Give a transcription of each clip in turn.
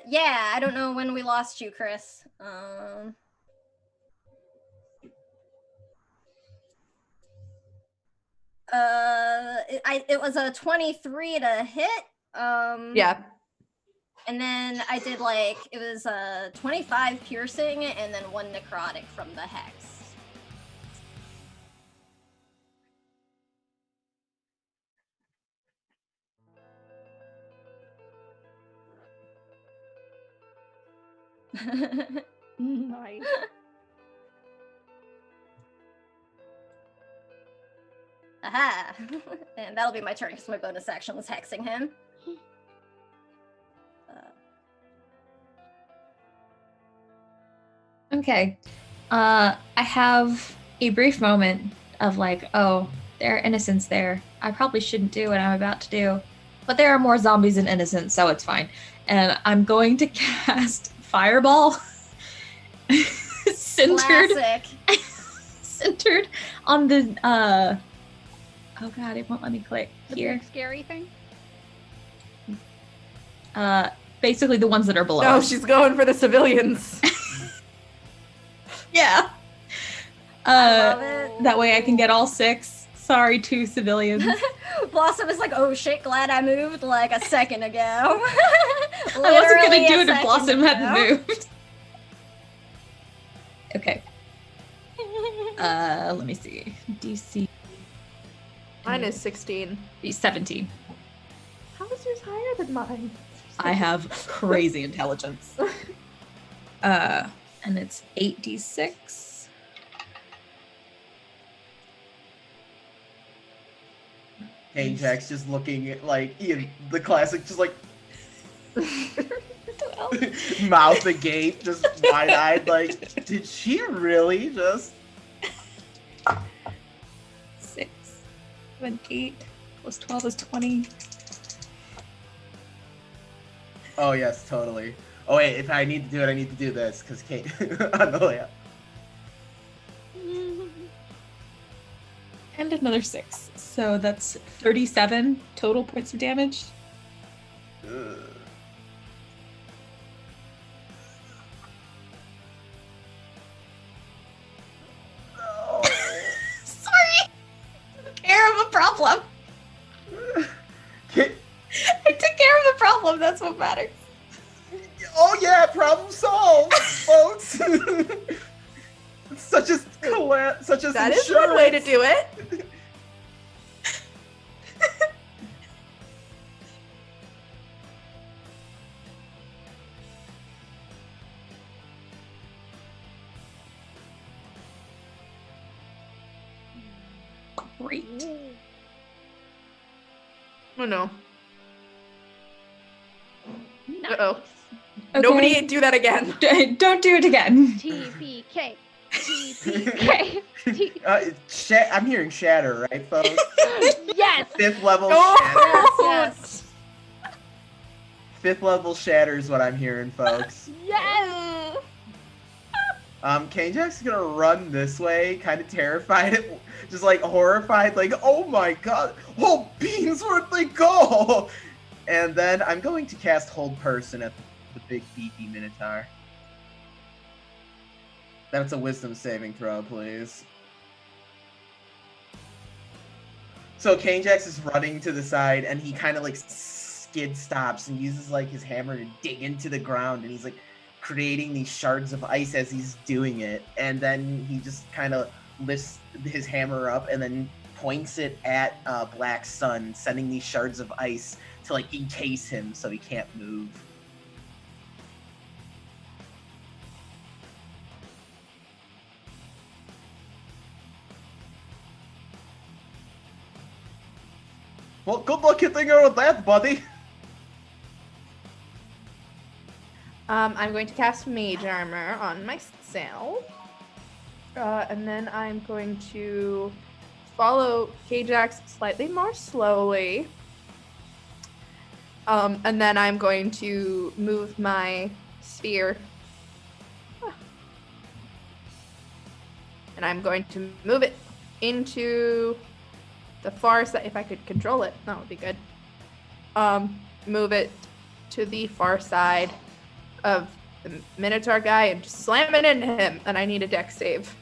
Yeah, I don't know when we lost you, Chris. It was a 23 to hit. Yeah. And then I did it was a 25 piercing and then 1 necrotic from the hex. Nice. Aha! And that'll be my turn because my bonus action was hexing him. Okay. I have a brief moment of oh, there are innocents there. I probably shouldn't do what I'm about to do. But there are more zombies than innocents, so it's fine. And I'm going to cast Fireball. centered on the oh god, it won't let me click here. The big scary thing? Basically the ones that are below. No, she's going for the civilians. Yeah. I love it. That way I can get all 6. Sorry, 2 civilians. Blossom is oh shit, glad I moved a second ago. I wasn't gonna do it if Blossom hadn't moved. Okay. Let me see. DC. Mine is 16. 17. How is yours higher than mine? I have crazy intelligence. And it's 8d6. Jack's just looking at Ian, the classic, just mouth agape, just wide-eyed, did she really just? 6, 7, 8 plus 12 is 20. Oh yes, totally. Oh wait, if I need to do it, I need to do this because Kate on the layout. And another 6. So that's 37 total points of damage. Ugh. No. Sorry! Took care of a problem. I took care of the problem, that's what matters. Oh yeah, problem solved, folks. Such as That is one way to do it. Great. Oh no. Nice. Uh-oh. Okay. Nobody do that again. Don't do it again. TPK. TPK. I'm hearing shatter, right, folks? Yes. 5th level Oh! shatter. Yes. 5th level shatter is what I'm hearing, folks. Yes. Jack's gonna run this way, kind of terrified, just horrified, oh my god, oh beans, where'd they go? And then I'm going to cast Hold Person at the big beefy Minotaur. That's a wisdom saving throw, please. So Jax is running to the side, and he kind of skid stops and uses his hammer to dig into the ground, and he's creating these shards of ice as he's doing it, and then he just kind of lifts his hammer up and then points it at Black Sun, sending these shards of ice to encase him so he can't move. Well, good luck hitting her with that, buddy. I'm going to cast Mage Armor on myself. And then I'm going to follow K-Jax slightly more slowly. And then I'm going to move my sphere. And I'm going to move it into the far side. If I could control it, that would be good. Move it to the far side of the Minotaur guy and just slam it into him. And I need a dex save.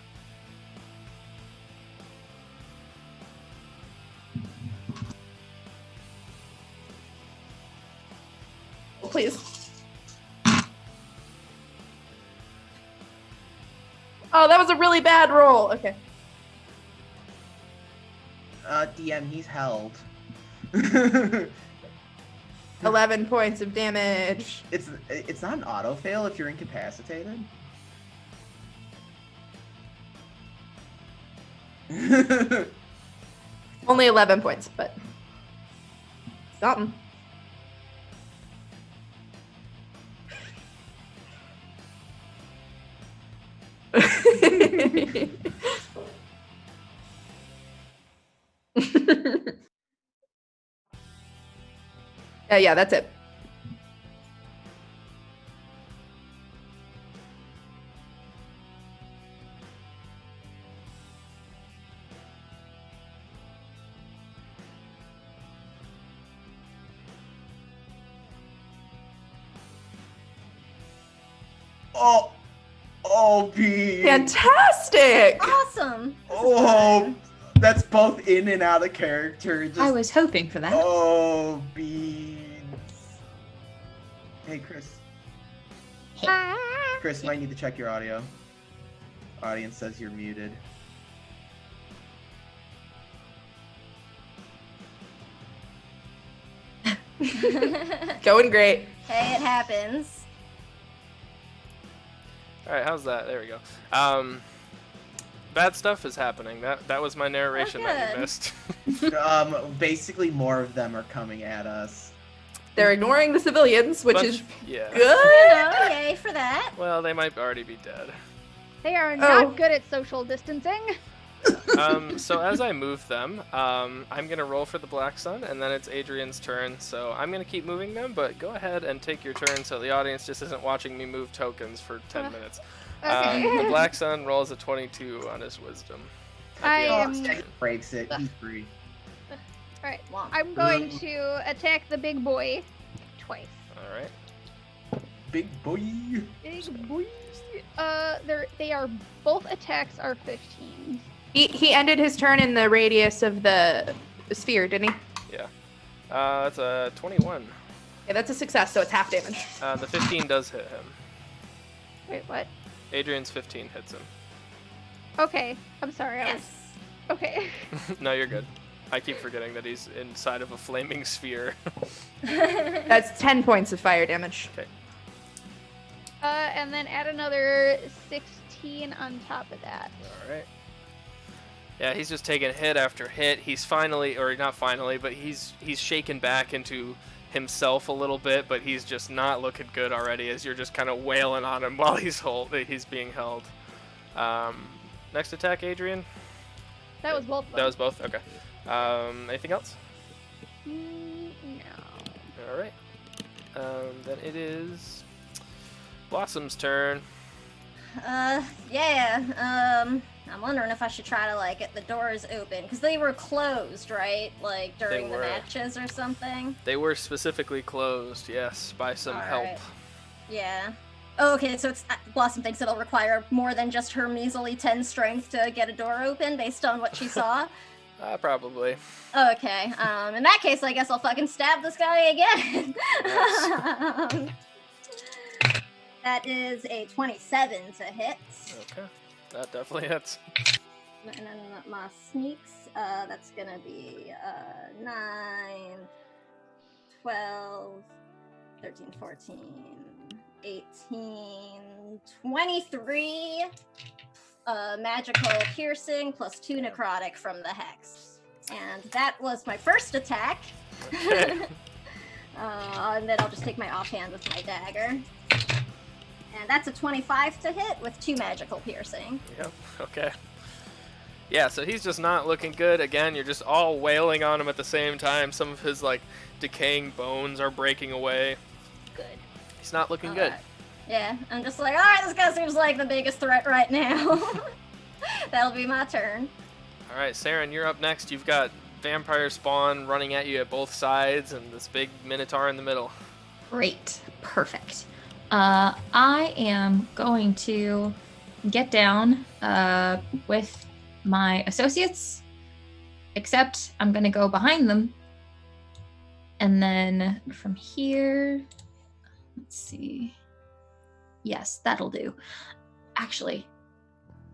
Please. Oh, that was a really bad roll. Okay. DM, he's held. 11 points of damage. It's not an auto fail if you're incapacitated. Only 11 points, but something. Yeah, that's it. Oh, B. Fantastic! Awesome. Oh, that's both in and out of character. I was hoping for that. Oh, beans. Hey, Chris. Chris, might need to check your audio. Audience says you're muted. Going great. Hey, it happens. All right, how's that? There we go. Bad stuff is happening. That was my narration that you good. missed. Basically, more of them are coming at us. They're ignoring the civilians, which Bunch- is yeah. You good. know, yay for that. Well, they might already be dead. They are Oh. not good at social distancing. So as I move them, I'm gonna roll for the Black Sun, and then it's Adrian's turn. So I'm gonna keep moving them, but go ahead and take your turn, so the audience just isn't watching me move tokens for 10 minutes. Okay. The Black Sun rolls a 22 on his Wisdom. I Oh, am- Stag breaks it. He's free. Alright, Womp. I'm going to attack the big boy twice. All right. Big boy. Big boy. They are both attacks are 15. He ended his turn in the radius of the sphere, didn't he? Yeah. That's a 21. Yeah, that's a success, so it's half damage. The 15 does hit him. Wait, what? Adrian's 15 hits him. Okay, I'm sorry. Yes. Okay. No, you're good. I keep forgetting that he's inside of a flaming sphere. That's 10 points of fire damage. Okay. And then add another 16 on top of that. All right. Yeah, he's just taking hit after hit. He's finally, or not finally, but he's shaken back into himself a little bit, but he's just not looking good already as you're just kind of wailing on him while he's being held. Next attack, Adrian. That was both of them. That was both. Okay. Anything else? No. All right. Then it is Blossom's turn. Yeah. I'm wondering if I should try to like get the doors open because they were closed, right? Like during the were. matches or something. They were specifically closed, yes, by some help. Alright. Yeah. Oh, okay, so it's Blossom thinks it'll require more than just her measly 10 strength to get a door open based on what she saw. Probably. Okay. In that case, I guess I'll fucking stab this guy again. Nice. That is a 27 to hit. Okay. That definitely hits. And then my sneaks, that's gonna be 9, 12, 13, 14, 18, 23 magical piercing plus 2 necrotic from the hex. And that was my first attack. Okay. And then I'll just take my offhand with my dagger. And that's a 25 to hit with 2 magical piercing. Yep. Okay. Yeah, so he's just not looking good. Again, you're just all wailing on him at the same time. Some of his, like, decaying bones are breaking away. Good. He's not looking good. Alright. Yeah, I'm just like, alright, this guy seems like the biggest threat right now. That'll be my turn. All right, Saren, you're up next. You've got vampire spawn running at you at both sides and this big minotaur in the middle. Great. Perfect. I am going to get down with my associates, except I'm going to go behind them. And then from here, let's see. Yes, that'll do. Actually,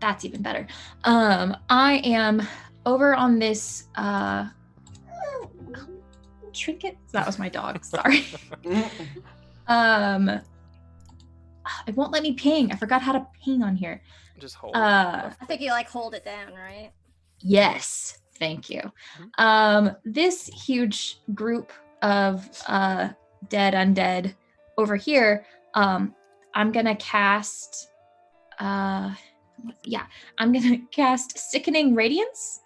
that's even better. I am over on this trinket. That was my dog. Sorry. It won't let me ping. I forgot how to ping on here. Just hold. I think you like hold it down, right? Yes, thank you. This huge group of dead undead over here. I'm gonna cast. I'm gonna cast Sickening Radiance.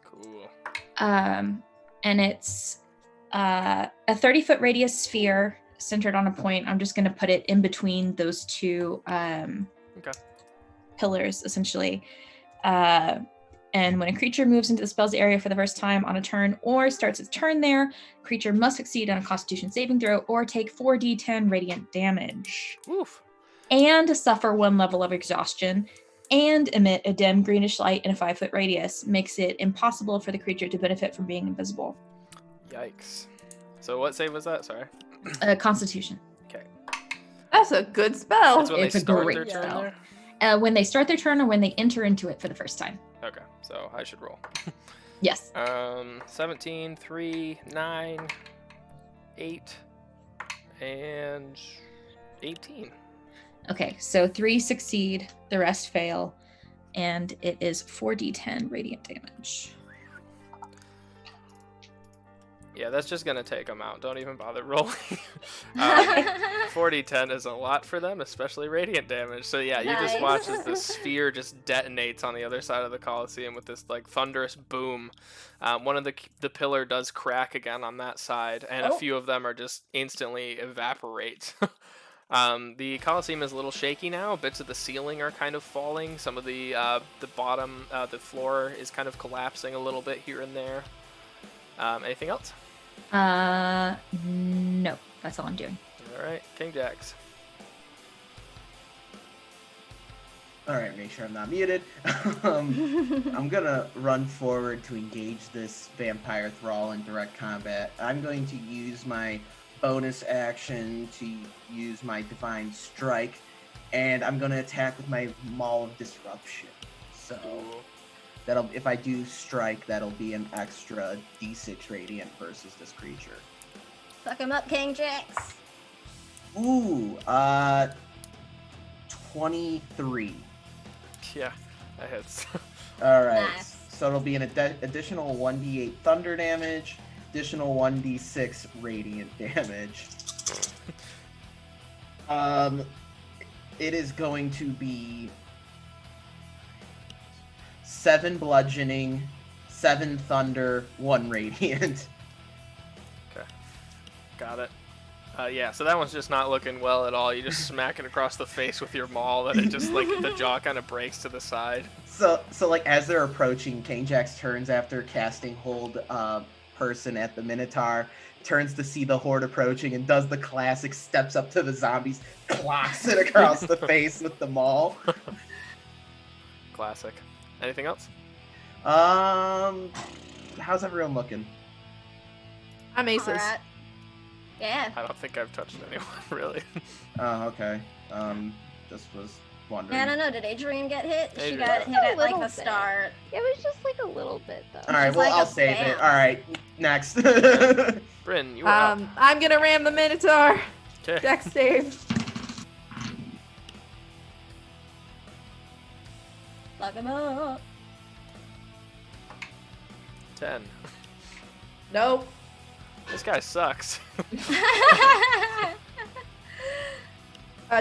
Cool. And it's a 30-foot radius sphere centered on a point. I'm just going to put it in between those two pillars, essentially. And when a creature moves into the spell's area for the first time on a turn or starts its turn there, creature must succeed on a Constitution saving throw or take 4d10 radiant damage. Oof. And suffer 1 level of exhaustion and emit a dim greenish light in a 5-foot radius. Makes it impossible for the creature to benefit from being invisible. Yikes. So what save was that? Sorry. Constitution. Okay. That's a good spell. That's when It's they a start great their turn spell. there? When they start their turn or when they enter into it for the first time. Okay, so I should roll. Yes. 17, 3, 9, 8, and 18. Okay, so 3 succeed, the rest fail, and it is 4d10 radiant damage. Yeah, that's just gonna take them out. Don't even bother rolling. 4d10 is a lot for them, especially radiant damage. So yeah, you just watch as the sphere just detonates on the other side of the Colosseum with this like thunderous boom. One of the pillar does crack again on that side, and a few of them are just instantly evaporate. The Colosseum is a little shaky now. Bits of the ceiling are kind of falling. Some of the bottom, the floor is kind of collapsing a little bit here and there. Anything else? No, that's all I'm doing. All right, King Jax. All right, make sure I'm not muted. I'm gonna run forward to engage this vampire thrall in direct combat. I'm going to use my bonus action to use my divine strike, and I'm gonna attack with my Maul of Disruption. So that'll, if I do strike, that'll be an extra d6 radiant versus this creature. Fuck him up, King Jax. Ooh, 23. Yeah, that hits. All right, Nice. so it'll be an additional 1d8 thunder damage, additional 1d6 radiant damage. It is going to be 7 bludgeoning, 7 thunder, 1 radiant. Okay, got it. Yeah, so that one's just not looking well at all. You just smack it across the face with your maul, and it just like the jaw kind of breaks to the side. So like as they're approaching, King Jax turns after casting hold person at the Minotaur, turns to see the horde approaching and does the classic, steps up to the zombies, clocks it across the face with the maul. Classic. Anything else? How's everyone looking? I'm aces. Alright. Yeah. I don't think I've touched anyone, really. Oh, okay. Just was wondering. I don't know. Did Adrian get hit? She Adrian. got hit A at like little the bit. start. It was just like a little bit though. All right, She's well, like I'll a save it. vamp. All right, next. Bryn, you were up. I'm gonna ram the Minotaur. Okay. Dex save. Fuck him up. 10. Nope. This guy sucks.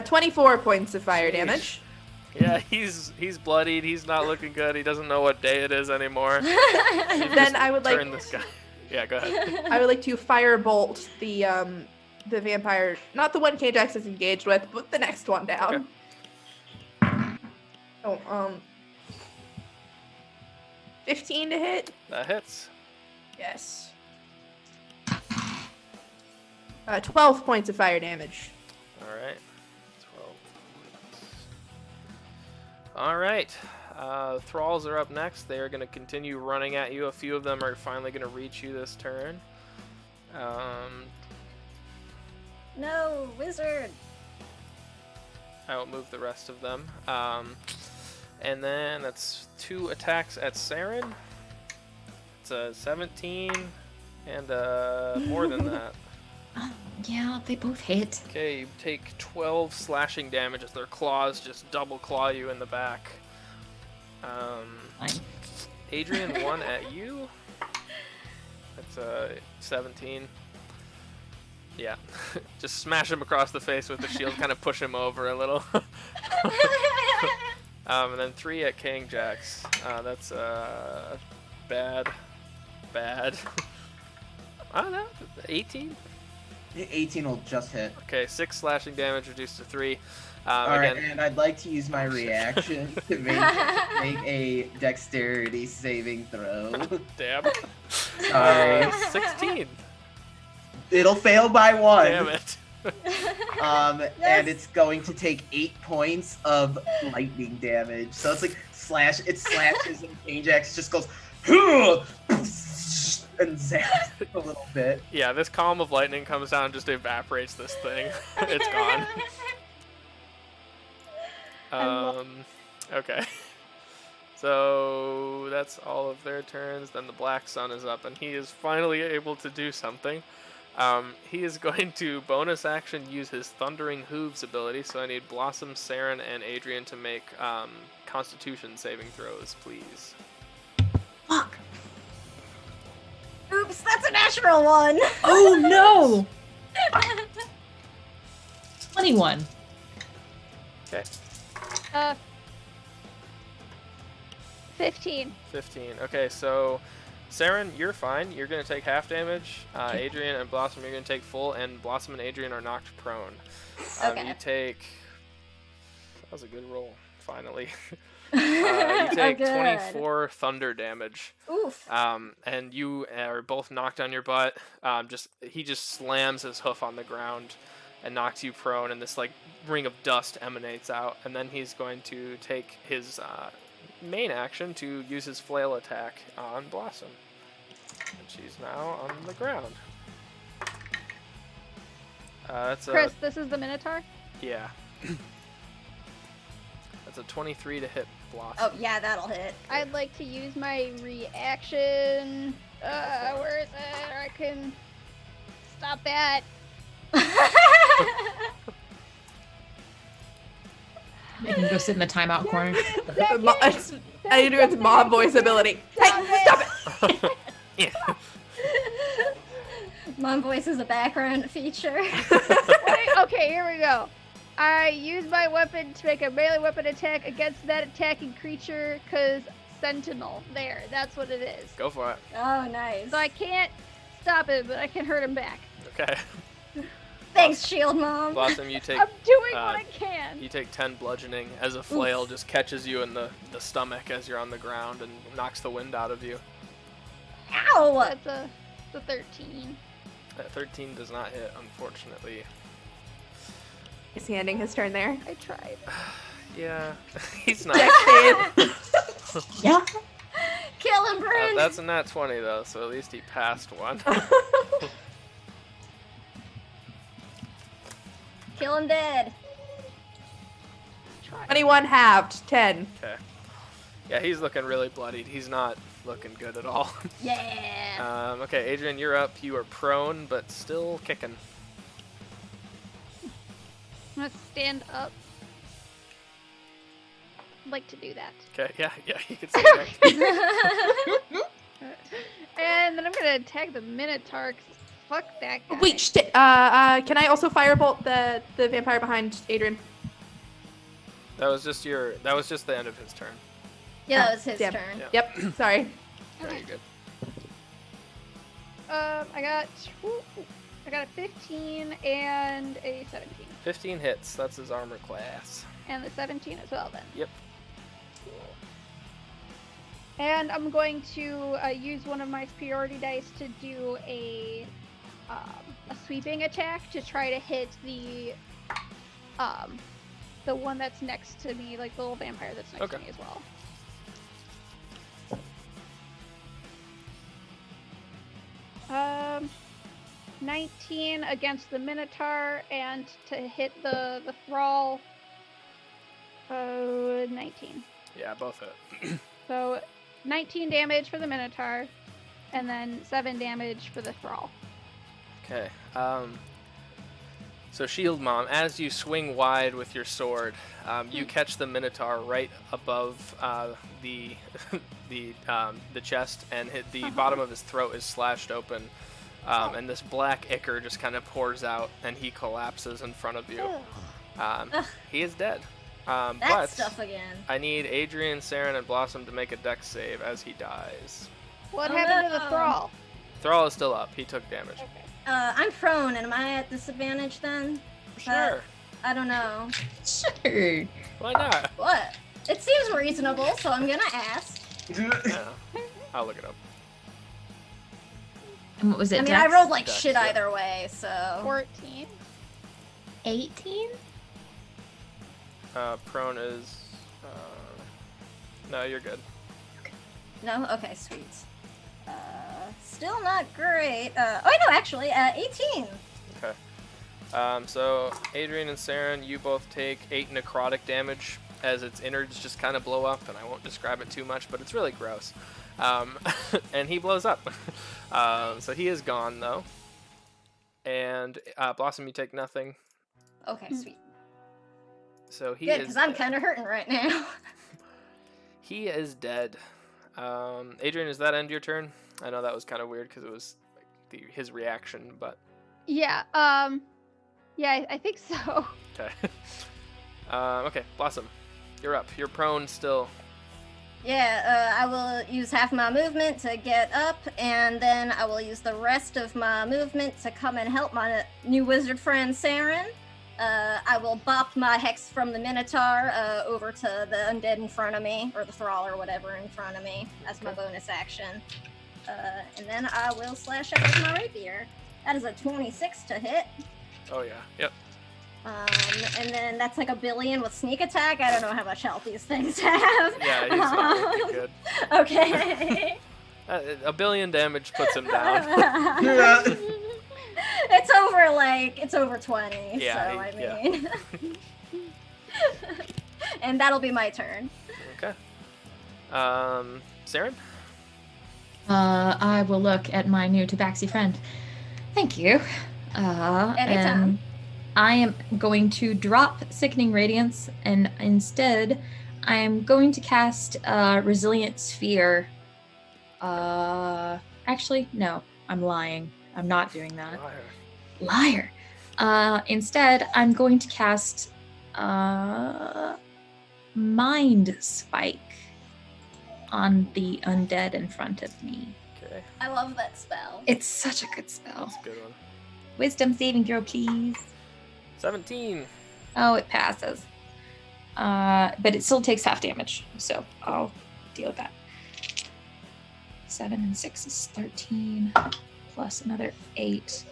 24 points of fire Sheesh. damage. Yeah, he's bloodied. He's not looking good. He doesn't know what day it is anymore. Then I would like Turn this guy. Yeah, go ahead. I would like to firebolt the vampire, not the one K-Jax is engaged with, but the next one down. Oh, 15 to hit. That hits. Yes. 12 points of fire damage. All right. 12 points. All right. Thralls are up next. They are going to continue running at you. A few of them are finally going to reach you this turn. No, wizard. I will move the rest of them. And then that's 2 attacks at Saren. It's a 17 and more than that. Yeah, they both hit. Okay, you take 12 slashing damage as their claws just double claw you in the back. Fine. Adrian, 1 at you. That's 17. Yeah, just smash him across the face with the shield, kind of push him over a little. And then 3 at King Jax. That's bad. I don't know, 18? 18 will just hit. Okay, 6 slashing damage reduced to 3. Alright, Again, and I'd like to use my reaction to make a dexterity saving throw. damn. Sorry. 16. It'll fail by 1. Damn it. And it's going to take 8 points of lightning damage. So it's like it slashes, and Ajax just goes and zaps it a little bit. Yeah, this column of lightning comes down and just evaporates this thing. It's gone. Okay. So that's all of their turns. Then the Black Sun is up, and he is finally able to do something. He is going to bonus action use his Thundering Hooves ability, so I need Blossom, Saren, and Adrian to make Constitution saving throws, please. Fuck. Oops, that's a natural one. Oh no! 21. Okay. 15. 15. Okay, so Saren, you're fine. You're going to take half damage. Okay. Adrian and Blossom, you're going to take full, and Blossom and Adrian are knocked prone. Okay. You take... That was a good roll, finally. You take Good. 24 thunder damage. Oof. And you are both knocked on your butt. He just slams his hoof on the ground and knocks you prone, and this like ring of dust emanates out. And then he's going to take his main action to use his flail attack on Blossom. And she's now on the ground. That's Chris, this is the Minotaur? yeah. That's a 23 to hit Blossom. Oh yeah, that'll hit. I'd like to use my reaction. Where is it? I can stop that. You can go sit in the timeout corner. It's Adrian's mob voice ability. Hey, stop it! Yeah. Mom voice is a background feature. Wait, okay, here we go. I use my weapon to make a melee weapon attack against that attacking creature, cause Sentinel. There, that's what it is. Go for it. Oh, nice. So I can't stop it, but I can hurt him back. Okay. Thanks, Shield Mom. Blossom, you take I'm doing what I can. you take 10 bludgeoning as a flail just catches you in the stomach as you're on the ground and knocks the wind out of you. Ow! That's a 13. That 13 does not hit, unfortunately. Is he ending his turn there? I tried. Yeah, he's not. Dex save. Yeah. Kill him, Bryn. That's a nat 20 though, so at least he passed one. Kill him dead. Try. 21 halved, 10. Okay. Yeah, he's looking really bloodied. He's not looking good at all. Yeah. Okay, Adrian, you're up. You are prone, but still kicking. I'm gonna stand up. I'd like to do that. Okay, yeah, you can see that. And then I'm gonna attack the Minotaur. 'Cause fuck that guy. Wait, can I also firebolt the vampire behind Adrian? That was just the end of his turn. Yeah, that was his Damn. turn. Yeah. Yep, sorry. Very good. I got a 15 and a 17. 15 hits. That's his armor class. And the 17 as well then. Yep. And I'm going to use one of my superiority dice to do a a sweeping attack to try to hit the one that's next to me, like the little vampire that's next to me as well. 19 against the Minotaur, and to hit the thrall, 19. Yeah, both hit. So 19 damage for the Minotaur, and then 7 damage for the thrall. Okay. So Shield Mom, as you swing wide with your sword, you catch the Minotaur right above the chest, and hit the bottom of his throat is slashed open, and this black ichor just kind of pours out, and he collapses in front of you. He is dead. That but stuff again. I need Adrian, Saren, and Blossom to make a dex save as he dies. What happened to the thrall? Thrall is still up. He took damage. Okay. I'm prone, and am I at disadvantage then? Sure. I don't know. Sure. Why not? What? It seems reasonable, so I'm gonna ask. Yeah. I'll look it up. And what was it? I mean, I Dex? rolled like Dex, shit yeah. either way, so. 14. 18? Prone is... no, you're good. No? Okay, sweet. Still not great. Oh, no, actually, 18. Okay. So Adrian and Saren, you both take 8 necrotic damage as its innards just kind of blow up, and I won't describe it too much, but it's really gross. And he blows up. So he is gone, though. And Blossom, you take nothing. Okay, sweet. So he Good, is because I'm dead. kind of hurting right now. He is dead. Adrian, does that end your turn? I know that was kind of weird because it was like his reaction, but... Yeah, yeah, I think so. Okay. Okay, Blossom, you're up. You're prone still. Yeah, I will use half my movement to get up, and then I will use the rest of my movement to come and help my new wizard friend, Saren. I will bop my hex from the Minotaur over to the undead in front of me, or the thrall or whatever in front of me, as my bonus action. And then I will slash out with my rapier. That is a 26 to hit. Oh yeah, yep. And then that's like a billion with sneak attack. I don't know how much health these things have. Yeah, he's not looking good. Okay. A billion damage puts him down. It's over 20. Yeah, so I mean. And that'll be my turn. Okay. Saren? I will look at my new tabaxi friend. Thank you. Anytime. And I am going to drop Sickening Radiance, and instead, I am going to cast Resilient Sphere. Actually, no, I'm lying. I'm not doing that. Liar. Instead, I'm going to cast Mind Spike on the undead in front of me. Okay, I love that spell. It's such a good spell. that's a good one. Wisdom saving throw, please. 17. Oh, it passes. But it still takes half damage, so I'll deal with that. 7 and 6 is 13, plus another 8.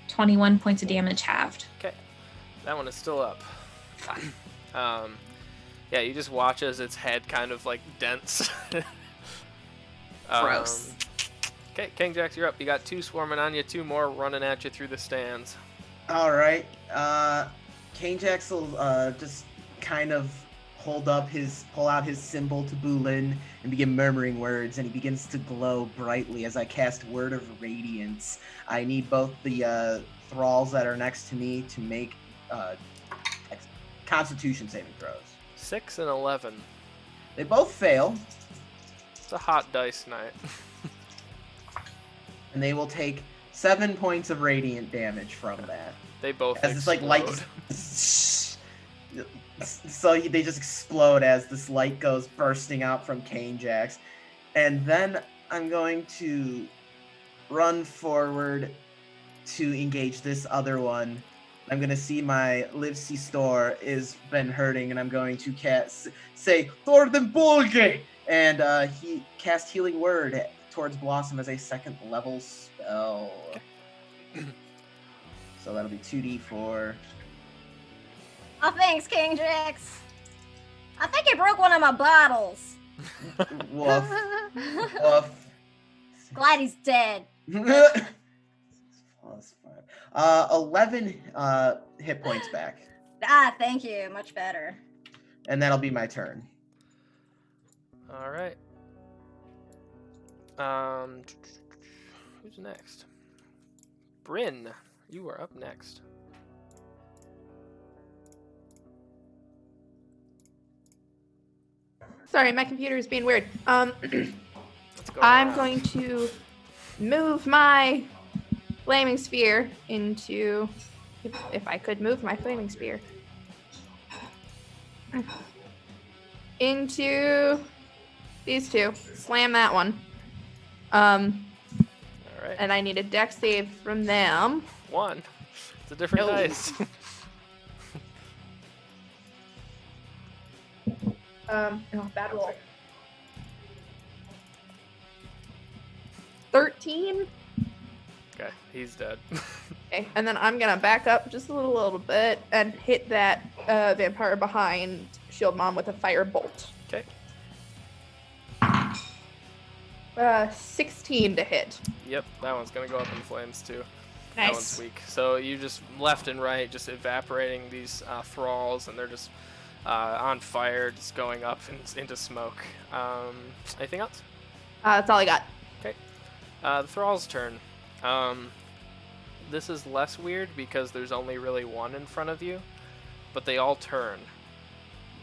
21 points of damage halved. Okay, that one is still up. Yeah, you just watch as its head kind of like dents. Gross. Okay, King Jax, you're up. You got 2 swarming on you, 2 more running at you through the stands. All right. Canejax will just kind of pull out his symbol to Bulin and begin murmuring words, and he begins to glow brightly as I cast Word of Radiance. I need both the thralls that are next to me to make Constitution saving throws. 6 and 11. They both fail, It's a hot dice night. and they will take 7 points of radiant damage from that. They both As this explode. like light, so they just explode as this light goes bursting out from Canejax, and then I'm going to run forward to engage this other one. I'm gonna see my Livsy store is been hurting, and I'm going to say Thorden Bolge, and he cast Healing Word towards Blossom as a 2nd level spell. So that'll be 2d4. Oh, thanks, King Jax. I think he broke one of my bottles. Woof. Woof. Glad he's dead. Plus 5. 11 hit points back. Ah, thank you. Much better. And that'll be my turn. All right. Who's next? Bryn, you are up next. Sorry, my computer is being weird. Let's go I'm around. going to move my flaming sphere into, if I could move my flaming sphere, into these two. Slam that one. All right. And I need a dex save from them. 1. It's a different No. dice. Bad roll. 13. Okay, he's dead. Okay, and then I'm gonna back up just a little bit and hit that vampire behind Shield Mom with a fire bolt. Okay. 16 to hit. Yep, that one's gonna go up in flames too. That one's Nice. weak. So you just left and right, just evaporating these thralls, and they're just on fire, just going up into smoke. Anything else? That's all I got. The thrall's turn. This is less weird because there's only really one in front of you, but they all turn,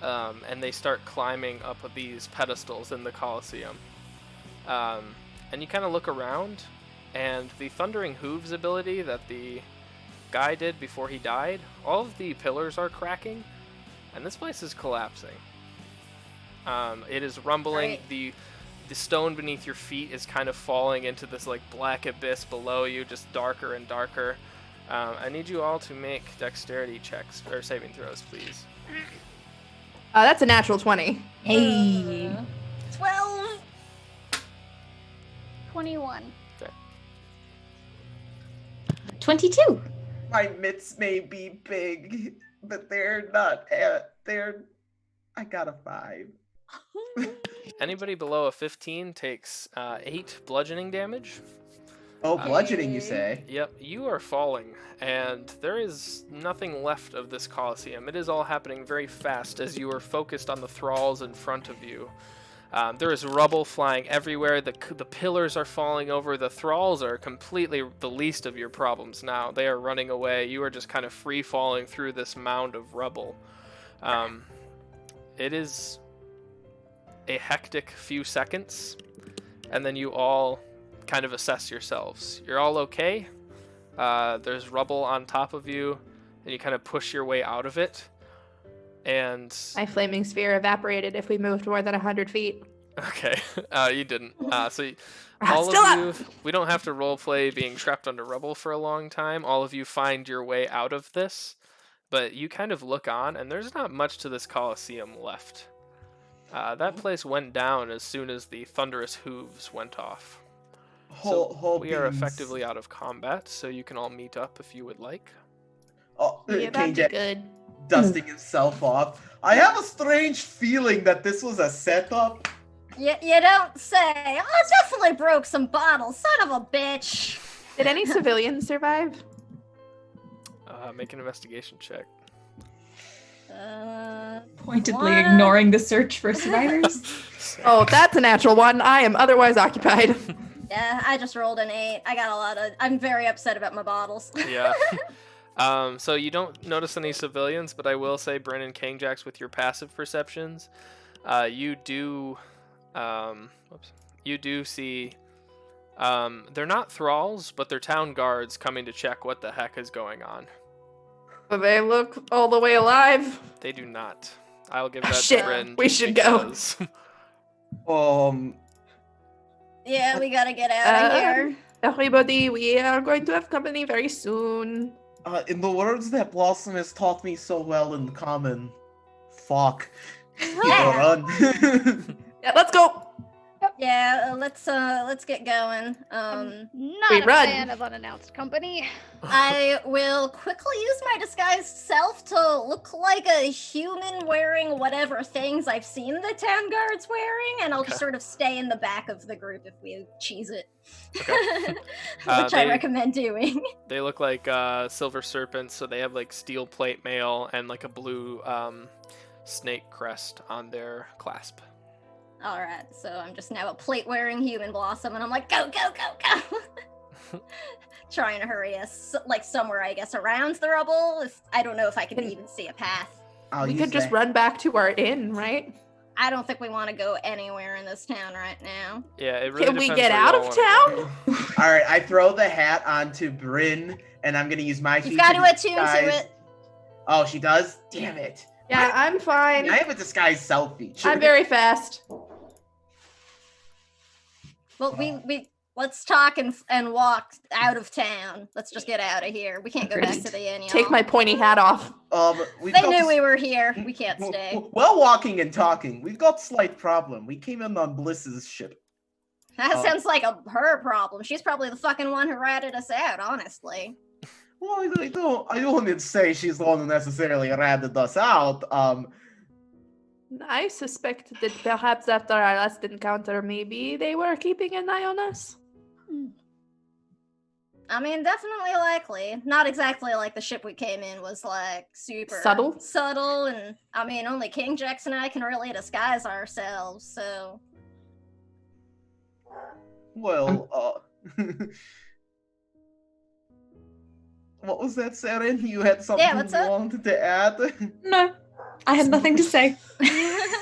and they start climbing up these pedestals in the Colosseum. And you kind of look around, and the Thundering Hooves ability that the guy did before he died, all of the pillars are cracking, and this place is collapsing. It is rumbling. Right. The stone beneath your feet is kind of falling into this like black abyss below you, just darker and darker. I need you all to make dexterity checks or saving throws, please. That's a natural 20. Hey. 12. 21. 22. My mitts may be big, but they're not. I got a 5. Anybody below a 15 takes 8 bludgeoning damage. Oh, bludgeoning, you say? Yep, you are falling, and there is nothing left of this Colosseum. It is all happening very fast as you are focused on the thralls in front of you. There is rubble flying everywhere. The pillars are falling over. The thralls are completely the least of your problems now. They are running away. You are just kind of free falling through this mound of rubble. It is a hectic few seconds, and then you all kind of assess yourselves. You're all okay. There's rubble on top of you, and you kind of push your way out of it. And My flaming sphere evaporated if we moved more than 100 feet. okay, you didn't. So all Still of you, we don't have to roleplay being trapped under rubble for a long time. All of you find your way out of this, but you kind of look on, and there's not much to this Colosseum left. That place went down as soon as the thunderous hooves went off. So we are effectively out of combat, so you can all meet up if you would like. Oh, Yeah, King that'd be Jack good. dusting himself off. I have a strange feeling that this was a setup. You don't say. I definitely broke some bottles. Son of a bitch. Did any civilians survive? Make an investigation check. Pointedly One. ignoring the search for survivors. Oh, that's a natural one. I am otherwise occupied. Yeah, I just rolled an 8. I got a lot of. I'm very upset about my bottles. Yeah. So you don't notice any civilians, but I will say, Brennan Kangjax, with your passive perceptions, you do see. They're not thralls, but they're town guards coming to check what the heck is going on. Do they look all the way alive? They do not. I'll give that Shit, to Bryn. we just should go. because. Yeah, we gotta get out of here. Everybody, we are going to have company very soon. In the words that Blossom has taught me so well in common, fuck. Yeah. Run. Yeah, let's go. Yep. Yeah, let's get going. Not we a run. fan of unannounced company. I will quickly use my disguised self to look like a human wearing whatever things I've seen the town guards wearing, and I'll just sort of stay in the back of the group if we cheese it. Okay. Which I recommend doing. They look like silver serpents, so they have like steel plate mail and like a blue snake crest on their clasp. Alright, so I'm just now a plate-wearing human blossom, and I'm like, go, go, go, go! Trying to hurry us, like, somewhere, I guess, around the rubble. I don't know if I can even see a path. We could just run back to our inn, right? I don't think we want to go anywhere in this town right now. Yeah, it really Can we depends get where out y'all of wanna town? go. All right, I throw the hat onto Bryn, and I'm gonna use my You've feat got to attune disguise- to it. Oh, she does? Damn it. Yeah, I'm fine. I have a disguise self feature. I'm very fast. Well, we let's talk and walk out of town. Let's just get out of here. We can't go back to the inn, y'all. Take my pointy hat off. They knew we were here. We can't stay. Well, walking and talking. We've got slight problem. We came in on Bliss's ship. That sounds like her problem. She's probably the fucking one who ratted us out, honestly. Well, I don't say she's the one who necessarily ratted us out. I suspect that perhaps after our last encounter, maybe they were keeping an eye on us. I mean, definitely likely. Not exactly like the ship we came in was like super Subtle, and I mean, only King Jax and I can really disguise ourselves, so. Well, what was that, Saren? You had something you wanted to add? No, I had nothing to say.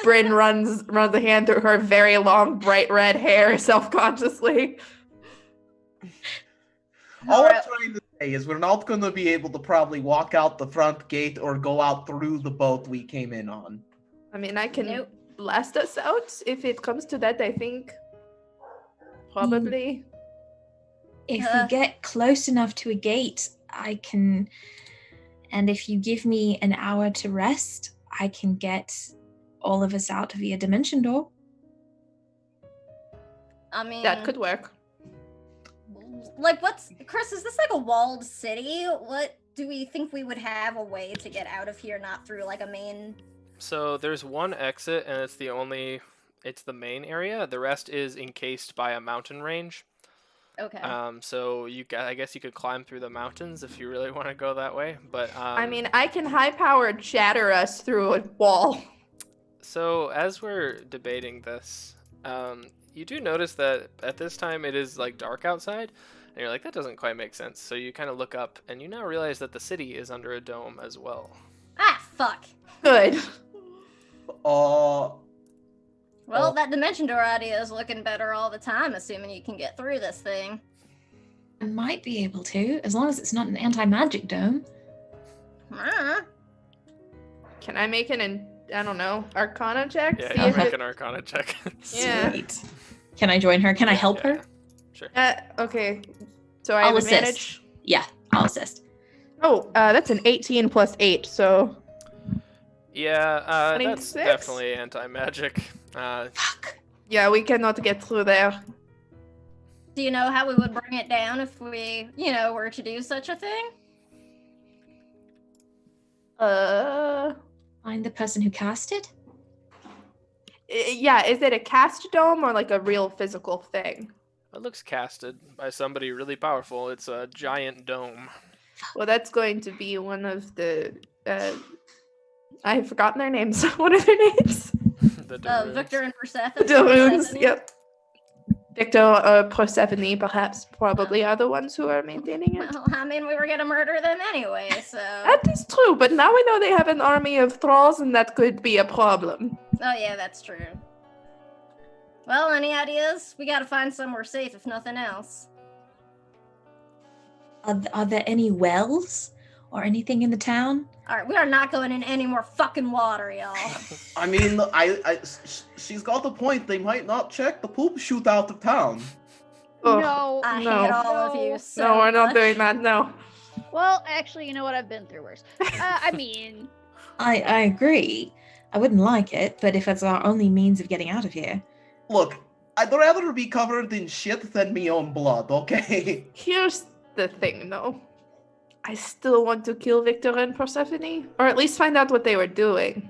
Bryn runs a hand through her very long, bright red hair self-consciously. All I'm trying to say is we're not going to be able to probably walk out the front gate or go out through the boat we came in on. I mean, I can blast us out if it comes to that, I think. Probably. If we get close enough to a gate, I can... And if you give me an hour to rest, I can get all of us out via Dimension Door. I mean... That could work. Like, Chris, is this like a walled city? What do we think we would have a way to get out of here, not through like a main... So there's one exit, and it's the main area. The rest is encased by a mountain range. Okay. So I guess you could climb through the mountains if you really want to go that way. But I mean, I can high-powered shatter us through a wall. So as we're debating this, you do notice that at this time it is like dark outside, and you're like, that doesn't quite make sense. So you kind of look up, and you now realize that the city is under a dome as well. Ah, fuck. Good. Well, that Dimension Door idea is looking better all the time, assuming you can get through this thing. I might be able to, as long as it's not an anti-magic dome. Can I make an Arcana check? Yeah, you make an Arcana check. Yeah. Sweet. Can I join her? Can I help her? Sure. Okay. So I have assist. advantage? Yeah, I'll assist. Oh, that's an 18 plus 8, so... Yeah, 26? that's definitely anti-magic. Fuck. Yeah, we cannot get through there. Do you know how we would bring it down if we, were to do such a thing? Find the person who cast it? Yeah, is it a cast dome or like a real physical thing? It looks casted by somebody really powerful. It's a giant dome. Well, that's going to be one of the... I have forgotten their names. What are their names? The Darunes. Victor and Persephone. Darunes, yep. Victor or Persephone, perhaps, probably are the ones who are maintaining it. Well, I mean, we were gonna murder them anyway, so... That is true, but now we know they have an army of thralls, and that could be a problem. Oh yeah, that's true. Well, any ideas? We gotta find somewhere safe, if nothing else. Are there any wells or anything in the town? Alright, we are not going in any more fucking water, y'all. I mean, she's got a point. They might not check the poop chute out of town. Oh, No. I no. hate all of you so No, we're not much. doing that, no. Well, actually, you know what? I've been through worse. I mean... I agree. I wouldn't like it, but if it's our only means of getting out of here. Look, I'd rather be covered in shit than me own blood, okay? Here's the thing, though. I still want to kill Victor and Persephone, or at least find out what they were doing.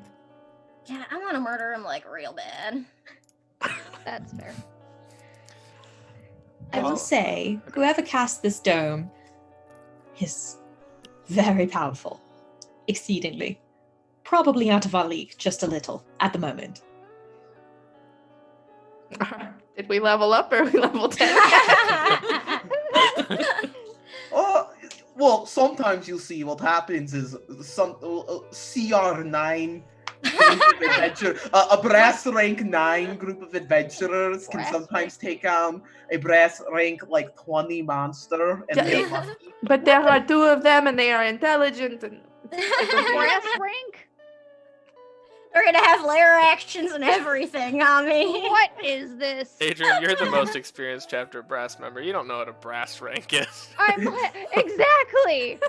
Yeah, I want to murder him like real bad. That's fair. I will say, whoever cast this dome is very powerful. Exceedingly. Probably out of our league, just a little, at the moment. Did we level up or are we level 10? Well, sometimes you'll see what happens is some CR9 group of adventure, a brass rank 9 group of adventurers can Brass sometimes take on a brass rank like 20 monster, and they must be But there are 2 of them and they are intelligent and Brass rank? We're gonna have lair actions and everything on me. What is this? Adrian, you're the most experienced chapter brass member. You don't know what a brass rank is. Exactly.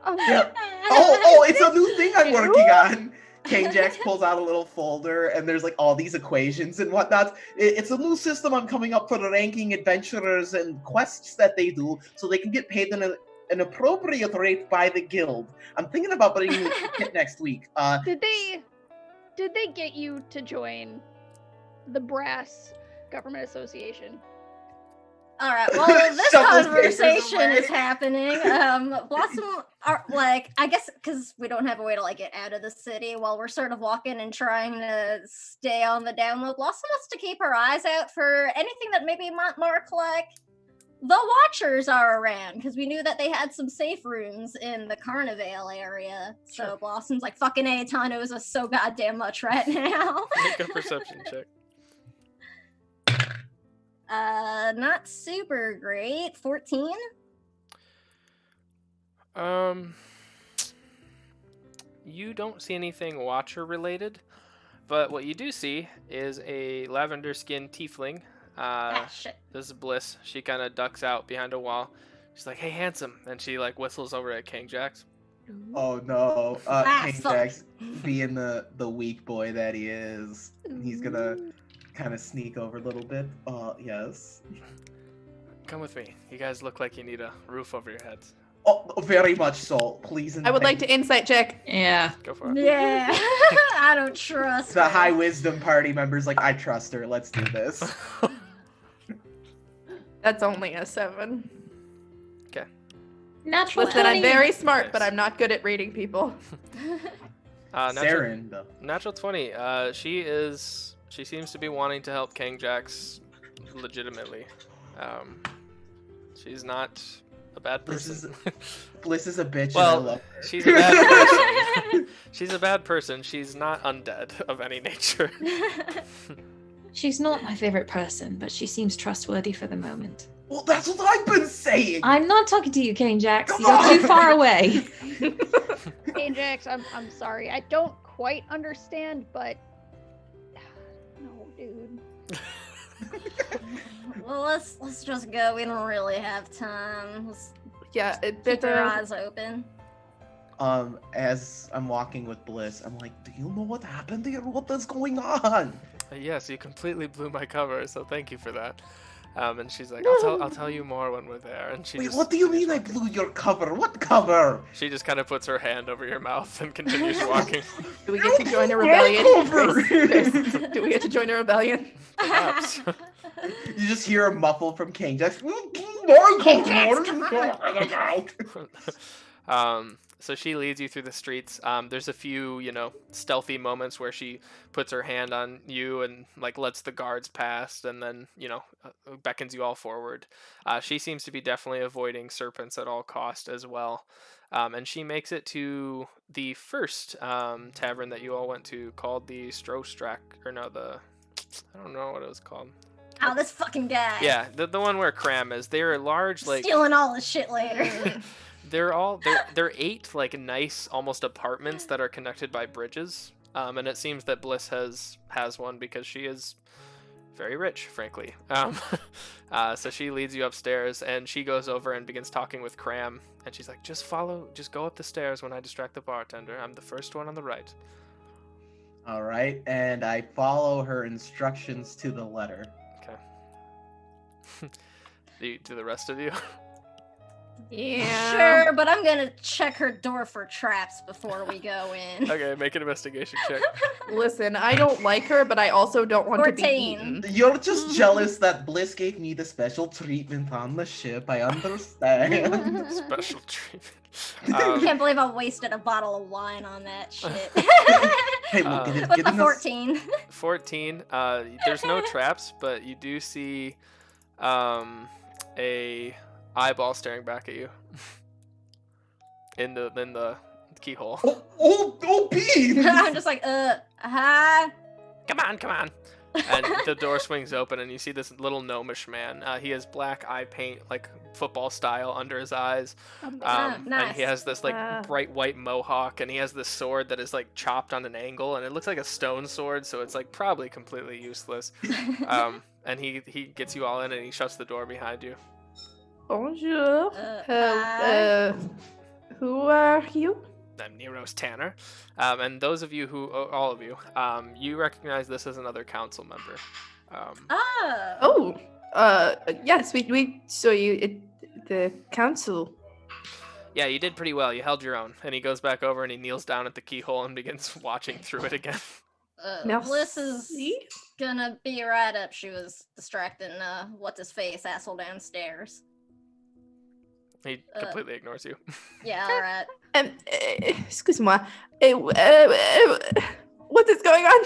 Yeah. Oh, it's a new thing I'm working on. King Jax pulls out a little folder, and there's like all these equations and whatnot. It's a new system I'm coming up for the ranking adventurers and quests that they do, so they can get paid an appropriate rate by the guild. I'm thinking about bringing it next week. Did they get you to join the Brass Government Association? All right. Well, this Shuffles conversation papers is happening. Blossom, I guess, because we don't have a way to get out of the city while we're sort of walking and trying to stay on the down low. Blossom wants to keep her eyes out for anything that maybe might mark like the Watchers are around, because we knew that they had some safe rooms in the Carnivale area. So Sure. Blossom's like, fucking A, Ty knows us so goddamn much right now. Make a perception check. Not super great. 14? You don't see anything Watcher related, but what you do see is a lavender skinned tiefling. Shit. This is Bliss. She kind of ducks out behind a wall. She's like, "Hey, handsome," and she whistles over at King Jax. Oh no, King fuck. Jax, being the weak boy that he is, he's gonna kind of sneak over a little bit. Yes. Come with me. You guys look like you need a roof over your heads. Oh, very much so. Please. And I would like thank to insight check. Yeah. Go for it. Yeah. I don't trust The her. high wisdom party members like, I trust her. Let's do this. That's only a 7. Natural Listen, I'm 20. very smart, but I'm not good at reading people. Saren, though. Natural 20. She seems to be wanting to help King Jax legitimately. She's not a bad person. Bliss is a bitch, Well, and I love her. she's a bad person. She's a bad person. She's not undead of any nature. She's not my favorite person, but she seems trustworthy for the moment. Well, that's what I've been saying. I'm not talking to you, King Jax. Come You're on! too far away. Ajax, I'm sorry. I don't quite understand, but no, dude. Well, let's just go. We don't really have time. Let's Yeah, keep our eyes open. As I'm walking with Bliss, I'm like, do you know what happened here? What is going on? Yes, you completely blew my cover, so thank you for that. And she's like, I'll tell you more when we're there. And she Wait, just, what do you mean I blew your cover? What cover? She just kind of puts her hand over your mouth and continues walking. Do we get to join a rebellion? Grace, do we get to join a rebellion? Perhaps. You just hear a muffle from King Jax. So she leads you through the streets. There's a few, stealthy moments where she puts her hand on you and lets the guards pass, and then beckons you all forward. She seems to be definitely avoiding serpents at all cost as well. And she makes it to the first tavern that you all went to, called the Strostrak, I don't know what it was called. Oh, this fucking guy. Yeah, the one where Cram is. They're large, stealing all his shit later. They're 8 nice almost apartments that are connected by bridges. And it seems that Bliss has one because she is very rich, frankly. So she leads you upstairs, and she goes over and begins talking with Cram, and she's like, just go up the stairs when I distract the bartender. I'm the first one on the right. All right, and I follow her instructions to the letter. Okay. Do the rest of you? Yeah. Sure, but I'm gonna check her door for traps before we go in. Okay, make an investigation check. Listen, I don't like her, but I also don't want to be 14. eaten. You're just jealous that Bliss gave me the special treatment on the ship. I understand. Special treatment. I can't believe I wasted a bottle of wine on that shit. Hey, look at it. With the Getting us 14. 14. There's no traps, but you do see a eyeball staring back at you in the keyhole. Oh, Bean! I'm just like, hi. Come on. And the door swings open, and you see this little gnomish man. He has black eye paint, like football style, under his eyes. And Nice. he has this like bright white mohawk, and he has this sword that is like chopped on an angle, and it looks like a stone sword, so it's like probably completely useless. And he gets you all in, and he shuts the door behind you. Bonjour. Hi. Who are you? I'm Nero's Tanner. And those of you all of you, you recognize this as another council member. Oh. Yes, we saw you at the council. Yeah, you did pretty well. You held your own. And he goes back over and he kneels down at the keyhole and begins watching through it again. Bliss is Merci. gonna be right up. She was distracting, what's-his-face, asshole downstairs. He completely ignores you. Yeah, alright. Excuse-moi. What is going on?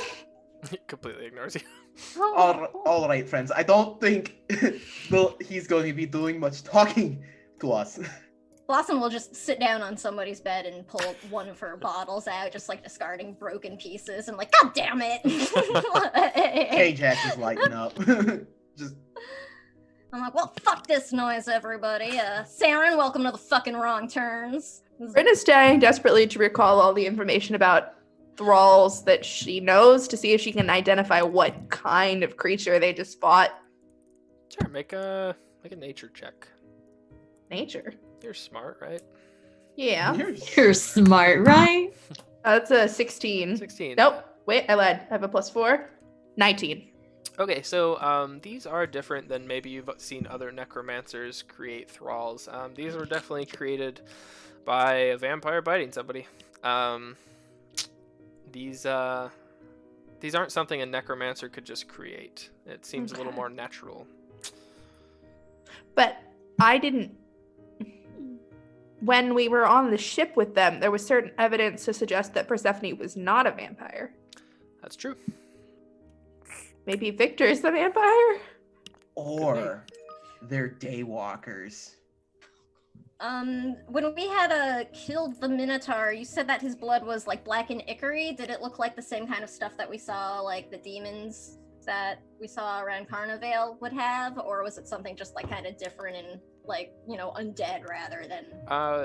He completely ignores you. All right, friends. I don't think he's going to be doing much talking to us. Blossom will just sit down on somebody's bed and pull one of her bottles out, just like discarding broken pieces, and like, God damn it! K-Jax is lighting up. Just I'm like, well, fuck this noise, everybody. Saren, welcome to the fucking Wrong Turns. Bryn is trying desperately to recall all the information about thralls that she knows to see if she can identify what kind of creature they just fought. Sure, make a nature check. Nature. You're smart, right? Yeah. You're smart, right? That's a 16. 16. Nope. Wait, I lied. I have a +4. 19. Okay, so these are different than maybe you've seen other necromancers create thralls. These were definitely created by a vampire biting somebody. These aren't something a necromancer could just create. It seems a little more natural. But I didn't... When we were on the ship with them, there was certain evidence to suggest that Persephone was not a vampire. That's true. Maybe Victor is the vampire? or they're daywalkers. When we had killed the Minotaur, you said that his blood was like black and ichor-y. Did it look like the same kind of stuff that we saw, like the demons that we saw around Carnivale would have, or was it something just like kind of different and like, you know, undead rather than?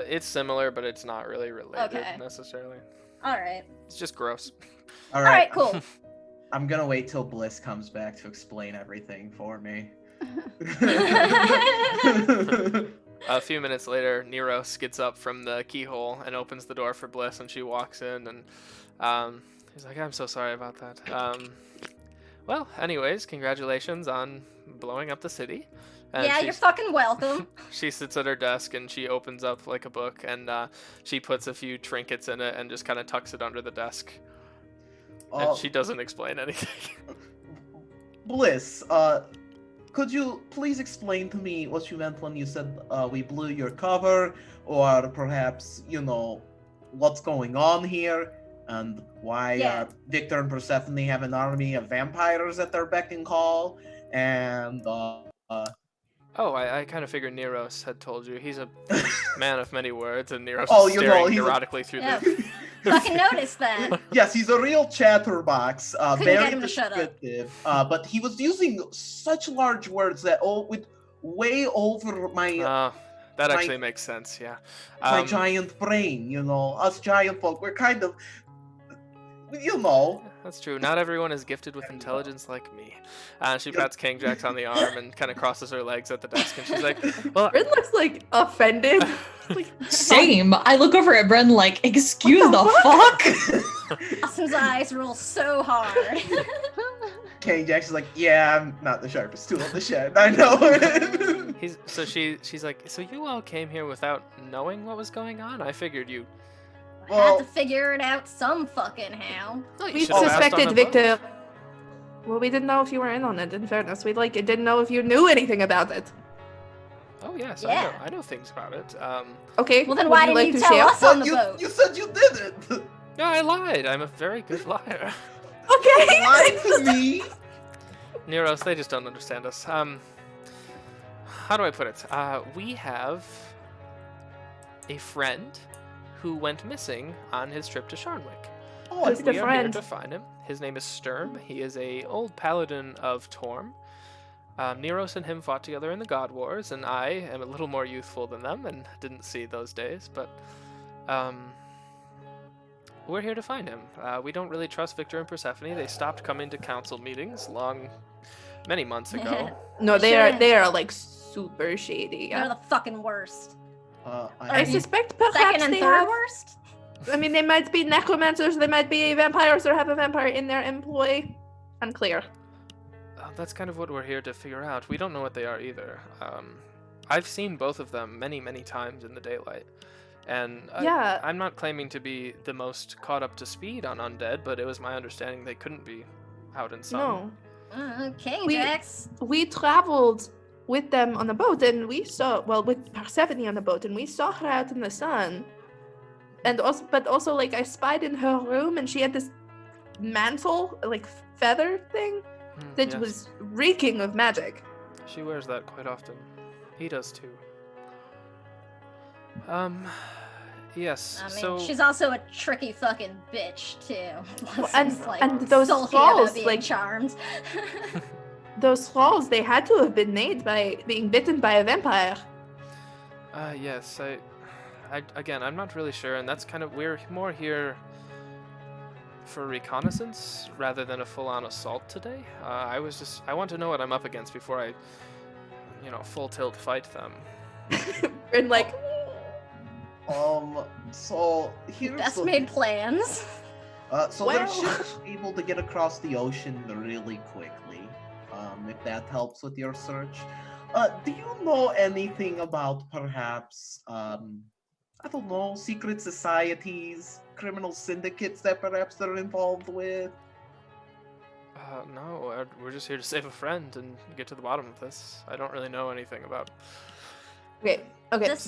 It's similar, but it's not really related necessarily. All right. It's just gross. All right, cool. I'm gonna wait till Bliss comes back to explain everything for me. A few minutes later, Nero skids up from the keyhole and opens the door for Bliss, and she walks in, and he's like, "I'm so sorry about that. Well, anyways, congratulations on blowing up the city." And yeah, you're fucking welcome. She sits at her desk and she opens up like a book, and she puts a few trinkets in it and just kind of tucks it under the desk. And she doesn't explain anything. Bliss, could you please explain to me what you meant when you said we blew your cover, or perhaps, you know, what's going on here, and why Victor and Persephone have an army of vampires at their beck and call, and Oh, I kind of figured Neros had told you. He's a man of many words, and Neros is you staring know, neurotically through Yeah. the... Fucking noticed that. Yes, he's a real chatterbox, Couldn't very get him to shut up. descriptive, but he was using such large words that with way over my that actually makes sense, yeah. my giant brain, you know. Us giant folk, we're kind of, you know. That's true. Not everyone is gifted with intelligence like me. She pats King Jax on the arm and kind of crosses her legs at the desk, and she's like, "Well, Bryn looks like offended. Same. I look over at Bren like, excuse the fuck? Blossom's eyes roll so hard. Kane Jackson's like, yeah, I'm not the sharpest tool in the shed. I know it. She's like, so you all came here without knowing what was going on? I figured you. I had to figure it out some fucking how. Oh, you We should've asked on suspected the Victor. boat. Well, we didn't know if you were in on it, in fairness. We didn't know if you knew anything about it. Oh yes, Yeah. I know things about it. Okay. Well, then would why you didn't like you to tell share? us on the you, boat? you said you did it. No, I lied. I'm a very good liar. Okay. Lied to me. Neros, they just don't understand us. How do I put it? We have a friend who went missing on his trip to Sharnwick. Oh, Who's We the are here friend? to find him. His name is Sturm. He is a old paladin of Torm. Neros and him fought together in the God Wars, and I am a little more youthful than them and didn't see those days, but we're here to find him. We don't really trust Victor and Persephone. They stopped coming to council meetings many months ago. No, they Shouldn't. are like super shady. They're the fucking worst. I suspect perhaps Second and they third have. worst? I mean, they might be necromancers, they might be vampires, or have a vampire in their employ. Unclear. That's kind of what we're here to figure out. We don't know what they are either. I've seen both of them many, many times in the daylight. And Yeah. I'm not claiming to be the most caught up to speed on undead, but it was my understanding they couldn't be out in sun. No. Okay, We- Jax. We traveled with them on the boat, and we saw, well, with Persephone on the boat, and we saw her out in the sun. And also, but also, like, I spied in her room, and she had this mantle, like, feather thing that Yes. was reeking of magic. She wears that quite often. He does too. Yes. I mean, so she's also a tricky fucking bitch, too. and- She's, like, and those sulky about thralls, being like- charmed. Those thralls, they had to have been made by being bitten by a vampire. yes. Again, I'm not really sure, and that's kind of we're more here for reconnaissance rather than a full-on assault today. I want to know what I'm up against before I, full tilt fight them. And like, So here's Best the made plans. So Well- their ship's able to get across the ocean really quickly. If that helps with your search. Do you know anything about perhaps I don't know, secret societies, criminal syndicates that perhaps they're involved with? No, we're just here to save a friend and get to the bottom of this. I don't really know anything about okay. This,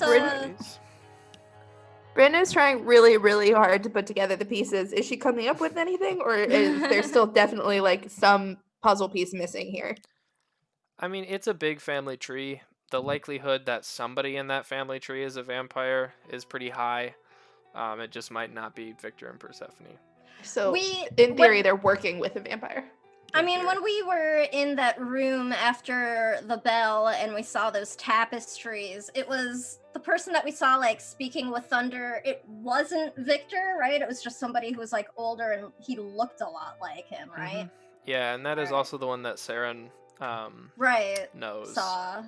Bryn is trying really, really hard to put together the pieces. Is she coming up with anything, or is there still definitely like some puzzle piece missing here? I mean, it's a big family tree. The likelihood that somebody in that family tree is a vampire is pretty high. It just might not be Victor and Persephone. So, We- in theory, what- they're working with a vampire. I mean, when we were in that room after the bell and we saw those tapestries, it was the person that we saw, like, speaking with thunder. It wasn't Victor, right? It was just somebody who was, like, older and he looked a lot like him, right? Yeah, and that is Right. also the one that Saren Right. knows. Saw.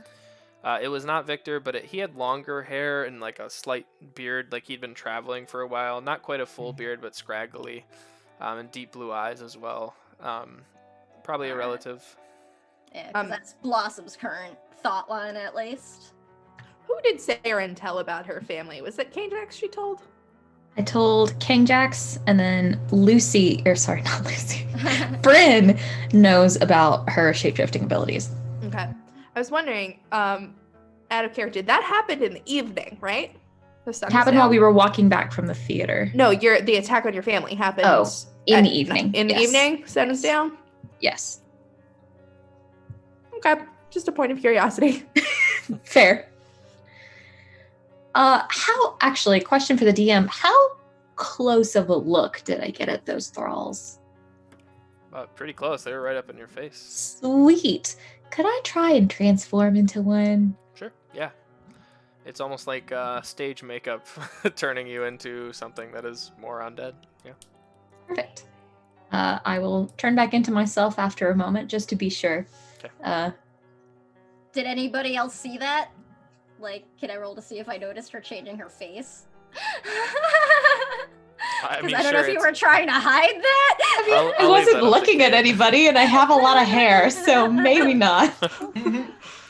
It was not Victor, but he had longer hair and like a slight beard, like he'd been traveling for a while. Not quite a full beard, but scraggly, and deep blue eyes as well. Probably a relative. Yeah, 'cause that's Blossom's current thought line, at least. Who did Saren tell about her family? Was it Kajax she told? I told King Jax, and then not Lucy. Bryn knows about her shapeshifting abilities. Okay. I was wondering, out of character, that happened in the evening, right? The sun It was happened while down? we were walking back from the theater. No, the attack on your family happened. Oh, in at the evening. In the Yes. evening, sun is down. Yes. Okay, just a point of curiosity. Fair. Actually, question for the DM, how close of a look did I get at those thralls? Pretty close. They were right up in your face. Sweet. Could I try and transform into one? Sure. Yeah. It's almost like stage makeup turning you into something that is more undead. Yeah. Perfect. I will turn back into myself after a moment just to be sure. Okay. Did anybody else see that? Like, can I roll to see if I noticed her changing her face? I Because mean, I don't know if you it's- were trying to hide that. I'll I leave wasn't that up to looking at Kate. anybody, and I have a lot of hair, so maybe not.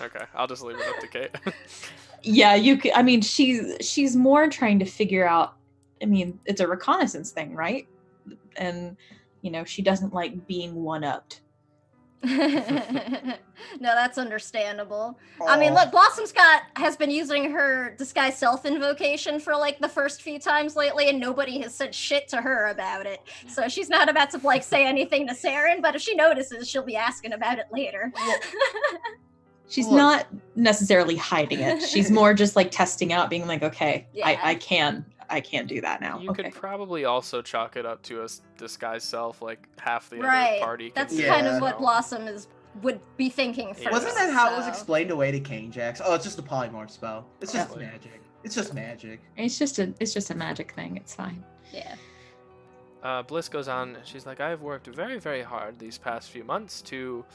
Okay, I'll just leave it up to Kate. Yeah, you could. I mean, she's more trying to figure out. I mean, it's a reconnaissance thing, right? And she doesn't like being one-upped. No, that's understandable. I mean, look, Blossom Scott has been using her disguise self invocation for like the first few times lately, and nobody has said shit to her about it. So she's not about to like say anything to Saren, but if she notices, she'll be asking about it later. She's Look. not necessarily hiding it. She's more just like testing out, being like, okay, Yeah. I can do that now. You Okay. could probably also chalk it up to a disguise self, like half the Right. other party. Can That's do kind it, of what so- Blossom would be thinking first. Yeah. Wasn't that how it was so- explained away to Kane Jax? Oh, it's just a polymorph spell. It's just Yeah. magic. It's just magic. It's just a magic thing. It's fine. Yeah. Bliss goes on. She's like, I've worked very, very hard these past few months to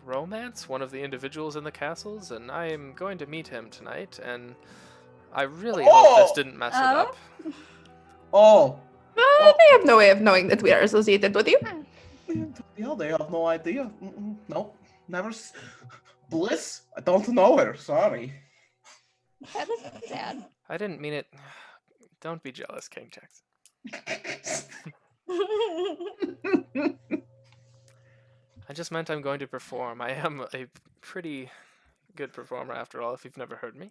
romance one of the individuals in the castles, and I am going to meet him tonight, and I really hope this didn't mess it Oh? up. Oh, They have no way of knowing that we are associated with you. yeah, they have no idea. Nope, never. Bliss? I don't know her. Sorry. That's sad. I didn't mean it. Don't be jealous, King Jax. I just meant I'm going to perform. I am a pretty good performer after all, if you've never heard me.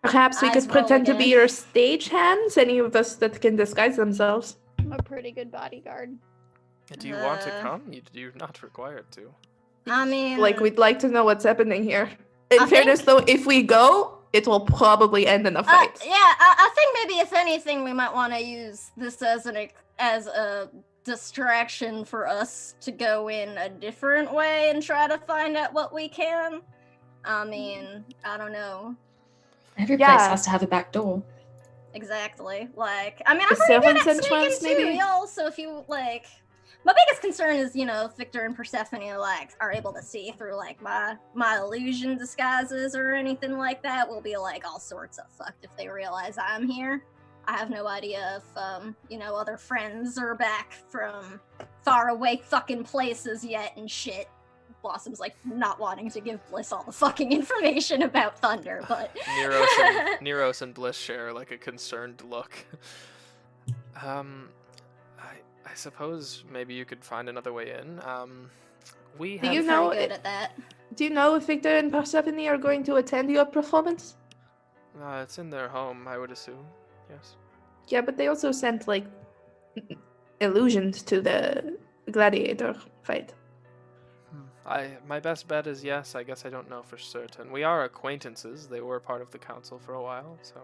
Perhaps we Eyes could pretend to be rolling. your stage hands, any of us that can disguise themselves. I'm a pretty good bodyguard. Do you want to Uh. come? You're not required to. I mean, Like, we'd like to know what's happening here. In I fairness, think- though, if we go, it will probably end in a fight. yeah, I think maybe if anything, we might want to use this as a distraction for us to go in a different way and try to find out what we can. I mean, I don't know Every Yeah. place has to have a back door. exactly. Like, I mean, I'm The pretty good servants' at sneaking entrance, too, maybe? y'all. So if you like, my biggest concern is, Victor and Persephone like are able to see through like my illusion disguises or anything like that. We'll be like all sorts of fucked if they realize I'm here. I have no idea if other friends are back from far away fucking places yet and shit. Blossom's like not wanting to give Bliss all the fucking information about Thunder, but Neros and Bliss share like a concerned look. I suppose maybe you could find another way in. We Do have you I'm know pretty good it- at that. Do you know if Victor and Persephone are going to attend your performance? it's in their home, I would assume. Yes. Yeah, but they also sent, like, illusions to the gladiator fight. My best bet is yes. I guess I don't know for certain. We are acquaintances. They were part of the council for a while, so.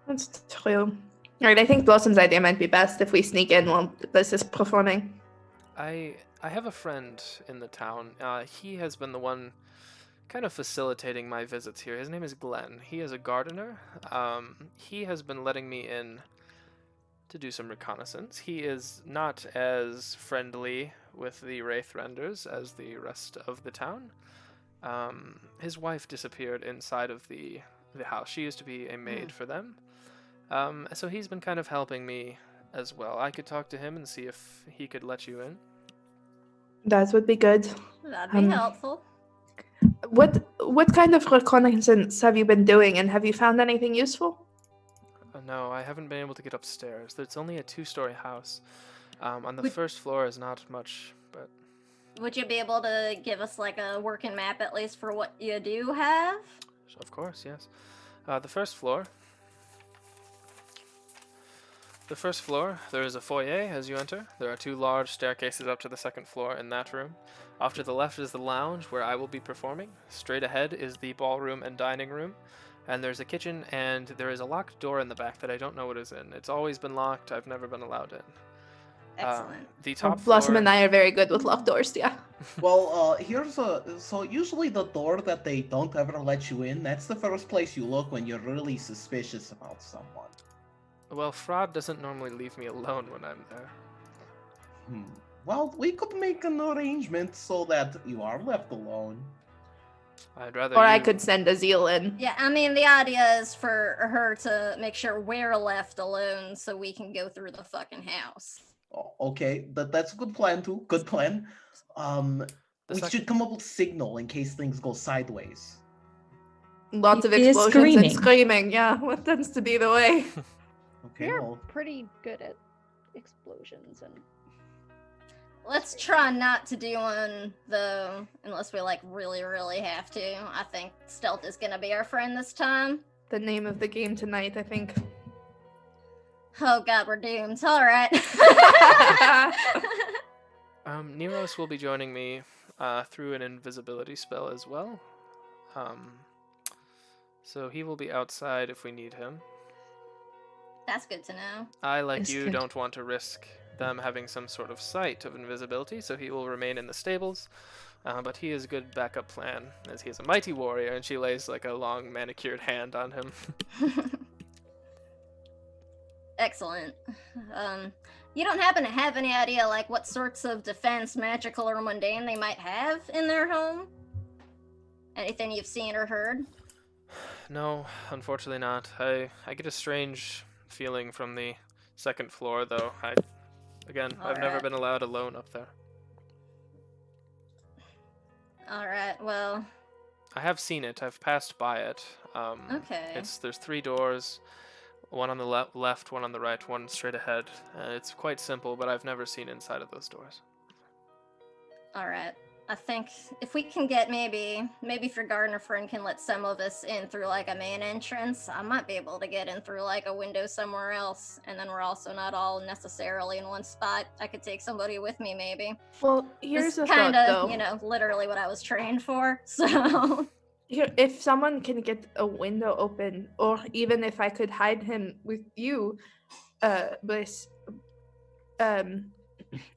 That's true. Alright, I think Blossom's idea might be best if we sneak in while this is performing. I have a friend in the town. He has been the one kind of facilitating my visits here. His name is Glenn. He is a gardener. He has been letting me in to do some reconnaissance. He is not as friendly with the Wraithrenders as the rest of the town. His wife disappeared inside of the house. She used to be a maid for them. So he's been kind of helping me as well. I could talk to him and see if he could let you in. That would be good. That'd be Um, helpful. What kind of reconnaissance have you been doing, and have you found anything useful? No, I haven't been able to get upstairs. It's only a 2-story house. On the Would- first floor is not much, but Would you be able to give us like a working map at least for what you do have? of course, yes. The first floor. The first floor, there is a foyer as you enter. There are 2 large staircases up to the second floor in that room. Off to the left is the lounge where I will be performing. Straight ahead is the ballroom and dining room. And there's a kitchen, and there is a locked door in the back that I don't know what is in. It's always been locked. I've never been allowed in. Excellent. The top Blossom floor. and I are very good with locked doors, yeah. Well, so usually the door that they don't ever let you in, that's the first place you look when you're really suspicious about someone. Well, Fraud doesn't normally leave me alone when I'm there. Well, we could make an arrangement so that you are left alone. I'd rather Or I you- could send Azil in. Yeah, I mean, the idea is for her to make sure we're left alone so we can go through the fucking house. Okay, that's a good plan too. Good plan. We second- should come up with signal in case things go sideways. Lots of It is explosions and screaming. screaming. Yeah, what tends to be the way. Okay, We're well, pretty good at explosions and Let's try not to do one, though, unless we, like, really, really have to. I think stealth is gonna be our friend this time. The name of the game tonight, I think. Oh god, we're doomed. Alright. Neros will be joining me through an invisibility spell as well. So he will be outside if we need him. That's good to know. I, like That's you, good. don't want to risk them having some sort of sight of invisibility, so he will remain in the stables. But he is a good backup plan, as he is a mighty warrior, and she lays like a long manicured hand on him. Excellent. You don't happen to have any idea, like, what sorts of defense, magical or mundane, they might have in their home? Anything you've seen or heard? No, unfortunately not. I get a strange feeling from the second floor, though. I've never Alright. been allowed alone up there. Alright, well, I have seen it. I've passed by it. okay. There's 3 doors, one on the left, one on the right, one straight ahead. It's quite simple, but I've never seen inside of those doors. Alright. I think if we can get maybe if your gardener friend can let some of us in through like a main entrance, I might be able to get in through like a window somewhere else, and then we're also not all necessarily in one spot. I could take somebody with me maybe. Well, here's This the kind thought, of, though. you know, literally what I was trained for. So Here, if someone can get a window open, or even if I could hide him with you, Bliss,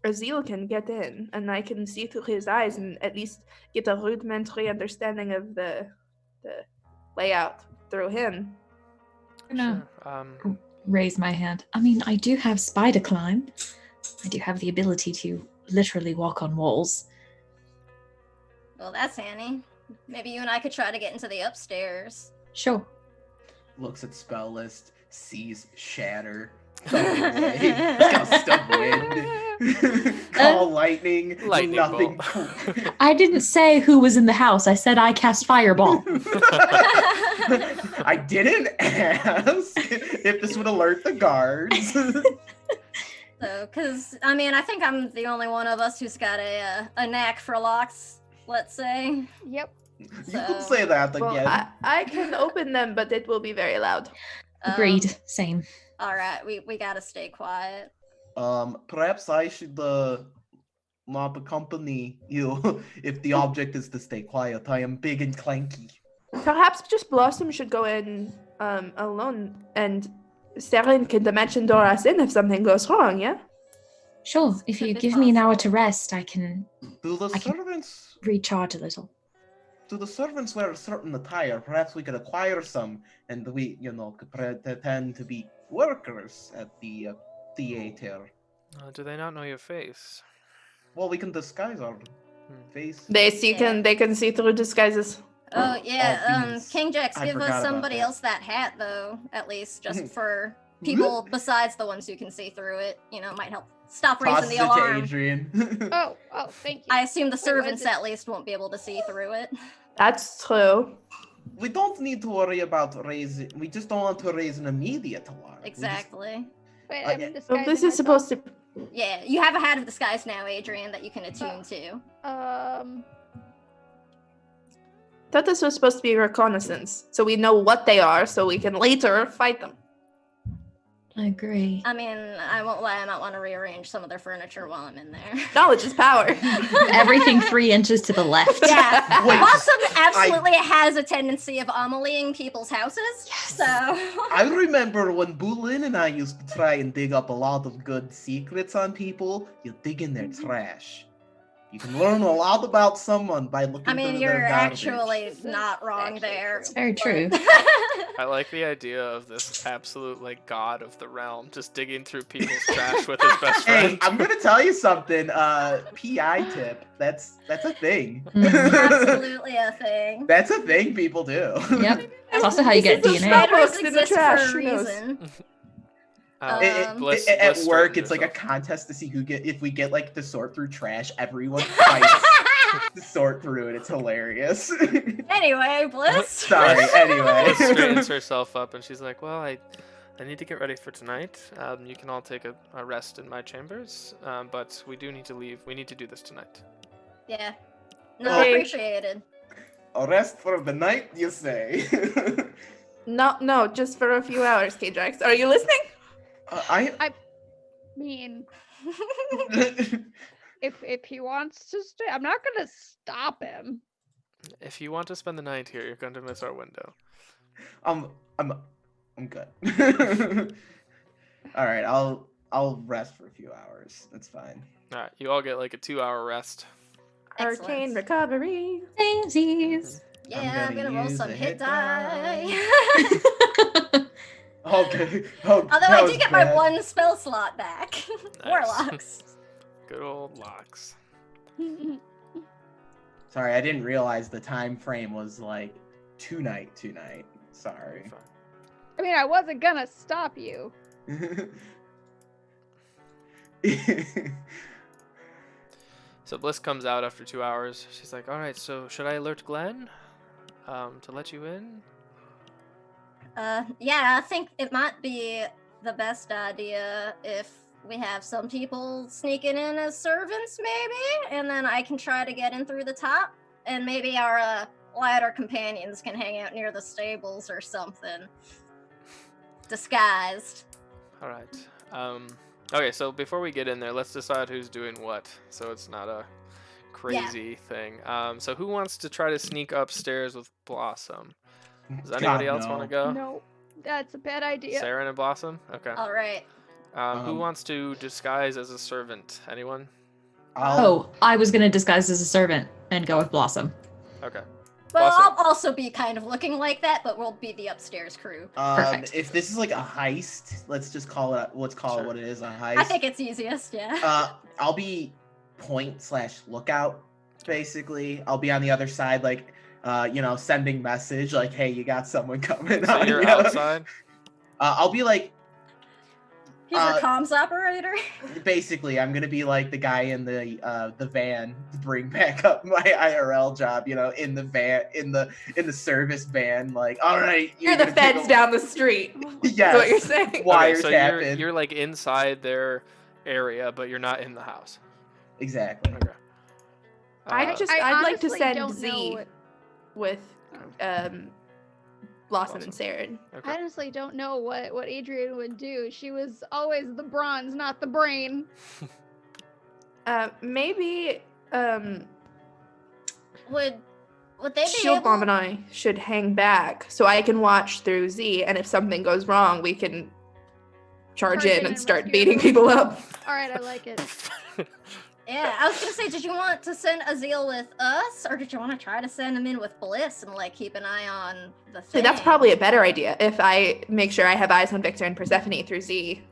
Azil can get in, and I can see through his eyes and at least get a rudimentary understanding of the layout through him. No. Sure. Raise my hand. I mean, I do have spider climb. I do have the ability to literally walk on walls. well, that's handy. Maybe you and I could try to get into the upstairs. Sure. looks at spell list, sees shatter. Gust of wind. Call lightning. Lightning nothing. I didn't say who was in the house. I said I cast fireball. I didn't ask if this would alert the guards. So, because, I mean, I think I'm the only one of us who's got a knack for locks, let's say. Yep. You can say that Well, again. I can open them, but it will be very loud. Agreed. Same. All right, we gotta stay quiet. Perhaps I should not accompany you if the object is to stay quiet. I am big and clanky. Perhaps just Blossom should go in alone, and Saren can dimension door us in if something goes wrong, yeah? Sure. If Could you be give me an hour possible. to rest, I can Do the I can- servants recharge a little. wear a certain attire? Perhaps we could acquire some, and we, could pretend to be workers at the theater. Do they not know your face? Well, we can disguise our Hmm. face. They can see through disguises. Oh, yeah, beans. King Jax, I give forgot us about somebody that. else that hat, though, at least, just for people besides the ones who can see through it. Might help stop raising Tosses the it to alarm. Adrian. Oh, thank you. I assume the was servants it? at least won't be able to see through it. That's true. We don't need to worry about raising. We just don't want to raise an immediate alarm. We just- Exactly. Wait, yeah. I'm So disguising this is myself. supposed to. Yeah, you have a hat of disguise now, Adrian, that you can attune to. Thought this was supposed to be reconnaissance, so we know what they are, so we can later fight them. I agree. I mean, I won't lie, I might want to rearrange some of their furniture while I'm in there. Knowledge is power. Everything 3 inches to the left. Yeah. Wait, Blossom absolutely has a tendency of amelieing people's houses, so... I remember when Boolin and I used to try and dig up a lot of good secrets on people. You dig in their trash. You can learn a lot about someone by looking I mean, through you're their garbage. actually not wrong Actually there. true. Very true. I like the idea of this absolute like god of the realm just digging through people's trash with his best friend. Hey, I'm gonna tell you something. PI tip. That's a thing. Absolutely a thing. That's a thing people do. Yep. It's also how you get This is DNA. Spiders Starbucks in the exist trash, for a who knows? reason. At Bliss work, straightened it's like a herself. contest to see if we get like to sort through trash. Everyone fights to sort through it. It's hilarious. Anyway, Bliss. Sorry. Anyway. Bliss straightens herself up and she's like, well, I need to get ready for tonight. You can all take a rest in my chambers, but we do need to leave. We need to do this tonight. Yeah. No, Okay. appreciated. A rest for the night, you say? No, just for a few hours, K-Jax. Are you listening? I mean, if he wants to stay, I'm not gonna stop him. If you want to spend the night here, you're going to miss our window. I'm good. All right, I'll rest for a few hours. That's fine. All right, you all get like a 2-hour rest. Arcane Excellent. recovery. Daisies. Yeah, I'm gonna roll use some a hit hit die. Okay. Oh, Although that I was do get my bad. one spell slot back. Warlocks. Good old locks. Sorry, I didn't realize the time frame was like tonight. Sorry. Fine. I mean, I wasn't gonna stop you. So Bliss comes out after 2 hours. She's like, all right, so should I alert Glenn to let you in? Yeah, I think it might be the best idea if we have some people sneaking in as servants, maybe, and then I can try to get in through the top, and maybe our ladder companions can hang out near the stables or something, disguised. All right. Okay, so before we get in there, let's decide who's doing what, so it's not a crazy thing. So who wants to try to sneak upstairs with Blossom? Does anybody else want to go? No, that's a bad idea. Saren and Blossom? Okay. All right. Who wants to disguise as a servant? Anyone? Oh, I was gonna disguise as a servant and go with Blossom. Okay. Well, Blossom. I'll also be kind of looking like that, but we'll be the upstairs crew. Perfect. If this is like a heist, let's call it Sure. what it is, a heist. I think it's easiest, yeah. I'll be point/lookout, basically. I'll be on the other side, like, sending message, like, hey, you got someone coming So on. you're you know? outside? I'll be like, He's your comms operator. basically, I'm gonna be like the guy in the van to bring back up my IRL job, in the van, in the service van. Like, all right, You're the gonna take feds a- down the street. Yes. Is what you're saying. Wires Okay, so happen. you're like inside their area, but you're not in the house. Exactly. Okay. I'd I like to honestly send don't know Z what- with Blossom and Blossom. Saren. Okay. I honestly don't know what Adrian would do. She was always the bronze, not the brain. Maybe Would they be Shield able? Bomb and I should hang back so I can watch through Z, and if something goes wrong, we can charge in and start rescue beating everyone. people up. All right, I like it. Yeah, I was gonna say, did you want to send Azil with us, or did you want to try to send him in with Bliss and like keep an eye on the thing? See, that's probably a better idea if I make sure I have eyes on Victor and Persephone through Z.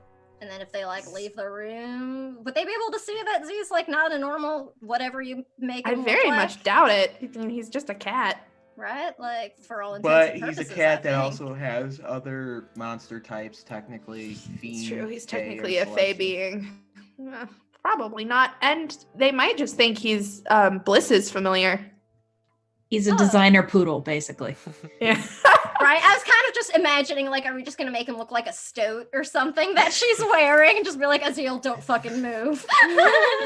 And then if they like leave the room, would they be able to see that Z's like not a normal whatever you make I him very look like, much doubt it. I mean, he's just a cat. right? Like for all intents But and he's a purposes, cat I that think. also has other monster types, technically. It's Fiend, true, he's Fey, or technically a Fey Celestial. being. Probably not. And they might just think he's Bliss's familiar. He's a Oh. designer poodle, basically. Yeah. Right? I was kind of just imagining, like, are we just gonna make him look like a stoat or something that she's wearing and just be like, Azil, don't fucking move.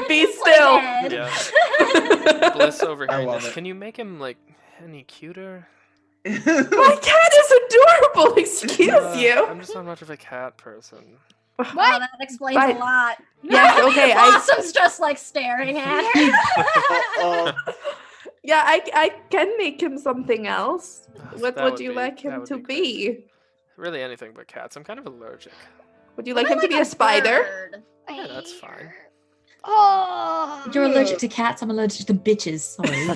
Be Play still. dead. Yeah. Bliss overhearing love this. it. Can you make him like any cuter? My cat is adorable. Excuse you. I'm just not much of a cat person. Well, that explains Right. a lot. Yeah. Okay. Blossom's just like staring at her. Yeah. I can make him something else. What That would would you be- like that him would to be great. be? Really anything but cats. I'm kind of allergic. Would you like I him to be a spider? bird. Yeah, that's fine. Oh, You're allergic to cats. I'm allergic to bitches. Sorry.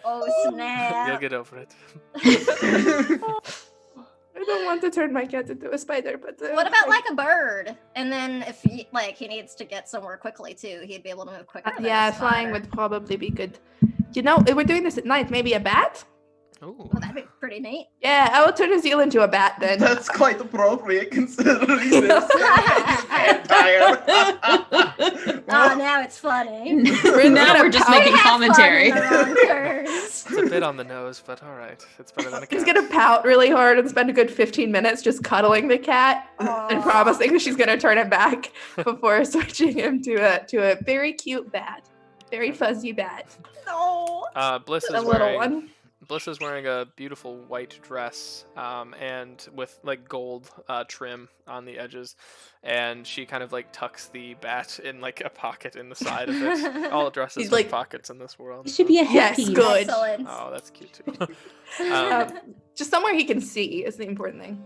Oh You'll snap! get over it. I don't want to turn my cat into a spider, but What about like a bird? And then if he needs to get somewhere quickly too, he'd be able to move quicker. Than yeah, a flying spider. would probably be good. You know, if we're doing this at night, maybe a bat? Ooh. Oh, that'd be pretty neat. Yeah, I will turn Azil into a bat then. That's quite appropriate considering this vampire. Oh, now it's funny. Now we're just We making have commentary. fun in the wrong terms. It's a bit on the nose, but all right. It's better than a cat. He's gonna pout really hard and spend a good 15 minutes just cuddling the cat and Aw. promising that she's gonna turn him back before switching him to a very cute bat, very fuzzy bat, No. Bliss a is little wearing one. Bliss is wearing a beautiful white dress, and with like gold trim on the edges, and she kind of like tucks the bat in like a pocket in the side of it. All dresses He's have like- pockets in this world. It should be a Yes, headpiece. good. Excellent. Oh, that's cute too. Just somewhere he can see is the important thing.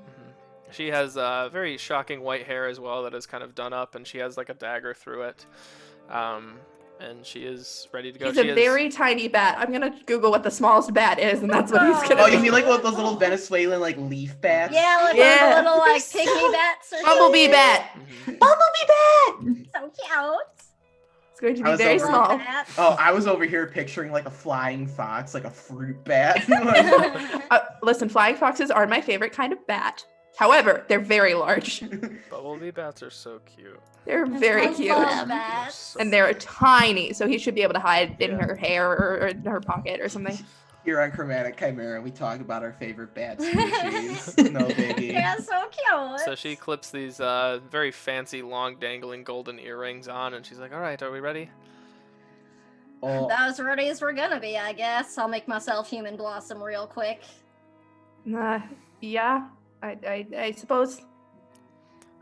She has very shocking white hair as well that is kind of done up, and she has like a dagger through it. And she is ready to go. He's She a is- very tiny bat. I'm gonna Google what the smallest bat is, and that's what he's gonna Oh, do. you mean like what those little Venezuelan like leaf bats? Yeah, like Yeah. the little like They're pygmy so- bats or Bumblebee something. bat. Mhm. Bumblebee bat. So cute. It's going to I be was very over- small. Love that. Oh, I was over here picturing like a flying fox, like a fruit bat. Listen, flying foxes are my favorite kind of bat. However, they're very large. Bumblebee bats are so cute. They're very I cute. love They're that. so And they're tiny, so he should be able to hide in Yeah. her hair or in her pocket or something. Here on Chromatic Chimera, we talk about our favorite bat species. No biggie. Yeah, so cute. So she clips these very fancy, long, dangling golden earrings on, and she's like, "All right, are we ready?" Oh, About as ready as we're gonna be, I guess. I'll make myself human blossom real quick. Yeah, I suppose.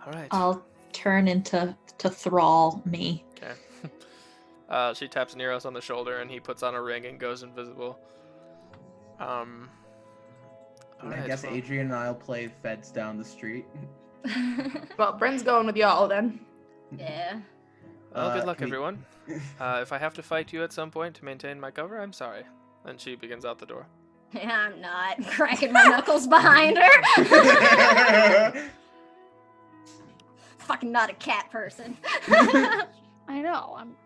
All right. I'll turn into thrall me. Okay. She taps Neros on the shoulder, and he puts on a ring and goes invisible. All I right, guess well, Adrian and I'll play feds down the street. Well, Bryn's going with y'all then. Yeah. well, good luck, can we- everyone. If I have to fight you at some point to maintain my cover, I'm sorry. And she begins out the door. Yeah, I'm not cracking my knuckles behind her. Fucking not a cat person. I know. I'm.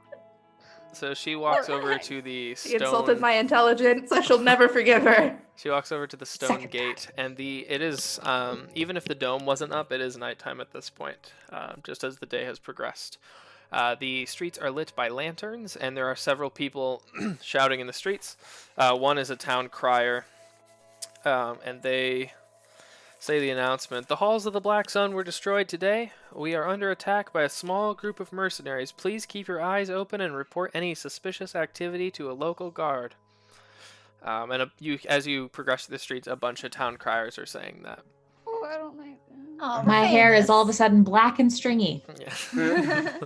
So she walks over to the She stone. insulted my intelligence. I shall never forgive her. She walks over to the stone Second gate, and it is even if the dome wasn't up, it is nighttime at this point, just as the day has progressed. The streets are lit by lanterns, and there are several people shouting in the streets. One is a town crier, and they say the announcement: "The halls of the Black Sun were destroyed today. We are under attack by a small group of mercenaries. Please keep your eyes open and report any suspicious activity to a local guard." As you progress through the streets, a bunch of town criers are saying that. Oh, I don't like that. Oh, My hair is all of a sudden black and stringy. Yeah.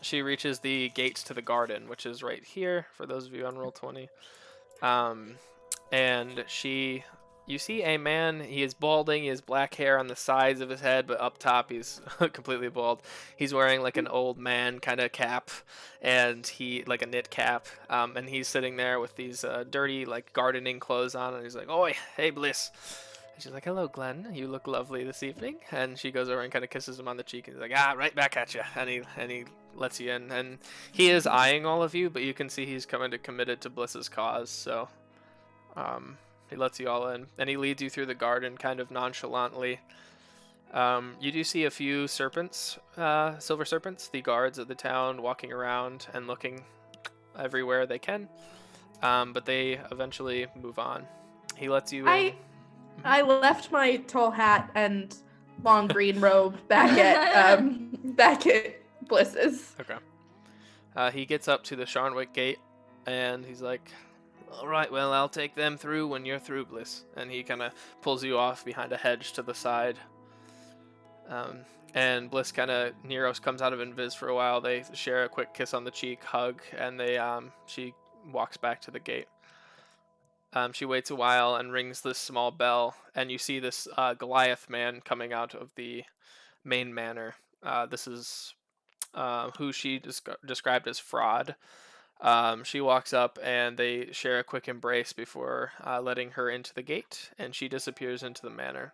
She reaches the gates to the garden, which is right here for those of you on Roll20. And you see a man. He is balding. He has black hair on the sides of his head, but up top he's completely bald. He's wearing like an old man kind of cap, and like a knit cap. And he's sitting there with these dirty like gardening clothes on, and he's like, "Oi, hey Bliss." And she's like, "Hello, Glenn. You look lovely this evening." And she goes over and kind of kisses him on the cheek, and he's like, "Ah, right back at you." And he lets you in, and he is eyeing all of you, but you can see he's committed to Bliss's cause. So, he lets you all in, and he leads you through the garden kind of nonchalantly. You do see a few serpents, silver serpents, the guards of the town, walking around and looking everywhere they can. But they eventually move on. He lets you in. I left my tall hat and long green robe back at Bliss's. Okay. He gets up to the Sharnwick gate, and he's like, "All right, well, I'll take them through when you're through, Bliss." And he kind of pulls you off behind a hedge to the side. And Bliss Neros comes out of Invis for a while. They share a quick kiss on the cheek, hug, and she walks back to the gate. She waits a while and rings this small bell, and you see this Goliath man coming out of the main manor. This is who she described as Fraud. She walks up and they share a quick embrace before letting her into the gate, and she disappears into the manor.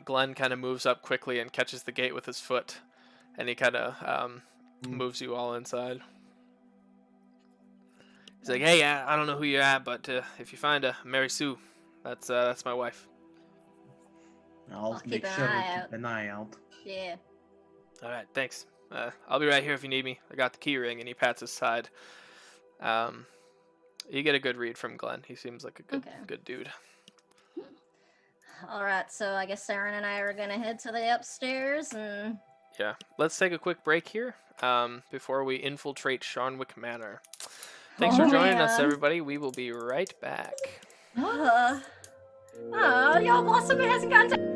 Glenn kind of moves up quickly and catches the gate with his foot, and he kind of moves you all inside. He's like, "Hey, I don't know who you're at, but if you find Mary Sue, that's my wife." I'll keep make an sure to eye keep an eye out. Yeah. All right, thanks. I'll be right here if you need me. I got the key ring, and he pats his side. You get a good read from Glenn. He seems like a good dude. All right, so I guess Saren and I are gonna head to the upstairs and. Yeah, let's take a quick break here before we infiltrate Sharnwick Manor. Thanks for joining us, everybody. We will be right back. Y'all Blossom hasn't gotten to.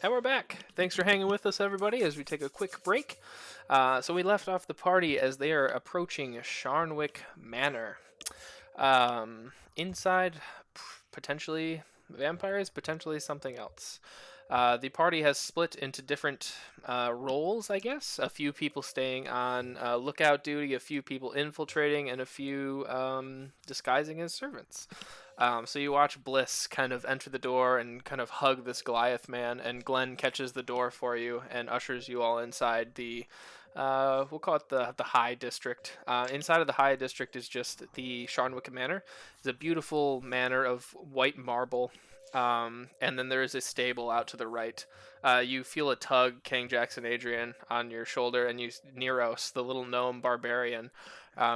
And we're back. Thanks for hanging with us, everybody, as we take a quick break. So we left off the party as they are approaching Sharnwick Manor. Inside, potentially vampires, potentially something else. The party has split into different roles, I guess. A few people staying on lookout duty, a few people infiltrating, and a few disguising as servants. So you watch Bliss kind of enter the door and kind of hug this Goliath man, and Glenn catches the door for you and ushers you all inside the, we'll call it the High District. Inside of the High District is just the Sharnwick Manor. It's a beautiful manor of white marble, and then there is a stable out to the right. You feel a tug, King Jackson Adrian, on your shoulder, and you Neros, the little gnome barbarian,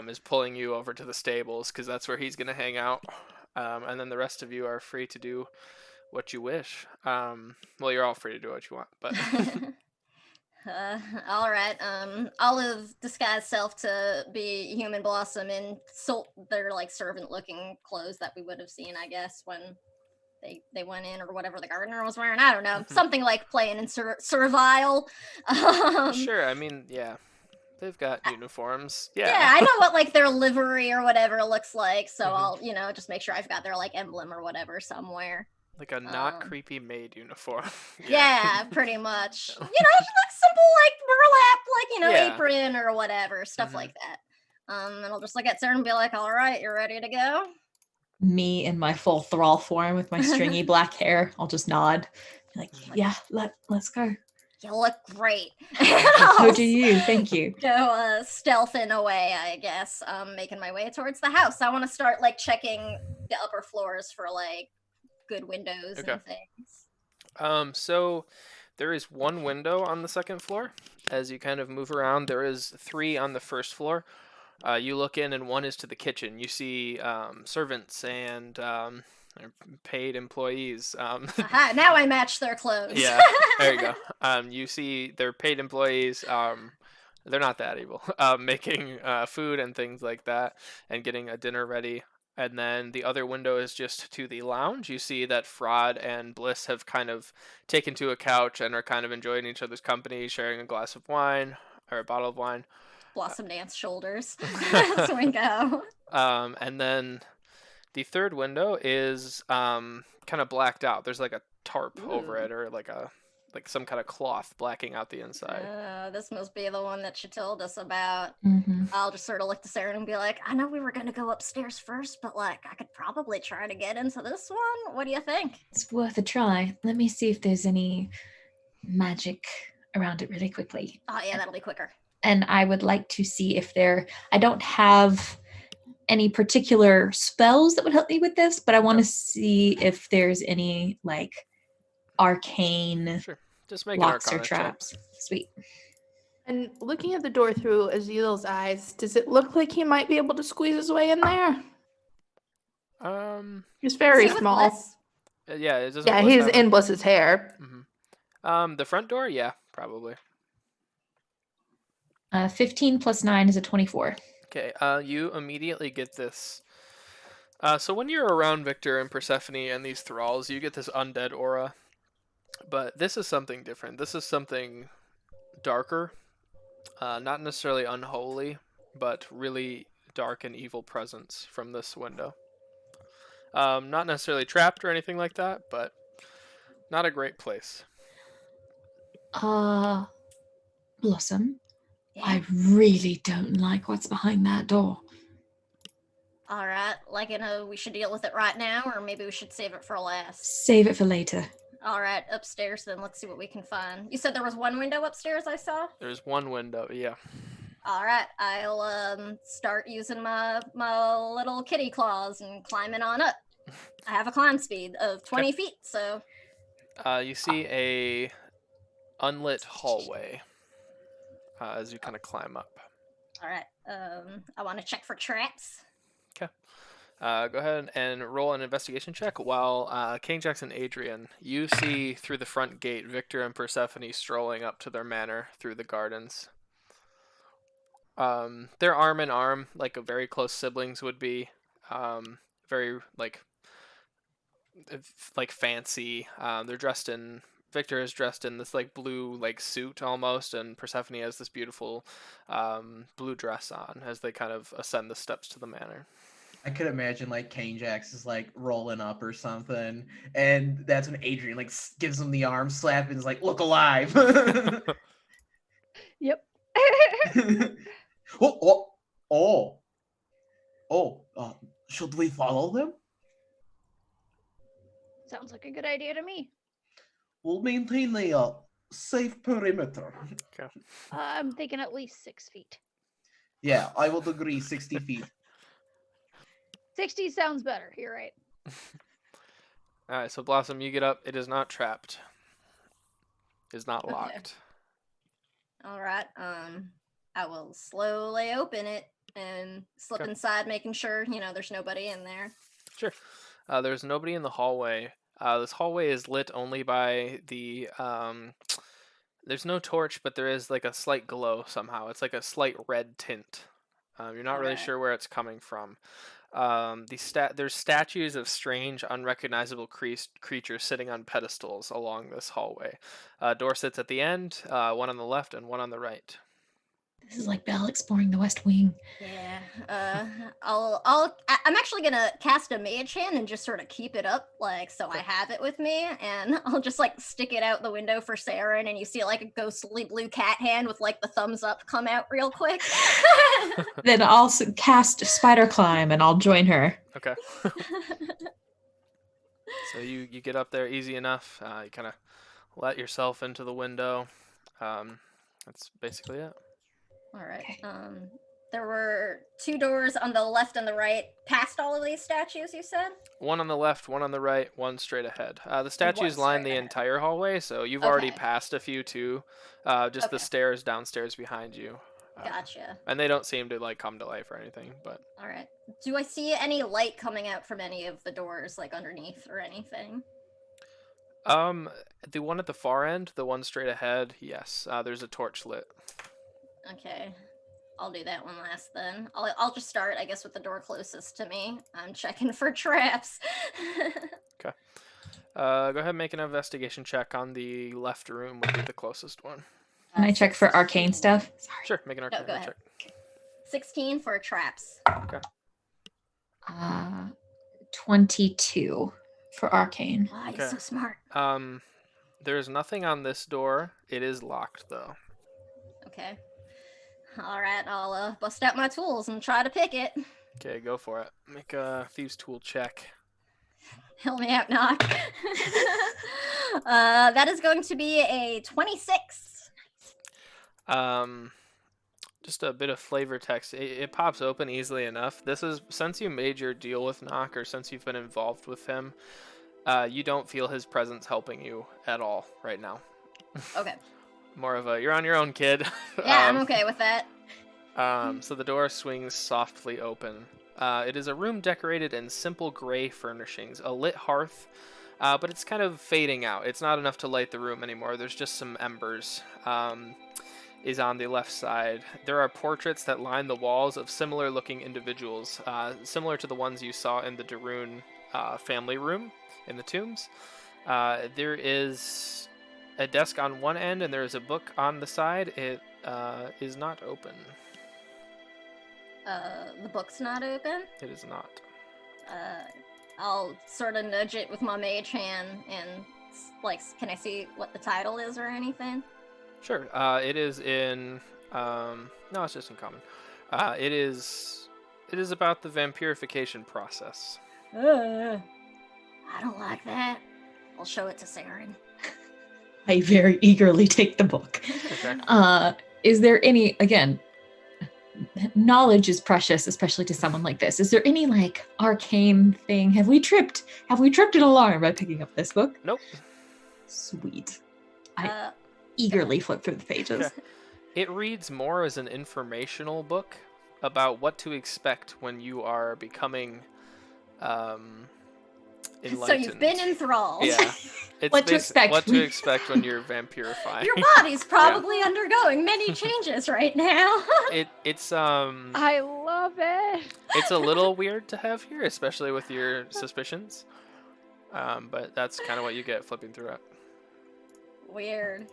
is pulling you over to the stables because that's where he's going to hang out. And then the rest of you are free to do what you wish. Well, you're all free to do what you want, but All right. Olive disguised self to be Human Blossom in their like servant-looking clothes that we would have seen, I guess, when they went in, or whatever the gardener was wearing. I don't know, something like playing in Servile. Sure. I mean, yeah, they've got uniforms. Yeah. Yeah, I know what like their livery or whatever looks like, so I'll just make sure I've got their like emblem or whatever somewhere. Like a not creepy maid uniform. Yeah, pretty much. Just like simple like burlap, apron or whatever, stuff like that. And I'll just look at Sarah and be like, "All right, you're ready to go?" Me in my full thrall form with my stringy black hair, I'll just nod. Like, yeah, let's go. You look great. So do you. Thank you. Go stealthing away, I guess. Making my way towards the house. I want to start like checking the upper floors for like good windows and things. So there is one window on the second floor. As you kind of move around, there is 3 on the first floor. You look in, and one is to the kitchen. You see servants and paid employees. Aha, now I match their clothes. Yeah, there you go. You see their paid employees. They're not that evil. Making food and things like that, and getting a dinner ready. And then the other window is just to the lounge. You see that Fraud and Bliss have kind of taken to a couch and are kind of enjoying each other's company, sharing a glass of wine or a bottle of wine. Blossom dance shoulders. So we go. And then the third window is kind of blacked out. There's like a tarp over it, or like some kind of cloth blacking out the inside. This must be the one that she told us about. Mm-hmm. I'll just sort of look to Sarah and be like, I know we were going to go upstairs first, but like I could probably try to get into this one. What do you think? It's worth a try. Let me see if there's any magic around it really quickly. Oh yeah, that'll be quicker. And I would like to see if I don't have any particular spells that would help me with this, but I want to see if there's any like arcane Just make locks or an traps. Sweet. And looking at the door through Azil's eyes, does it look like he might be able to squeeze his way in there? He's very small. Yeah, it doesn't. Yeah, he's in Bliss's hair. The front door, yeah, probably. 15 plus 9 is a 24. Okay, you immediately get this. So when you're around Victor and Persephone and these thralls, you get this undead aura. But this is something different. This is something darker. Not necessarily unholy, but really dark and evil presence from this window. Not necessarily trapped or anything like that, but not a great place. Blossom, yeah. I really don't like what's behind that door. All right, we should deal with it right now, or maybe we should save it for last. Save it for later. All right, upstairs then. Let's see what we can find. You said there was one window upstairs I saw? There's one window, yeah. All right, I'll start using my little kitty claws and climbing on up. I have a climb speed of 20 feet, so... You see a unlit hallway as you kind of climb up. All right, I want to check for traps. Okay. Go ahead and roll an investigation check while King Jackson and Adrian, you see through the front gate Victor and Persephone strolling up to their manor through the gardens. They're arm in arm, like a very close siblings would be. Very like fancy. They're dressed in. Victor is dressed in this like blue like suit almost, and Persephone has this beautiful blue dress on as they kind of ascend the steps to the manor. I could imagine like Kane Jax is like rolling up or something, and that's when Adrian like gives him the arm slap and is like, "Look alive!" Yep. Should we follow them? Sounds like a good idea to me. We'll maintain a safe perimeter. Okay. I'm thinking at least 6 feet. Yeah, I would agree. 60 feet. 60 sounds better. You're right. All right, so Blossom, you get up. It is not trapped. It is not locked. All right. I will slowly open it. and slip Okay. inside, making sure, there's nobody in there. Sure. There's nobody in the hallway. This hallway is lit only by the there's no torch, but there is like a slight glow somehow. It's like a slight red tint. You're not really Alright. sure where it's coming from. There's statues of strange, unrecognizable creatures sitting on pedestals along this hallway. Door sits at the end, one on the left and one on the right. This is like Belle exploring the West Wing. Yeah. I'm actually gonna cast a mage hand and just sort of keep it up, like, so I have it with me, and I'll just like stick it out the window for Saren, and you see like a ghostly blue cat hand with like the thumbs up come out real quick. Then I'll cast Spider Climb and I'll join her. Okay. So you get up there easy enough. You kind of let yourself into the window. That's basically it. All right. Okay. There were 2 doors on the left and the right, past all of these statues, you said? One on the left, one on the right, one straight ahead. The statues line the straight ahead. entire hallway, so you've already Okay. passed a few too. Just the Okay. stairs downstairs behind you. Gotcha. And they don't seem to like come to life or anything, but All right. Do I see any light coming out from any of the doors, like underneath or anything? the one at the far end, the one straight ahead, yes. There's a torch lit. Okay. I'll do that one last then. I'll just start, I guess, with the door closest to me. I'm checking for traps. Go ahead and make an investigation check on the left room, would be the closest one. Can I check for arcane stuff? Sorry. Sure, make an arcana go ahead. check. 16 for traps. 22 for arcane. Oh, he's Okay. so smart. There's nothing on this door. It is locked though. Okay. All right, I'll bust out my tools and try to pick it. Okay, go for it. Make a thieves tool check. Help me out, Knock. That is going to be a 26. Just a bit of flavor text. It pops open easily enough. This is, since you made your deal with Nock, or since you've been involved with him, you don't feel his presence helping you at all right now. Okay. More of a, you're on your own, kid. Yeah, I'm okay with that. So the door swings softly open. It is a room decorated in simple gray furnishings, a lit hearth, but it's kind of fading out. It's not enough to light the room anymore. There's just some embers. Is on the left side. There are portraits that line the walls of similar looking individuals, similar to the ones you saw in the Darun family room in the tombs. There is a desk on one end and there is a book on the side. It is not open. The book's not open. It is not. I'll sort of nudge it with my mage hand and, like, can I see what the title is or anything? Sure. It is in. No, it's just in common. It is about the vampirification process. I don't like that. I'll show it to Saren. I very eagerly take the book. Okay. Is there any, again, knowledge is precious, especially to someone like this. Is there any like arcane thing? Have we tripped an alarm by picking up this book? Nope. Sweet. I eagerly flip through the pages. Okay. It reads more as an informational book about what to expect when you are becoming enlightened. So you've been enthralled. Yeah. It's What to expect. What to expect when you're vampirifying. Your body's probably undergoing many changes right now. It's I love it. it's a little weird to have here, especially with your suspicions. But that's kind of what you get flipping through it. Weird.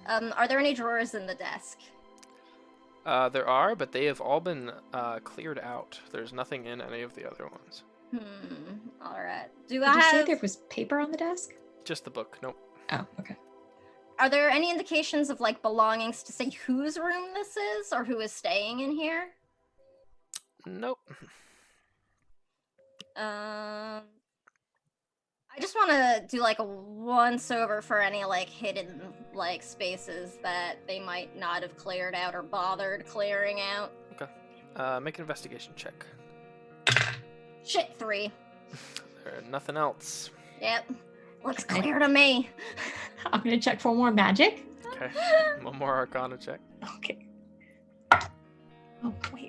Are there any drawers in the desk? There are, but they have all been cleared out. There's nothing in any of the other ones. All right. Did you say there was paper on the desk? Just the book. Nope. Oh, okay. Are there any indications of like belongings to say whose room this is or who is staying in here? Nope. I just want to do like a once over for any like hidden like spaces that they might not have cleared out or bothered clearing out. Okay. Make an investigation check. Shit, 3. Nothing else. Yep. Looks clear to me. I'm gonna check for more magic. Okay. One more Arcana check. Okay. Oh, wait.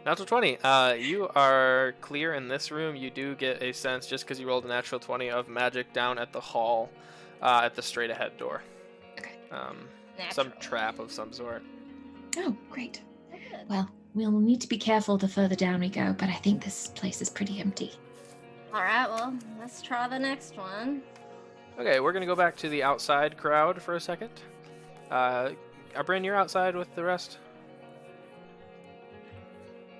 Natural 20. You are clear in this room. You do get a sense, just because you rolled a natural 20, of magic down at the hall, at the straight ahead door. Okay. Some trap of some sort. Oh, great. Well, we'll need to be careful the further down we go, but I think this place is pretty empty. Alright, well, let's try the next one. Okay, we're going to go back to the outside crowd for a second. Bryn, you're outside with the rest?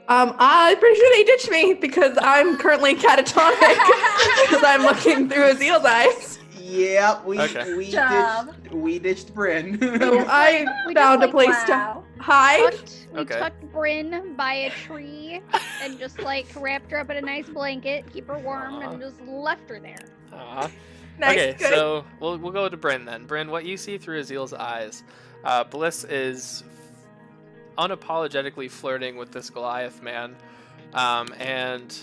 I'm pretty sure they ditched me because I'm currently catatonic because I'm looking through Azil's eyes. Yep, Okay. we ditched Bryn. So I found a place to hide. We tucked Bryn by a tree and just like wrapped her up in a nice blanket, keep her warm, and just left her there. Nice, Okay, good. so we'll go to Bryn then. Bryn, what you see through Azil's eyes, Bliss is unapologetically flirting with this Goliath man, and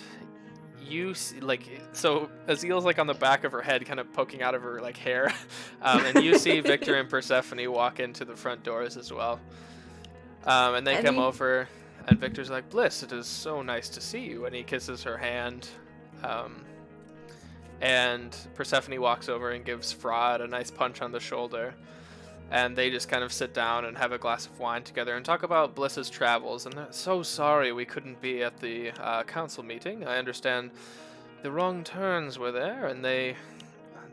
you see, so Azil's on the back of her head, kind of poking out of her hair, and you see Victor and Persephone walk into the front doors as well, and they come over, and Victor's like, Bliss, it is so nice to see you, and he kisses her hand, and Persephone walks over and gives Fraud a nice punch on the shoulder. And they just kind of sit down and have a glass of wine together and talk about Bliss's travels. And they're so sorry we couldn't be at the council meeting. I understand the wrong turns were there, and they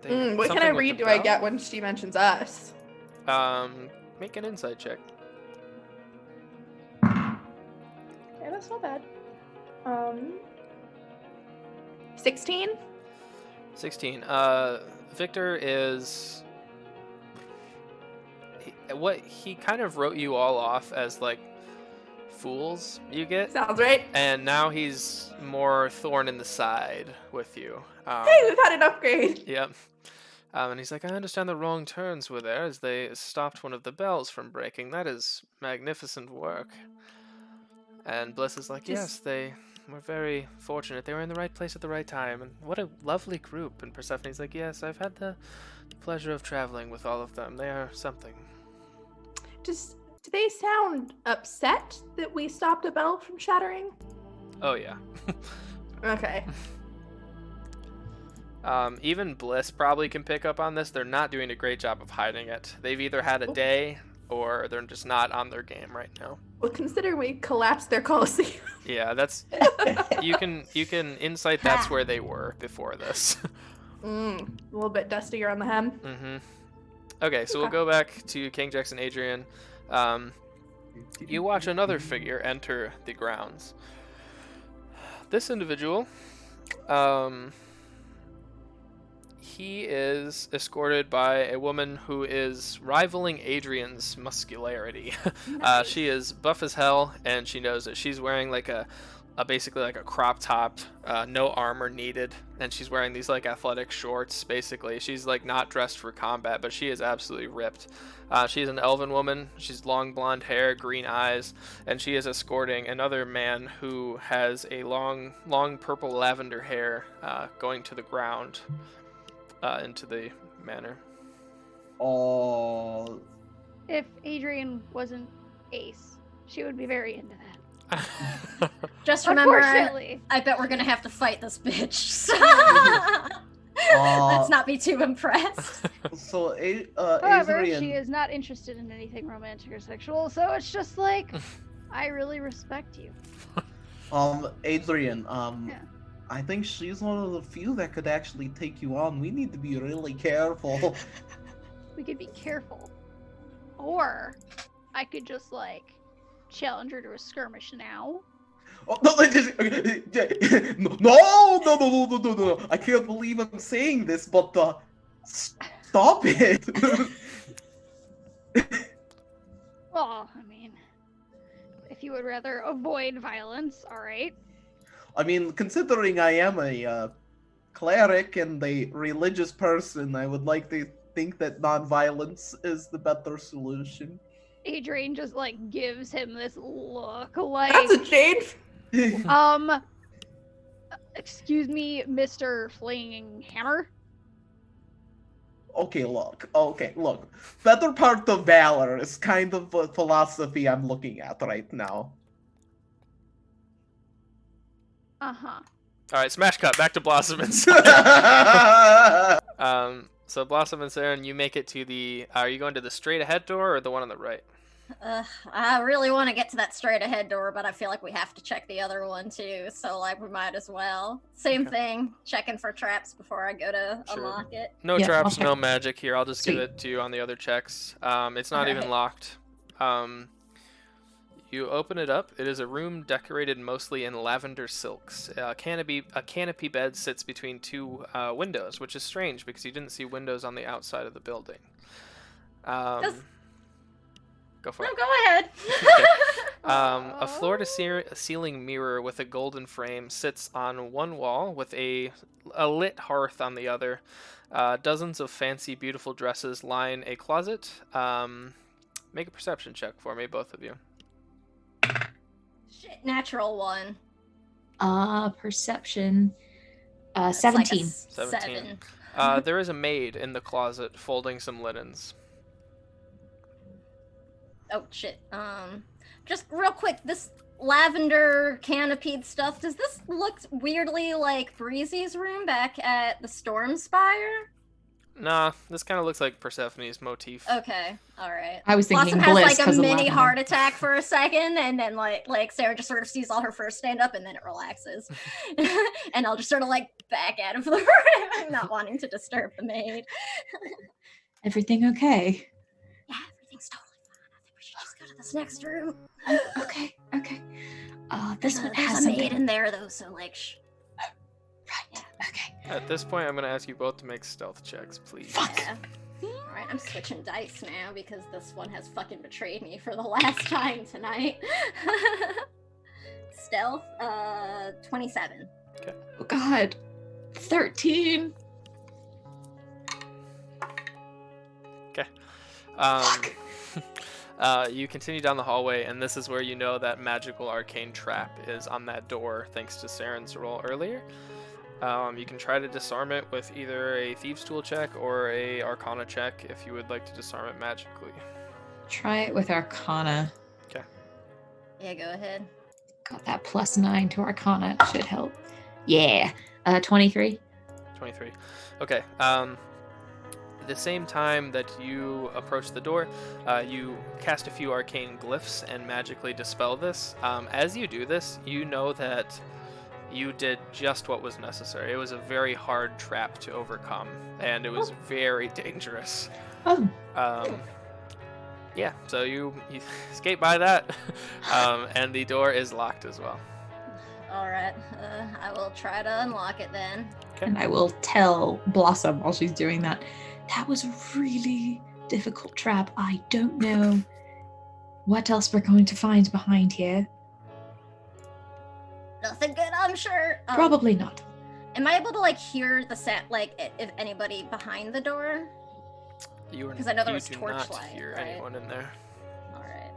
What kind of read do I get when she mentions us? Make an insight check. Yeah, that's not bad. 16? 16. Victor is... What he kind of wrote you all off as fools you get. Sounds right. And now he's more thorn in the side with you. Hey, we've had an upgrade. Yep. And he's like, I understand the wrong turns were there as they stopped one of the bells from breaking. That is magnificent work. And Bliss is like, yes, they were very fortunate. They were in the right place at the right time. And what a lovely group. And Persephone's like, yes, I've had the pleasure of traveling with all of them. They are something. Do they sound upset that we stopped a bell from shattering? Oh, yeah. Okay. Even Bliss probably can pick up on this. They're not doing a great job of hiding it. They've either had a day or they're just not on their game right now. Well, considering we collapsed their Colosseum. Yeah, that's... you can insight that's where they were before this. A little bit dustier on the hem. Mm-hmm. Okay, so we'll go back to King Jackson Adrian. You watch another figure enter the grounds. This individual, he is escorted by a woman who is rivaling Adrian's muscularity. She is buff as hell, and she knows that she's wearing basically a crop top, no armor needed, and she's wearing these athletic shorts. Basically, she's not dressed for combat, but she is absolutely ripped. She's an elven woman. She's long blonde hair, green eyes, and she is escorting another man who has a long purple lavender hair, going to the ground, into the manor. Oh. If Adrian wasn't Ace, she would be very into that. Just remember, Unfortunately. I bet we're gonna have to fight this bitch. So let's not be too impressed. So, However, Adrian... she is not interested in anything romantic or sexual, so it's just I really respect you. Adrian, Yeah. I think she's one of the few that could actually take you on. We need to be really careful. We could be careful. Or I could just challenge her to a skirmish now. Oh, no! I can't believe I'm saying this, but stop it. Well, I mean, if you would rather avoid violence, all right. I mean, considering I am a cleric and a religious person, I would like to think that non-violence is the better solution. Adrian just gives him this look That's a change. Excuse me, Mr. Flinging Hammer. Okay, look. Better part of valor is kind of a philosophy I'm looking at right now. Uh-huh. All right, smash cut. Back to Blossom and So Blossom and Saren, you make it to the. Are you going to the straight ahead door or the one on the right? I really want to get to that straight ahead door, but I feel like we have to check the other one too, so like we might as well. Same thing, checking for traps before I go to unlock it. No Yeah, I'll traps, check. no magic here. I'll just give Sweet. it to you on the other checks. It's not even locked. You open it up. It is a room decorated mostly in lavender silks. A canopy bed sits between two windows, which is strange because you didn't see windows on the outside of the building. Go for No, it. go ahead. A floor-to-ceiling mirror with a golden frame sits on one wall with a lit hearth on the other. Dozens of fancy, beautiful dresses line a closet. Make a perception check for me, both of you. Shit, natural one. Perception. That's like a 17. 17. There is a maid in the closet folding some linens. Oh shit. Just real quick, this lavender canopied stuff, does this look weirdly like Breezy's room back at the Storm Spire? Nah, this kind of looks like Persephone's motif. Okay, alright. I was thinking Blossom has bliss like a 'cause of mini lavender. heart attack for a second, and then like Sarah just sort of sees all her first stand up, and then it relaxes. And I'll just sort of like back out of the room, not wanting to disturb the maid. Everything okay? Yeah, everything's totally fine. I think we should just go to this next room. Okay. This one There's has a maid something. in there though, so like shh. Right. Okay. At this point, I'm going to ask you both to make stealth checks, please. Fuck. Yeah. Alright, I'm switching dice now because this one has fucking betrayed me for the last time tonight. Stealth, 27. Oh God. 13. You continue down the hallway, and this is where you know that magical arcane trap is on that door, thanks to Saren's roll earlier. You can try to disarm it with either a Thieves' Tool check or a Arcana check if you would like to disarm it magically. Try it with Arcana. Yeah, go ahead. Got that +9 to Arcana. Should help. Yeah. 23. 23. Okay. At the same time that you approach the door, you cast a few arcane glyphs and magically dispel this. As you do this, you know that you did just what was necessary. It was a very hard trap to overcome, and it was very dangerous. Oh. Yeah, so you escape by that, and the door is locked as well. Alright, I will try to unlock it then. And I will tell Blossom while she's doing that. That was a really difficult trap. I don't know what else we're going to find behind here. Nothing good, I'm sure. Probably not. Am I able to like hear the sound, like if anybody behind the door? You 'Cause I know there you was do torchlight, not hear right? anyone in there. Alright.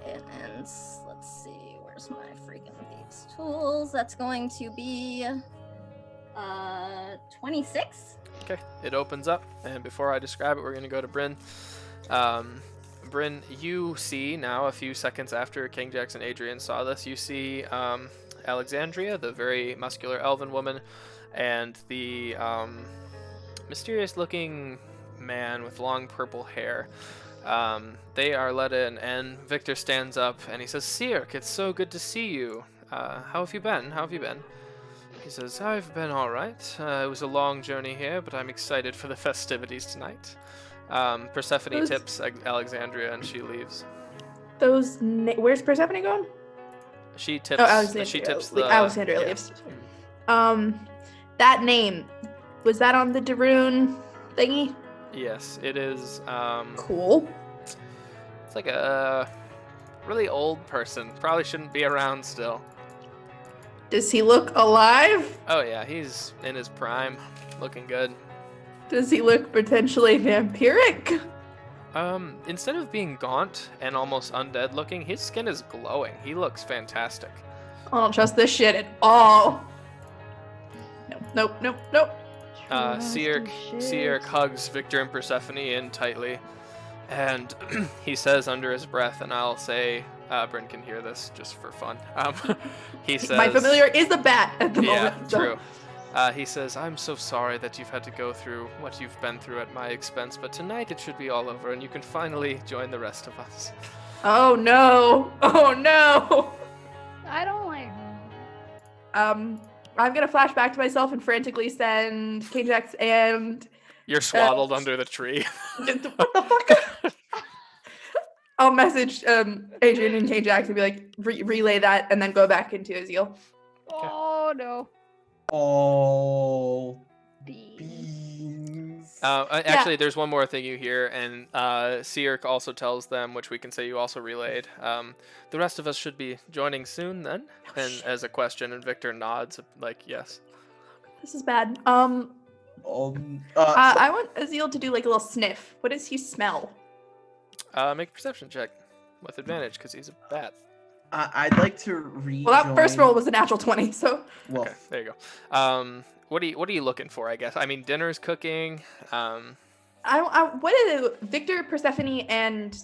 And let's see, where's my freaking Thieves' Tools? That's going to be 26. Okay, it opens up, and before I describe it, we're going to go to Bryn. Bryn, you see now, a few seconds after King Jax and Adrian saw this, you see Alexandria, the very muscular elven woman, and the mysterious-looking man with long purple hair. They are let in, and Victor stands up, and he says, "Cirque, it's so good to see you. How have you been? He says, "I've been all right. It was a long journey here, but I'm excited for the festivities tonight." Persephone tips Alexandria, and she leaves. Where's Persephone going? She tips. Oh, Alexandria. She tips the. Alexandria leaves. That name, was that on the Daroon thingy? Yes, it is. Cool. It's like a really old person. Probably shouldn't be around still. Does he look alive? Oh yeah, he's in his prime, looking good. Does he look potentially vampiric? Instead of being gaunt and almost undead looking, his skin is glowing. He looks fantastic. I don't trust this shit at all. Nope. Cirque hugs Victor and Persephone in tightly, and he says under his breath, and I'll say Bryn can hear this just for fun. He says, My familiar is a bat at the yeah, moment. So. true. He says, I'm so sorry that you've had to go through what you've been through at my expense, but tonight it should be all over and you can finally join the rest of us. Oh no! Oh no! I don't like I'm gonna flash back to myself and frantically send K-Jax and You're swaddled under the tree. what the fuck? I'll message Adrian and K-Jax and be like, relay that, and then go back into Azil. Oh no. Oh, Beans. beans. Actually, there's one more thing you hear, and Seark also tells them, which we can say you also relayed. The rest of us should be joining soon then, and as a question, and Victor nods like yes. This is bad. I I want Azil to do like a little sniff. What does he smell? Make a perception check with advantage because he's a bat. I'd like to rejoin. Well, that first roll was a natural 20, so. Well, Okay, there you go. What are you looking for? I guess. I mean, dinner's cooking. What do Victor, Persephone, and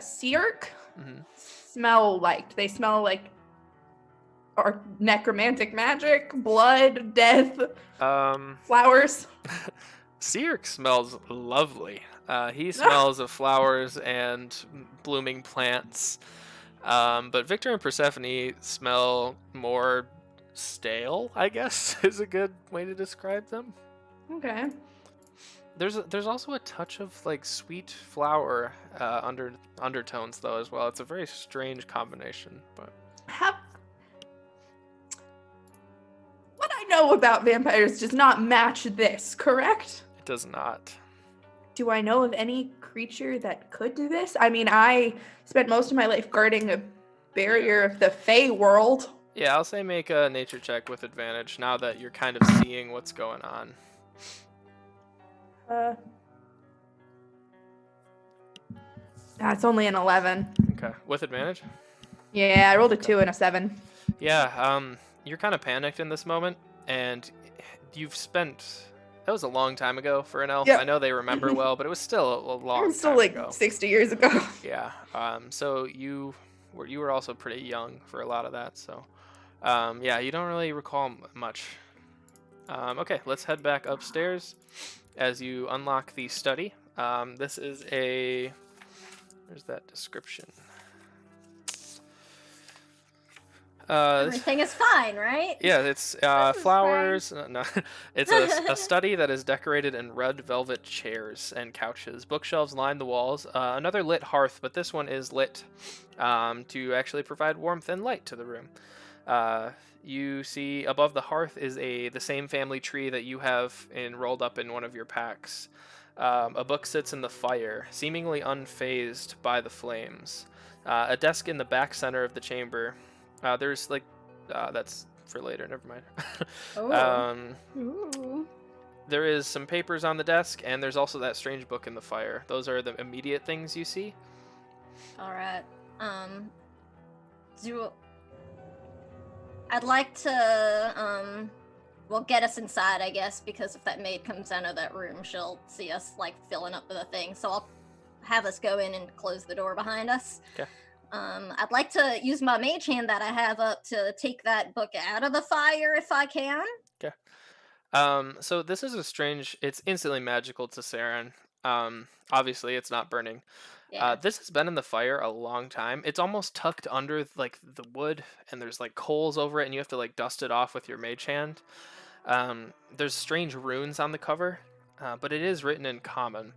Seark smell like? Do they smell like or necromantic magic, blood, death, flowers? Seark smells lovely. He smells of flowers and blooming plants. But Victor and Persephone smell more stale, I guess, is a good way to describe them. Okay. There's also a touch of like sweet flower undertones though as well. It's a very strange combination, but what I know about vampires does not match this, correct? it does not. Do I know of any creature that could do this? I mean, I spent most of my life guarding a barrier of the Fey world. Yeah, I'll say make a nature check with advantage now that you're kind of seeing what's going on. That's only an 11. Okay, with advantage? Yeah, I rolled a 2 and a 7. Yeah, you're kind of panicked in this moment, and you've spent... That was a long time ago for an elf. Yeah. I know they remember well, but it was still a long It was still time like ago. 60 years ago. Yeah. So you were also pretty young for a lot of that. So, yeah, you don't really recall much. Okay, let's head back upstairs as you unlock the study. This is a... Where's that description? Everything is fine, right? Yeah, it's flowers. No, it's a study that is decorated in red velvet chairs and couches. Bookshelves line the walls. Another lit hearth, but this one is lit to actually provide warmth and light to the room. You see above the hearth is the same family tree that you have rolled up in one of your packs. A book sits in the fire, seemingly unfazed by the flames. A desk in the back center of the chamber. There's like, that's for later, never mind. Ooh. There is some papers on the desk, and there's also that strange book in the fire. Those are the immediate things you see. All right. I'd like to, well, get us inside, I guess, because if that maid comes out of that room, she'll see us, like, filling up with a thing. So I'll have us go in and close the door behind us. Okay. I'd like to use my mage hand that I have up to take that book out of the fire if I can. Okay. So this is it's instantly magical to Saren. Obviously, it's not burning. Yeah. This has been in the fire a long time. It's almost tucked under like the wood, and there's like coals over it, and you have to like dust it off with your mage hand. There's strange runes on the cover, but it is written in common,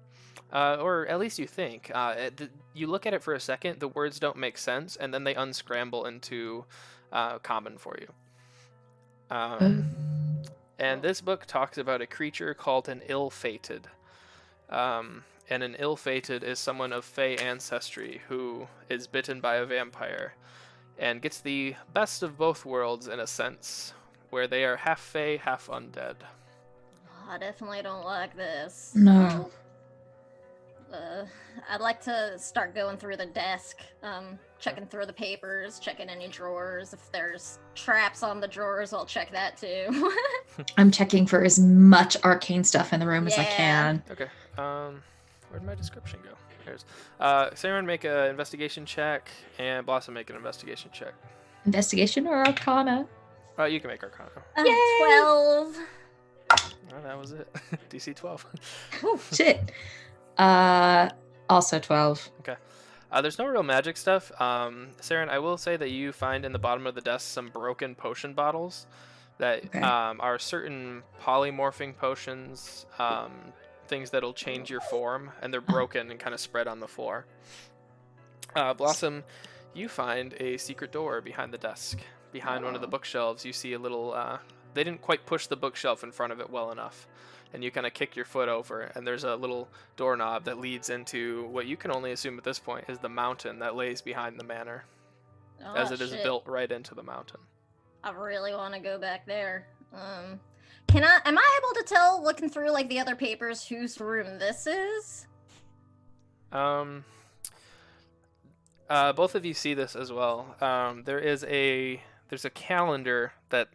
or at least you think. You look at it for a second, the words don't make sense, and then they unscramble into common for you. And this book talks about a creature called an ill-fated. And an ill-fated is someone of Fey ancestry who is bitten by a vampire and gets the best of both worlds in a sense, where they are half Fey, half undead. I definitely don't like this. No. I'd like to start going through the desk, checking through the papers, checking any drawers. If there's traps on the drawers, I'll check that too. I'm checking for as much arcane stuff in the room as I Yeah. can. Okay. Where'd my description go? There's Saren, make an investigation check, and Blossom, make an investigation check. Investigation or Arcana? You can make Arcana. 12. Oh, that was it. DC 12. Oh, shit. Also 12. Okay. There's no real magic stuff. Saren, I will say that you find in the bottom of the desk some broken potion bottles that Okay. are certain polymorphing potions, things that'll change your form, and they're broken and kind of spread on the floor. Blossom, you find a secret door behind the desk. Behind one of the bookshelves, you see a little... they didn't quite push the bookshelf in front of it well enough. And you kind of kick your foot over, and there's a little doorknob that leads into what you can only assume at this point is the mountain that lays behind the manor, as it is built right into the mountain. I really want to go back there. Am I able to tell, looking through like the other papers, whose room this is? Both of you see this as well. There's a calendar that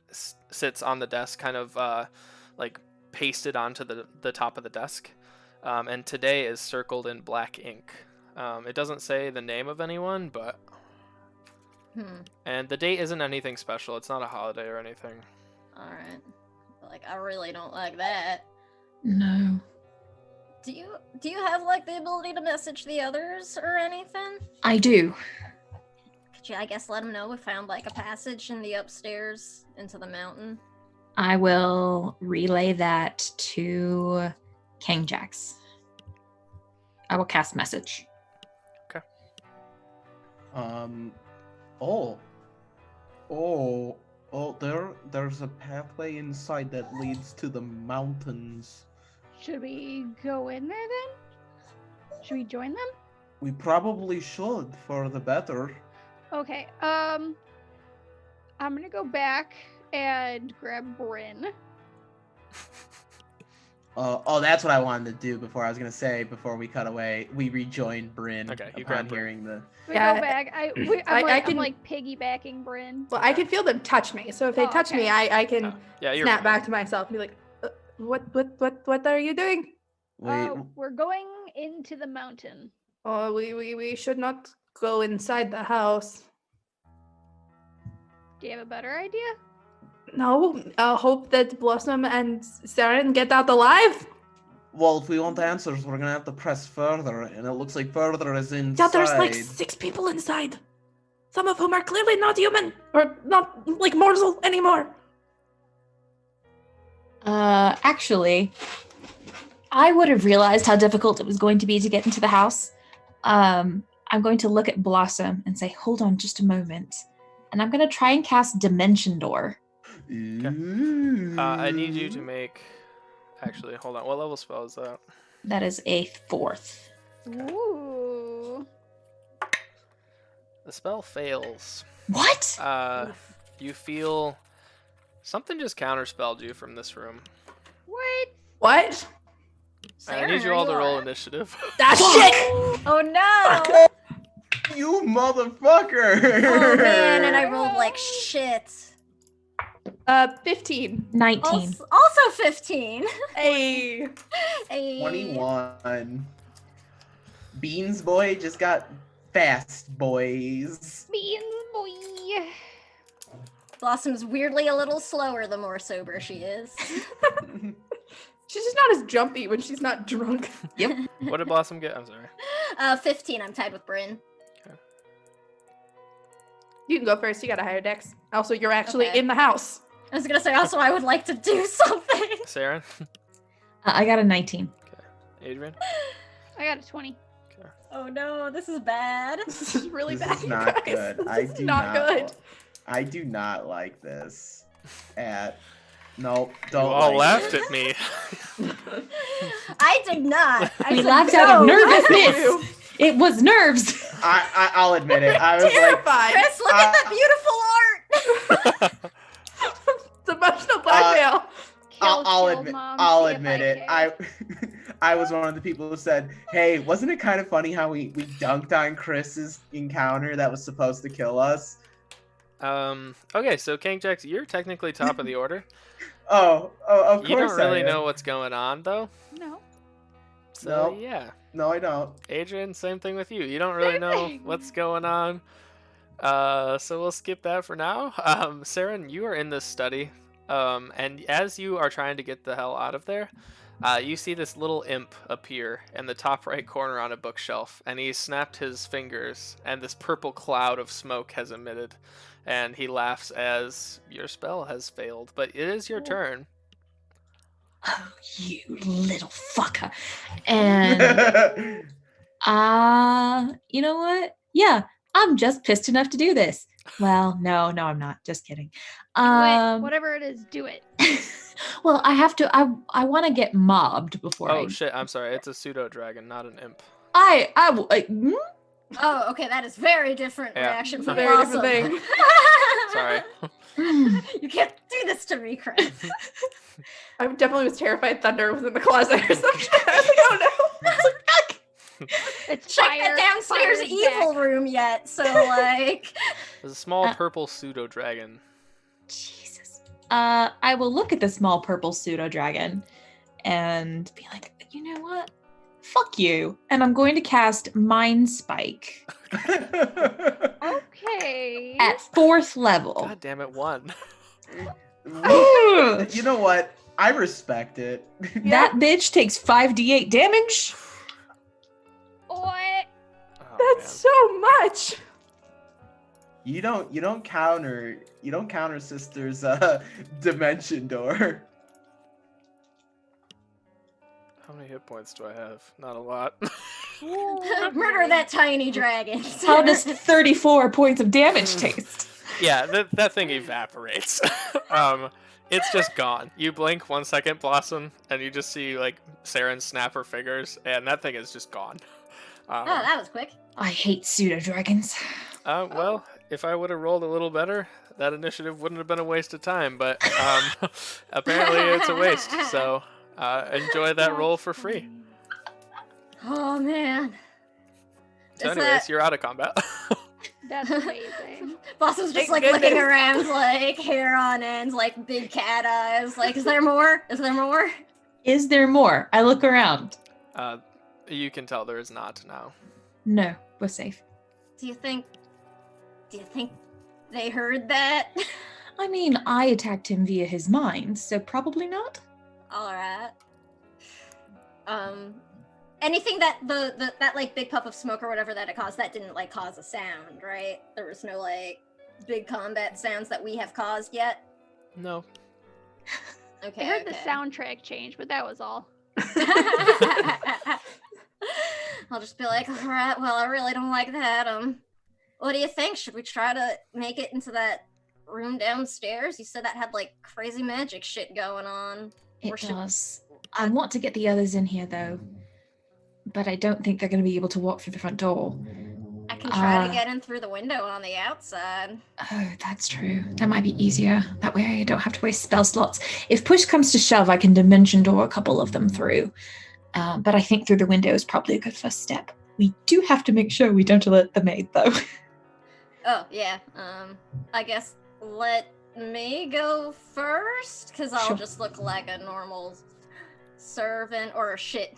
sits on the desk, kind of like pasted onto the top of the desk, and today is circled in black ink. It doesn't say the name of anyone, but and the date isn't anything special. It's not a holiday or anything. All right. Like, I really don't like that. No. Do you have like the ability to message the others or anything? I do. Could you, I guess, let them know we found like a passage in the upstairs into the mountain? I will relay that to King Jax. I will cast message. Okay. There's a pathway inside that leads to the mountains. Should we go in there then? Should we join them? We probably should, for the better. Okay, I'm gonna go back and grab Bryn. That's what I wanted to do before. I was gonna say, before we cut away, we rejoined Bryn Okay, you upon grab Bryn. hearing the... We Yeah, go back. I'm like piggybacking Bryn. Well, I can feel them touch me, so if they touch me, I can Yeah, you're snap fine. back to myself and be like, what are you doing? We're going into the mountain. Oh, we should not go inside the house. Do you have a better idea? No, hope that Blossom and Saren get out alive. Well, if we want answers, we're gonna have to press further, and it looks like further is inside. Yeah, there's like 6 people inside. Some of whom are clearly not human, or not like mortal anymore. Actually, I would have realized how difficult it was going to be to get into the house. I'm going to look at Blossom and say, hold on just a moment. And I'm going to try and cast Dimension Door. Ooh. I need you to make... Actually, hold on. What level spell is that? That is a 4th. Ooh. The spell fails. What? You feel... Something just counterspelled you from this room. What? I need you all to roll initiative. Ah, shit! Oh no! You motherfucker! Oh man, and I rolled like shit. 15. 19. Also 15. Hey. Hey. 21. Beans boy just got fast, boys. Beans boy. Blossom's weirdly a little slower the more sober she is. She's just not as jumpy when she's not drunk. Yep. What did Blossom get? I'm sorry. 15. I'm tied with Bryn. You can go first. You got a higher dex. Also, you're actually Okay. in the house. I was gonna say also I would like to do something. Saren? I got a 19. Adrian? I got a 20. Oh no, this is bad. This is really This bad. is you not guys. good. This I is do not good. I do not like this. Nope, You don't all like laughed it. at me. I did not. I We said laughed no. out of You. nervousness. It was nerves. I'll admit it. I was like, Terrified. Chris, look at that beautiful art. It's emotional blackmail. I'll admit it. I was one of the people who said, "Hey, wasn't it kind of funny how we dunked on Chris's encounter that was supposed to kill us?" Okay, so King Jax, you're technically top of the order. Of course You don't really I am. know what's going on, though. No. So, No. yeah. No, I don't. Adrian, same thing with you. You don't really Same know thing. what's going on. So we'll skip that for now. Saren, you are in this study. And as you are trying to get the hell out of there, you see this little imp appear in the top right corner on a bookshelf, and he snapped his fingers, and this purple cloud of smoke has emitted, and he laughs as your spell has failed. But it is your turn. Oh, you little fucker. And you know what? Yeah, I'm just pissed enough to do this. Well, no, I'm not. Just kidding. Do it. Whatever it is, do it. Well, I have to. I want to get mobbed before. Oh shit! I'm sorry. It's a pseudo dragon, not an imp. Oh, okay, that is very different Yeah. reaction from Very Blossom. different thing. Sorry. You can't do this to me, Chris. I definitely was terrified Thunder was in the closet or something. I was like, oh no. I was like, fuck. It's Check fire. the downstairs fire's evil back. room yet, so like. There's a small purple pseudo dragon. Jesus. I will look at the small purple pseudo dragon and be like, you know what? Fuck you. And I'm going to cast Mind Spike Okay. at 4th level. God damn it, 1. Ooh, You know what? I respect it. that bitch takes 5d8 damage. What? Oh, That's so much. You don't counter sister's dimension door. How many hit points do I have? Not a lot. Murder that tiny dragon. How does 34 points of damage taste? Yeah, that thing evaporates. It's just gone. You blink 1 second, Blossom, and you just see like Saren snap her fingers, and that thing is just gone. Oh, that was quick. I hate pseudo dragons. Well, if I would have rolled a little better, that initiative wouldn't have been a waste of time. But apparently, it's a waste. So enjoy that roll for free. Oh man. So, Is anyways, you're out of combat. That's amazing. Blossom's just Thank like looking goodness. around, like hair on ends, like big cat eyes. Like, is there more? Is there more? Is there more? I look around. You can tell there is not now. No, we're safe. Do you think they heard that? I mean, I attacked him via his mind, so probably not. All right. Anything that that like big puff of smoke or whatever that it caused, that didn't like cause a sound, right? There was no like big combat sounds that we have caused yet. No. Okay. I heard okay. the soundtrack change, but that was all. I'll just be like, all right, well, I really don't like that. What do you think? Should we try to make it into that room downstairs? You said that had like crazy magic shit going on. It Or should- does. I want to get the others in here, though. But I don't think they're going to be able to walk through the front door. I can try to Ah. get in through the window on the outside. Oh, that's true. That might be easier. That way I don't have to waste spell slots. If push comes to shove, I can dimension door a couple of them through. But I think through the window is probably a good first step. We do have to make sure we don't alert the maid, though. Oh, yeah. I guess let me go first, because I'll Sure. just look like a normal servant, or shit.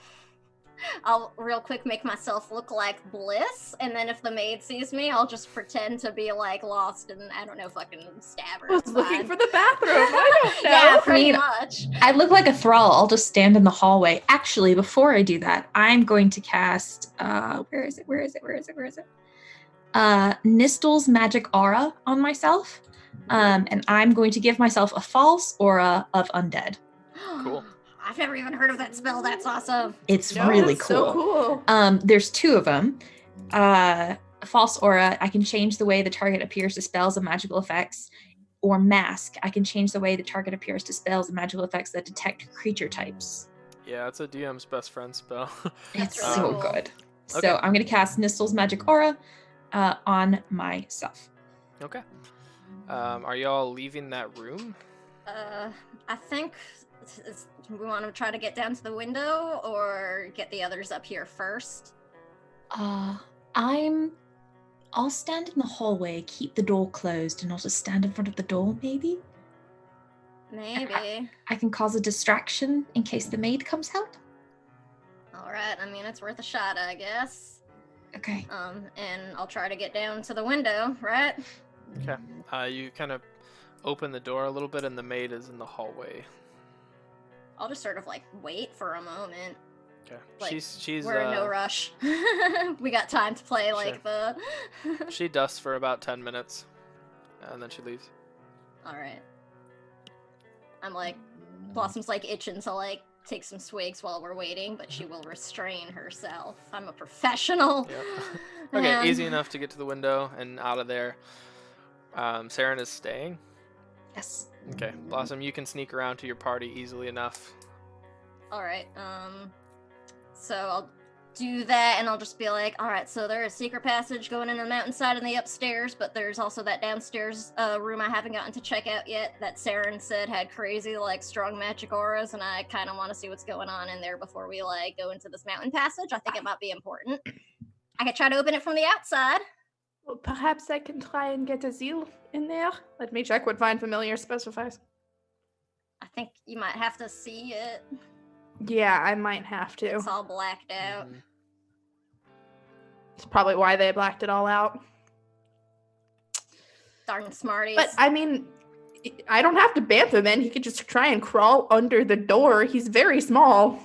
I'll real quick make myself look like Bliss, and then if the maid sees me, I'll just pretend to be like lost and I don't know, fucking stab her. I was It's looking fine. for the bathroom. I don't know. Yeah, pretty mean, much. I look like a thrall. I'll just stand in the hallway. Actually, before I do that, I'm going to cast where is it? Nistel's magic aura on myself. And I'm going to give myself a false aura of undead. Cool. I've never even heard of that spell. That's awesome. It's No, really that's cool. So cool. There's 2 of them. False aura, I can change the way the target appears to spells and magical effects. Or mask, I can change the way the target appears to spells and magical effects that detect creature types. Yeah, it's a DM's best friend spell. It's really so cool. good. Okay. So I'm going to cast Nistel's magic aura on myself. Okay. Are y'all leaving that room? I think we want to try to get down to the window or get the others up here first. I'll stand in the hallway, keep the door closed, and I'll just stand in front of the door, maybe? Maybe. I can cause a distraction in case the maid comes out. All right. I mean, it's worth a shot, I guess. Okay. And I'll try to get down to the window, right? Okay. You kind of open the door a little bit, and the maid is in the hallway. I'll just sort of like wait for a moment. Okay. Like, she's we're in no rush. We got time to play like the. She dusts for about 10 minutes, and then she leaves. All right. I'm like, Blossom's like itching to like take some swigs while we're waiting, but she will restrain herself. I'm a professional. Yep. Okay, easy enough to get to the window and out of there. Saren is staying. Yes. Okay, Blossom, you can sneak around to your party easily enough. All right. So I'll do that, and I'll just be like, all right, so there's a secret passage going into the mountainside and the upstairs, but there's also that downstairs room I haven't gotten to check out yet that Saren said had crazy, like, strong magic auras, and I kind of want to see what's going on in there before we, like, go into this mountain passage. I think it might be important. I could try to open it from the outside. Well, perhaps I can try and get a zeal in there. Let me check what Find Familiar specifies. I think you might have to see it. Yeah, I might have to. It's all blacked out. Mhm. It's probably why they blacked it all out. Darn smarties. But, I mean, I don't have to bamf him in. He could just try and crawl under the door. He's very small.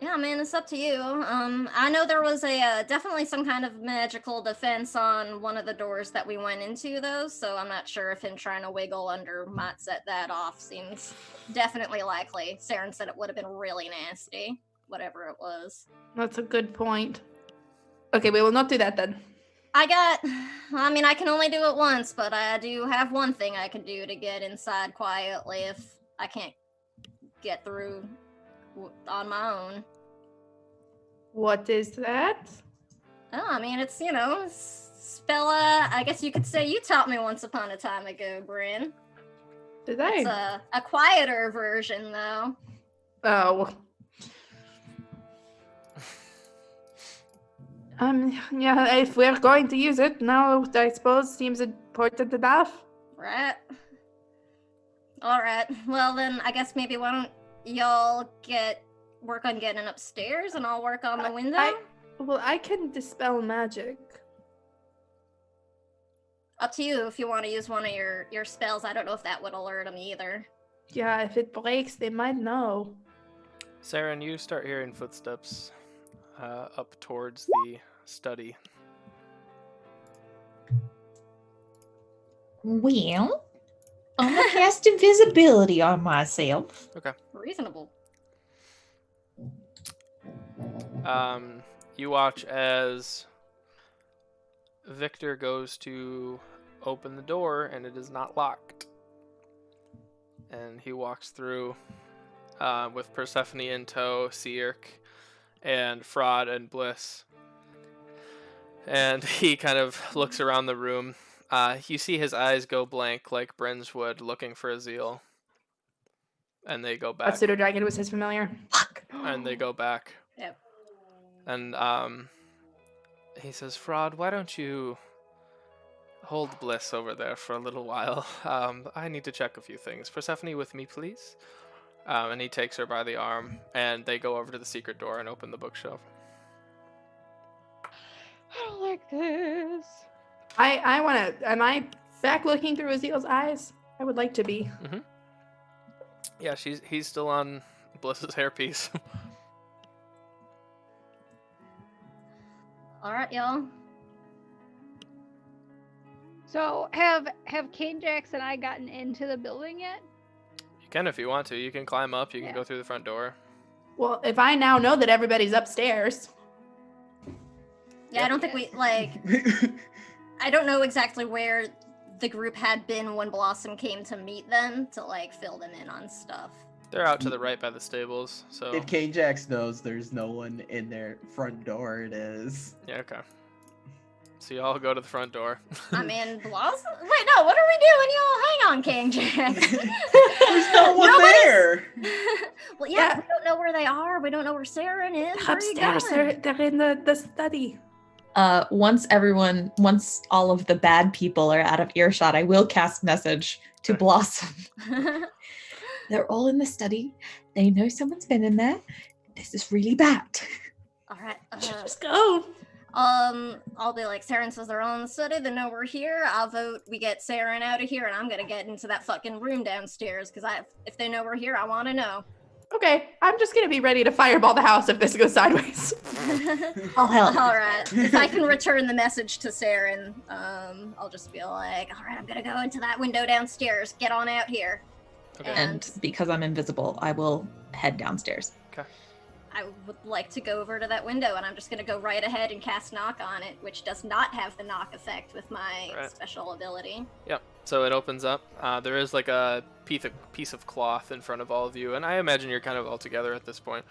Yeah, man, it's up to you. I know there was a definitely some kind of magical defense on one of the doors that we went into, though, so I'm not sure if him trying to wiggle under might set that off. Seems definitely likely. Saren said it would have been really nasty, whatever it was. That's a good point. Okay, we will not do that then. I can only do it once, but I do have one thing I can do to get inside quietly if I can't get through on my own. What is that? Oh, I mean, it's, spell, I guess you could say you taught me once upon a time ago, Bryn. Did I? It's a quieter version, though. Oh. Yeah, if we're going to use it now, I suppose seems important enough. Right. All right. Well, then, I guess maybe why don't y'all work on getting upstairs, and I'll work on the window? I can dispel magic. Up to you if you want to use one of your spells. I don't know if that would alert them either. Yeah, if it breaks, they might know. Saren, you start hearing footsteps up towards the study. Well, I'm gonna cast invisibility on myself. Okay. Reasonable. You watch as Victor goes to open the door, and it is not locked. And he walks through with Persephone in tow, Seerk, and Fraud and Bliss. And he kind of looks around the room. You see his eyes go blank like Bryn's would, looking for a zeal. And they go back. That pseudo dragon was his familiar. Fuck. And they go back. Yep. And he says, Fraud, why don't you hold Bliss over there for a little while? I need to check a few things. Persephone, with me, please. And he takes her by the arm, and they go over to the secret door and open the bookshelf. I don't like this. I want to. Am I back looking through Azil's eyes? I would like to be. Mm-hmm. Yeah, he's still on Bliss's hairpiece. All right, y'all. So have Kane Jax and I gotten into the building yet? You can if you want to. You can climb up. You can Yeah. go through the front door. Well, if I now know that everybody's upstairs. Yeah, I don't think we, I don't know exactly where the group had been when Blossom came to meet them to, fill them in on stuff. They're out to the right by the stables. So If Kane Jax knows there's no one in their front door, it is. yeah, okay. So you all go to the front door. I mean, Blossom? Wait, no, what are we doing, y'all? Hang on, King Jax. There's no one there! Well, yeah, we don't know where they are. We don't know where Saren is. Where are you Upstairs, going? they're in the study. Once all of the bad people are out of earshot, I will cast message to Blossom. They're all in the study. They know someone's been in there. this is really bad. All right. Just go. I'll be like, Saren says they're all in the study. They know we're here. I'll vote we get Saren out of here, and I'm gonna get into that fucking room downstairs because if they know we're here, I want to know. Okay, I'm just gonna be ready to fireball the house if this goes sideways. I'll help. All right. If I can return the message to Saren, I'll just be like, all right, I'm gonna go into that window downstairs. Get on out here. Okay. And because I'm invisible, I will head downstairs. Okay. I would like to go over to that window, and I'm just gonna go right ahead and cast knock on it, which does not have the knock effect with my special ability. Yep. So it opens up. There is like a piece of cloth in front of all of you, and I imagine you're kind of all together at this point,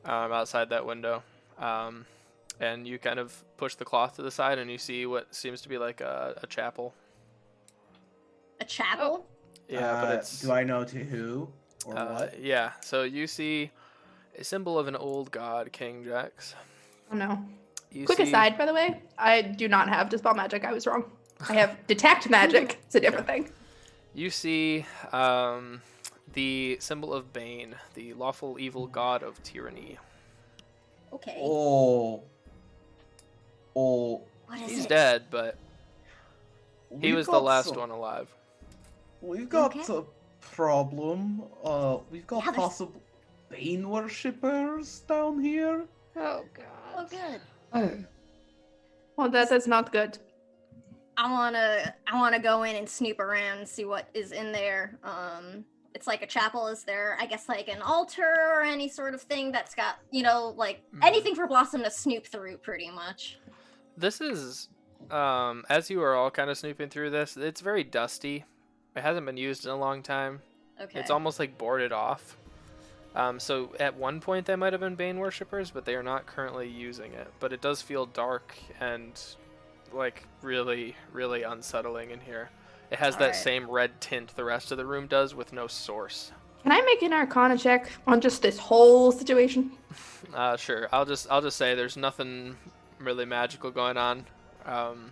outside that window. And you kind of push the cloth to the side, and you see what seems to be like a chapel. A chapel? Yeah, but it's. Do I know to who or what? Yeah. So you see a symbol of an old god, King Jax. Oh no. You Quick see... aside, by the way, I do not have Dispel Magic. I was wrong. I have Detect Magic. It's a different thing. You see the symbol of Bane, the lawful evil god of tyranny. Okay. Oh. What is He's it? dead, but he We've was the got last one alive. We've got Okay. a problem. We've got Yeah, there's- possible Bane worshippers down here. Oh god. Oh, good. Oh. Well, that's not good. I wanna go in and snoop around and see what is in there. It's like a chapel. Is there, I guess, like an altar or any sort of thing that's got, like anything for Blossom to snoop through, pretty much. This is, as you are all kind of snooping through this, it's very dusty. It hasn't been used in a long time. Okay. It's almost like boarded off. So at one point they might have been Bane worshippers, but they are not currently using it. But it does feel dark and like really, really unsettling in here. It has that Alright. same red tint the rest of the room does with no source. Can I make an Arcana check on just this whole situation? Sure. I'll just say there's nothing really magical going on. Actually,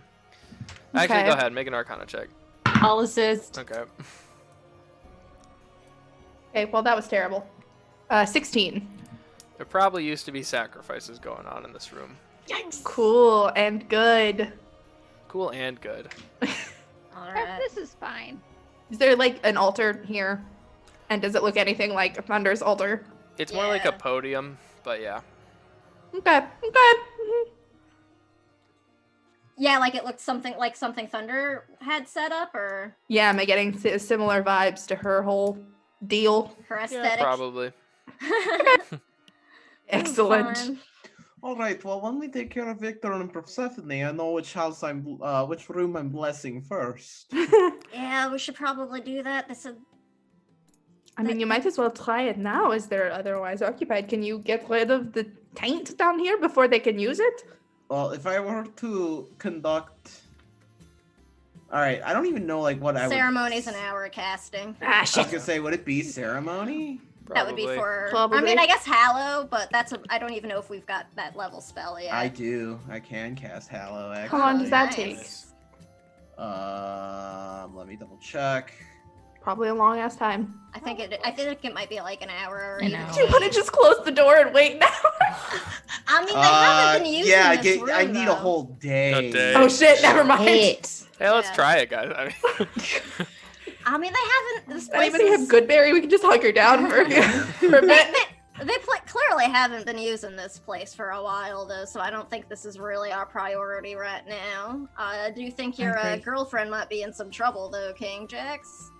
Okay. go ahead, make an Arcana check. I'll assist. Okay. Okay, well that was terrible. 16. There probably used to be sacrifices going on in this room. Yikes. Cool and good. Cool and good. All right. This is fine. Is there like an altar here? And does it look anything like Thunder's altar? It's more like a Yeah. podium, but yeah. Okay. Mhm. Yeah, like it looked something like something Thunder had set up, or Yeah, am I getting similar vibes to her whole deal? her Yeah, aesthetic. probably. Excellent. Fun. All right. Well, when we take care of Victor and Persephone, I know which room I'm blessing first. Yeah, we should probably do that. This is I mean, you might as well try it now as they're otherwise occupied. Can you get rid of the taint down here before they can use it? Well, if I were to conduct, all right, I don't even know like what I would. ceremony's an hour of casting. Ah, I was shit. gonna say, would it be ceremony? That would be Probably. for. I Probably. mean, I guess Hallow, but I don't even know if we've got that level spell yet. I do. I can cast Hallow. Actually. How long does that Nice. take? Let me double check. Probably a long ass time. I think it might be like an hour or An even. hour. Do you want to just close the door and wait now? I mean, they haven't been using yeah, this room, I need though. a whole day. A day. Oh shit, never mind. Hit. Hey, let's Yeah. try it, guys. I mean, I mean, they haven't. This place Anybody have is- Goodberry? We can just hunker down for a bit. They clearly haven't been using this place for a while, though, so I don't think this is really our priority right now. I do think your Agree. girlfriend might be in some trouble, though, King Jax.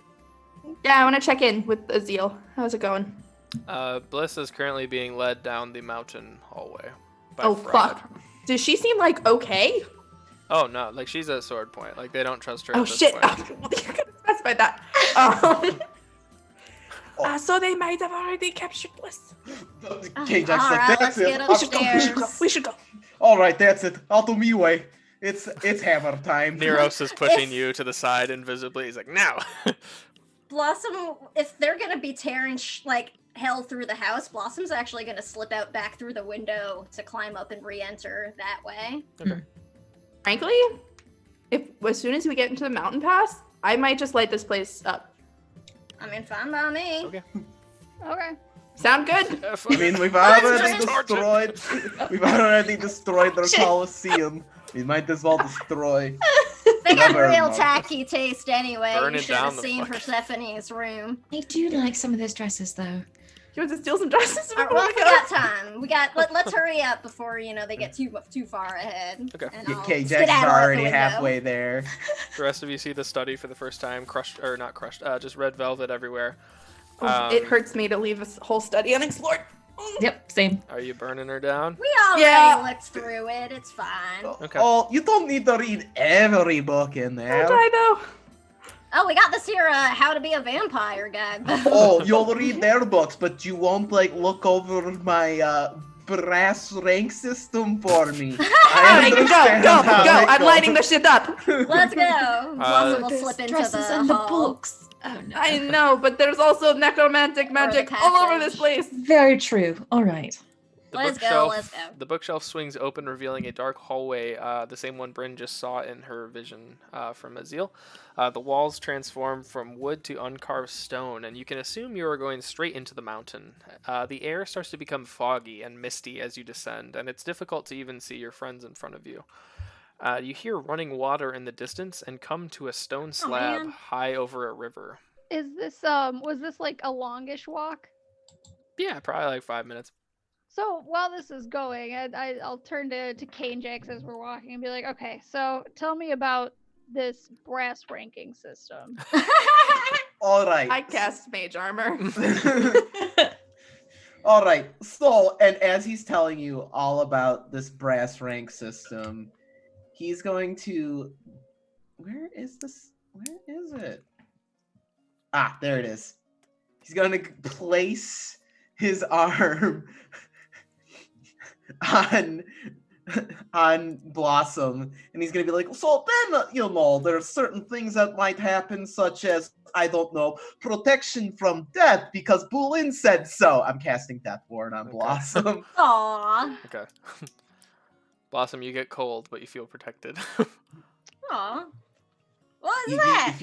Yeah, I want to check in with Azil. How's it going? Bliss is currently being led down the mountain hallway. By Oh Fraud. fuck. Does she seem like okay? Oh no, like she's at sword point. Like they don't trust her. Oh at this shit. point. You could have specified that. So they might have already captured Bliss. Okay, Jack's All like, right, that's let's it. get We should go. We should go. upstairs. We should go. All right, that's it. Out of me way. It's hammer time. Neros is pushing you to the side invisibly. He's like, now. Blossom, if they're gonna be tearing hell through the house, Blossom's actually gonna slip out back through the window to climb up and re-enter that way. Frankly, if as soon as we get into the mountain pass, I might just light this place up. I mean, fine by me. Okay. Okay. Sound good? I mean, we've Let's already just destroyed their Shit. Colosseum. We might as well destroy. They got Never real mind. tacky taste anyway. Burn You it should have down the seen fuck- Persephone's room. I do like some of those dresses though. You want to steal some dresses? All right, well, if we got time. Let's hurry up before they get too far ahead. Okay. And I'll Okay, Jax is skedaddle out the already window. halfway there. The rest of you see the study for the first time. Not crushed. Just red velvet everywhere. It hurts me to leave this whole study unexplored. Yep, same. Are you burning her down? We already Yeah. looked through it. It's fine. Okay. Oh, you don't need to read every book in there. I know. Oh, we got this here How to Be a Vampire guide. Oh, you'll read their books, but you won't look over my brass rank system for me. I Go, understand go, how go. it I'm goes. lighting this shit up. Let's go. Blossom will There's slip into dresses the and the hall. books. Oh no. I know, but there's also necromantic magic all over this place. Very true. All right. Let's go, let's go. The bookshelf swings open, revealing a dark hallway, the same one Bryn just saw in her vision from Azil. The walls transform from wood to uncarved stone, and you can assume you are going straight into the mountain. The air starts to become foggy and misty as you descend, and it's difficult to even see your friends in front of you. You hear running water in the distance and come to a stone slab man. high over a river. Is this was this like a longish walk? Yeah, probably like 5 minutes. So while this is going, I'll turn to Kane Jax as we're walking and be like, okay, so tell me about this brass ranking system. All right. I cast mage armor. All right. So, and as he's telling you all about this brass rank system, he's going to. Where is this? Where is it? Ah, there it is. He's going to place his arm on Blossom, and he's gonna be like, so then there are certain things that might happen, such as, I don't know, protection from death because Bulin said so. I'm casting Death Ward on Okay. Blossom. Aw. Okay. Blossom, you get cold, but you feel protected. Aw. What is you that?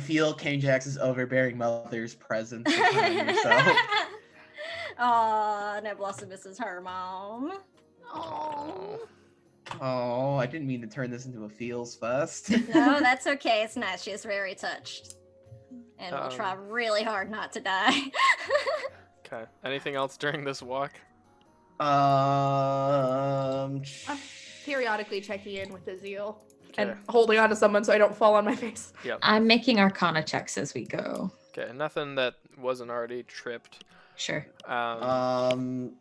feel Kane Jax's overbearing mother's presence behind yourself. Aw, no, Blossom misses her mom. Oh. Oh, I didn't mean to turn this into a feels fest. No, that's okay. It's nice. She's very touched. And we'll try Um, really hard not to die. Okay. Anything else during this walk? I'm periodically checking in with Azil and Okay. holding on to someone so I don't fall on my face. I'm making Arcana checks as we go. Okay. Nothing that wasn't already tripped. Sure. Can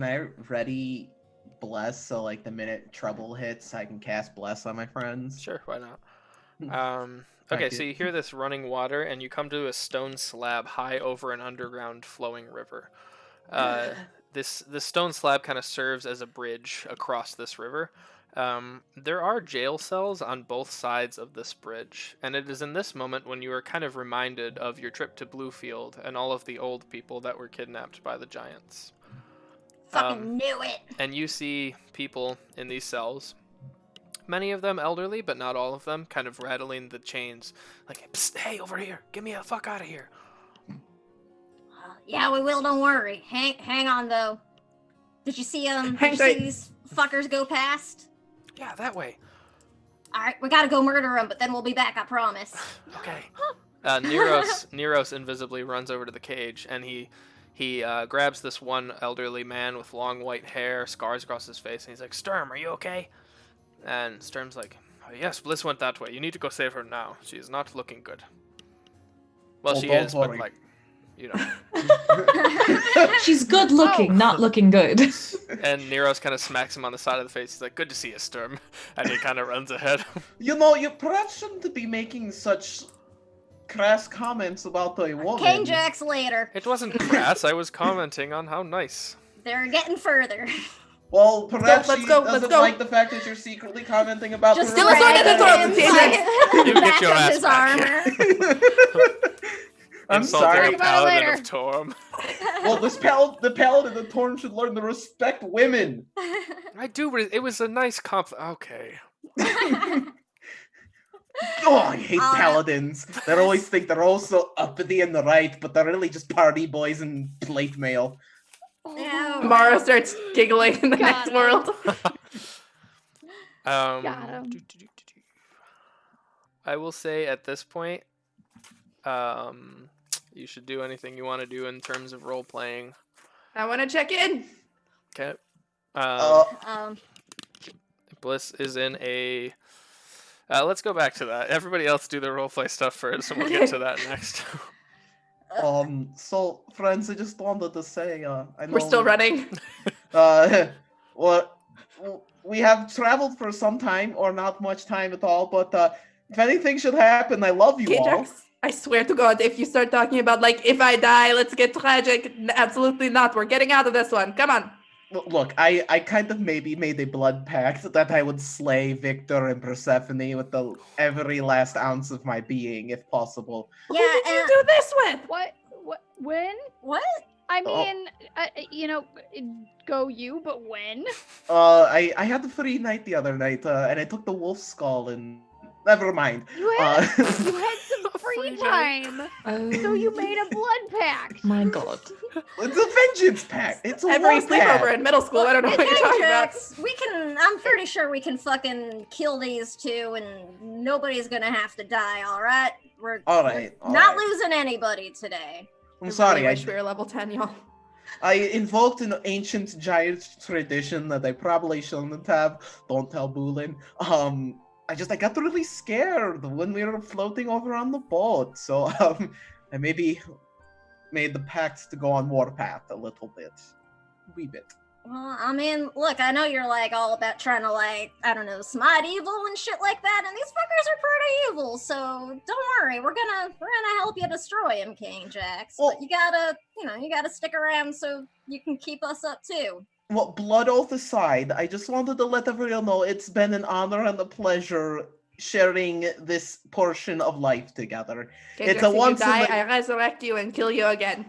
I ready bless so the minute trouble hits I can cast bless on my friends? Sure. Why not? Thank Okay. you. So you hear this running water, and you come to a stone slab high over an underground flowing river. This stone slab kind of serves as a bridge across this river. There are jail cells on both sides of this bridge, and it is in this moment when you are kind of reminded of your trip to Bluefield and all of the old people that were kidnapped by the giants. Fucking knew it. And you see people in these cells, many of them elderly, but not all of them, kind of rattling the chains, like, "Psst, hey, over here, get me the fuck out of here." Yeah, we will. Don't worry. Hang on though. Did you see Hang Did you tight. see these fuckers go past? Yeah, that way. All right, we gotta go murder them, but then we'll be back. I promise. Okay. Neros invisibly runs over to the cage, and he grabs this one elderly man with long white hair, scars across his face, and he's like, "Sturm, are you okay?" And Sturm's like, "Oh, yes, Bliss went that way. You need to go save her now. She is not looking good." Well, Oh, she don't is, but worry. She's good looking, not looking good. And Neros kind of smacks him on the side of the face. He's like, "Good to see you, Sturm." And he kind of runs ahead. You perhaps shouldn't be making such crass comments about a woman. Kane Jax later. It wasn't crass. I was commenting on how nice. They're getting further. Well, perhaps Let's she go, doesn't let's go. like the fact that you're secretly commenting about Just her Still a sword at the dragging throat, him Kane by You the get back your of ass his back. armor. I'm Insulting sorry. a paladin Later. of Torm. Well, the paladin of Torm should learn to respect women. I do, but it was a nice compliment. Okay. Oh, I hate All right. paladins. They always think they're also uppity and right, but they're really just party boys and plate mail. Yeah, Mara well, starts giggling in the Got next him. world. Got him. I will say at this point, you should do anything you want to do in terms of role playing. I want to check in. Okay. um, Bliss is in a. Let's go back to that. Everybody else do the roleplay stuff first, and we'll get to that next. So friends, I just wanted to say, I know We're still running. Well, we have traveled for some time, or not much time at all, but if anything should happen, I love you all. K-Jax, I swear to God, if you start talking about, like, if I die, let's get tragic, absolutely not. We're getting out of this one. Come on. Look, I kind of maybe made a blood pact that I would slay Victor and Persephone with every last ounce of my being, if possible. Who yeah, did you and do this with? What? When? what? I Oh. mean, go you, but when? I had a free night the other night, and I took the wolf skull and... Never mind. You had Uh, you had some free Free night. time, Oh, so you made a blood pact. my God. It's a vengeance pact. It's a Every war pact. sleepover in middle school, I don't know what you're talking about. Jax, I'm pretty sure we can fucking kill these two and nobody's gonna have to die, alright? We're Alright, not alright. losing anybody today. I'm sorry, I wish we were level 10, y'all. I invoked an ancient giant tradition that I probably shouldn't have. Don't tell Bulin. I got really scared when we were floating over on the boat, so I maybe made the pact to go on warpath a little bit, wee bit. Well, I mean, look, I know you're like all about trying to like, I don't know, smite evil and shit like that, and these fuckers are pretty evil, so don't worry, we're gonna help you destroy him, King Jax. Well- But you gotta stick around so you can keep us up too. Well, blood oath aside, I just wanted to let everyone know it's been an honor and a pleasure sharing this portion of life together. Okay, It's Jax, a if you once in die, the- I resurrect you and kill you again.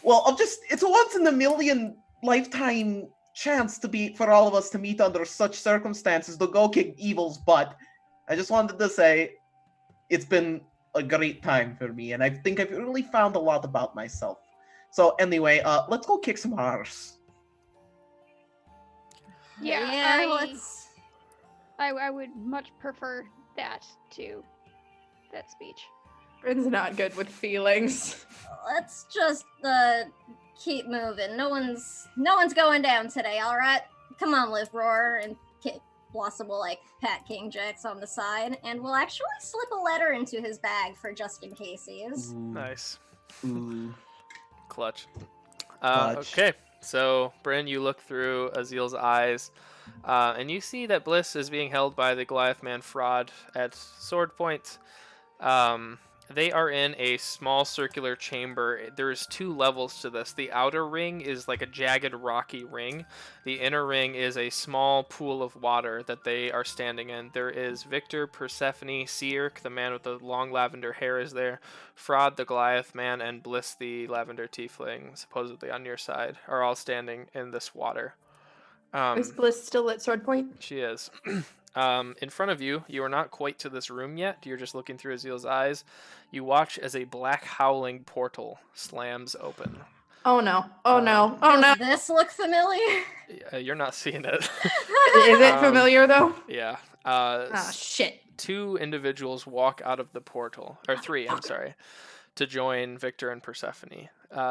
Well, it's a once in a million lifetime chance for all of us to meet under such circumstances to go kick evil's butt. I just wanted to say it's been a great time for me, and I think I've really found a lot about myself. So anyway, let's go kick some arse. Yeah, let's. I would much prefer that to that speech. Bryn's not good with feelings. Let's just keep moving. No one's going down today, all right? Come on, Liv Roar, and Blossom will like pat King Jax on the side, and we'll actually slip a letter into his bag for just in case he is. Nice. Ooh. Clutch. Clutch. Okay, so Bryn, you look through Azil's eyes, and you see that Bliss is being held by the Goliath man Fraud at sword point. They are in a small circular chamber. There's 2 levels to this. The outer ring is like a jagged rocky ring. The inner ring is a small pool of water that they are standing in. There is Victor, Persephone, Seerk, the man with the long lavender hair is there. Fraud, the Goliath man, and Bliss, the lavender tiefling, supposedly on your side, are all standing in this water. Is Bliss still at sword point? She is. In front of you, you are not quite to this room yet. You're just looking through Azil's eyes. You watch as a black howling portal slams open. Oh no. Oh no. Oh no. Does this look familiar? You're not seeing it. Is it familiar though? Yeah. Ah, shit. 2 individuals walk out of the portal, or 3, I'm sorry, to join Victor and Persephone.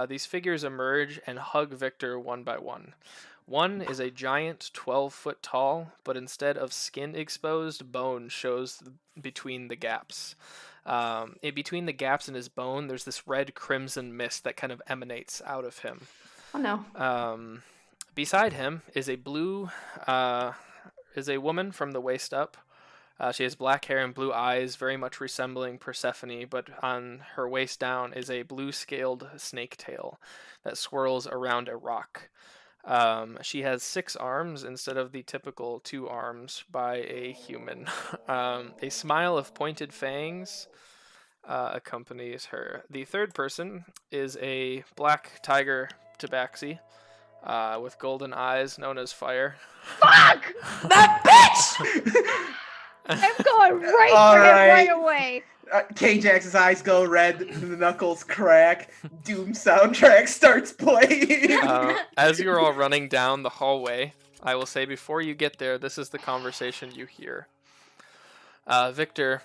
These figures emerge and hug Victor one by one. One is a giant 12-foot tall, but instead of skin exposed, bone shows between the gaps. In between the gaps in his bone, there's this red crimson mist that kind of emanates out of him. Oh no. Beside him is a woman from the waist up. She has black hair and blue eyes, very much resembling Persephone, but on her waist down is a blue-scaled snake tail that swirls around a rock. She has 6 arms instead of the typical 2 arms by a human. A smile of pointed fangs accompanies her. The third person is a black tiger tabaxi with golden eyes known as Fire. Fuck! That bitch! I'm going right All for him right. right away. K-Jax's eyes go red, the knuckles crack, Doom soundtrack starts playing. As you're all running down the hallway, I will say before you get there, this is the conversation you hear. Victor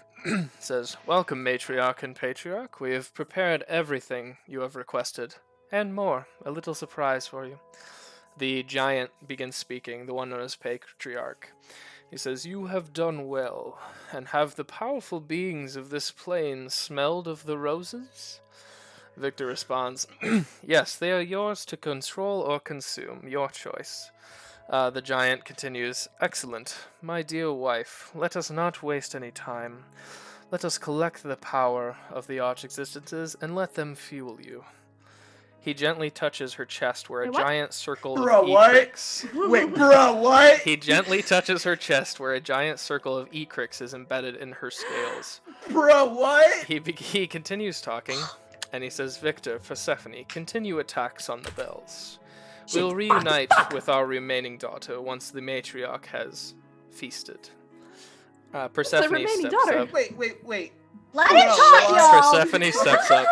says, "Welcome, Matriarch and Patriarch. We have prepared everything you have requested, and more. A little surprise for you." The giant begins speaking, the one known as Patriarch. He says, "You have done well, and have the powerful beings of this plane smelled of the roses?" Victor responds, "Yes, they are yours to control or consume, your choice." The giant continues, "Excellent. My dear wife, let us not waste any time. Let us collect the power of the arch existences and let them fuel you." He gently touches her chest where a Wait, what? giant circle Bro, of what? E-Crix... Wait, bro, what? He gently touches her chest where a giant circle of E-Crix is embedded in her scales. Bro, what? He continues talking, and he says, "Victor, Persephone, continue attacks on the bells. We'll reunite with our remaining daughter once the matriarch has feasted." Persephone remaining steps daughter? up. Wait. Let Bro, him talk, what? y'all. Persephone steps up.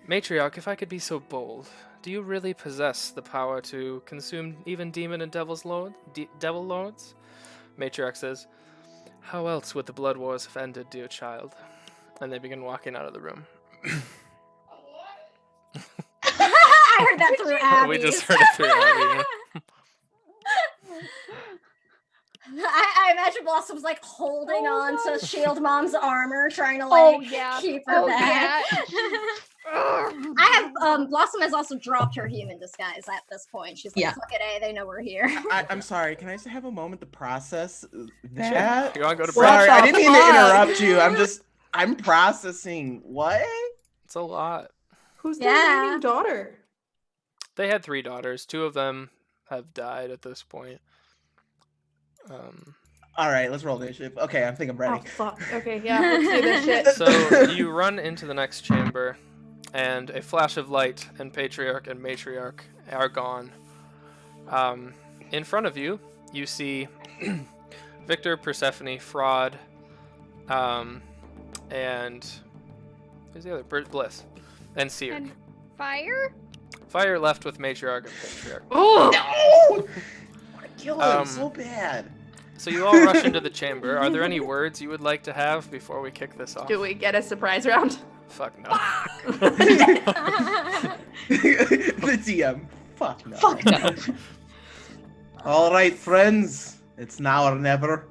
"Matriarch, if I could be so bold, do you really possess the power to consume even demon and devil lords?" Matriarch says, "How else would the blood wars have ended, dear child?" And they begin walking out of the room. I heard that through Abby. We just heard it through Abby, yeah. I imagine Blossom's like holding on to Shield Mom's armor, trying to Oh like yeah. keep her Oh back. yeah. I have Blossom has also dropped her human disguise at this point. She's like, Yeah. "Fuck it, they know we're here." I'm sorry, can I just have a moment to process that? You want to go to Sorry, break? I didn't mean to fuck? interrupt you. I'm processing. What? It's a lot. Who's the Yeah. remaining daughter? They had 3 daughters. 2 of them have died at this point. All right, let's roll initiative. Okay, I think I'm ready. Oh fuck. Okay, yeah, let's do this shit. So you run into the next chamber, and a flash of light, and Patriarch and Matriarch are gone. In front of you, you see Victor, Persephone, Fraud, and who's the other? Bliss, and Seer. And fire? Fire left with Matriarch and Patriarch. Oh, No! I want to kill him Um, so bad. So you all rush into the chamber. Are there any words you would like to have before we kick this off? do we get a surprise round? Fuck no. The DM. Fuck no. Fuck no. All right, friends. It's now or never.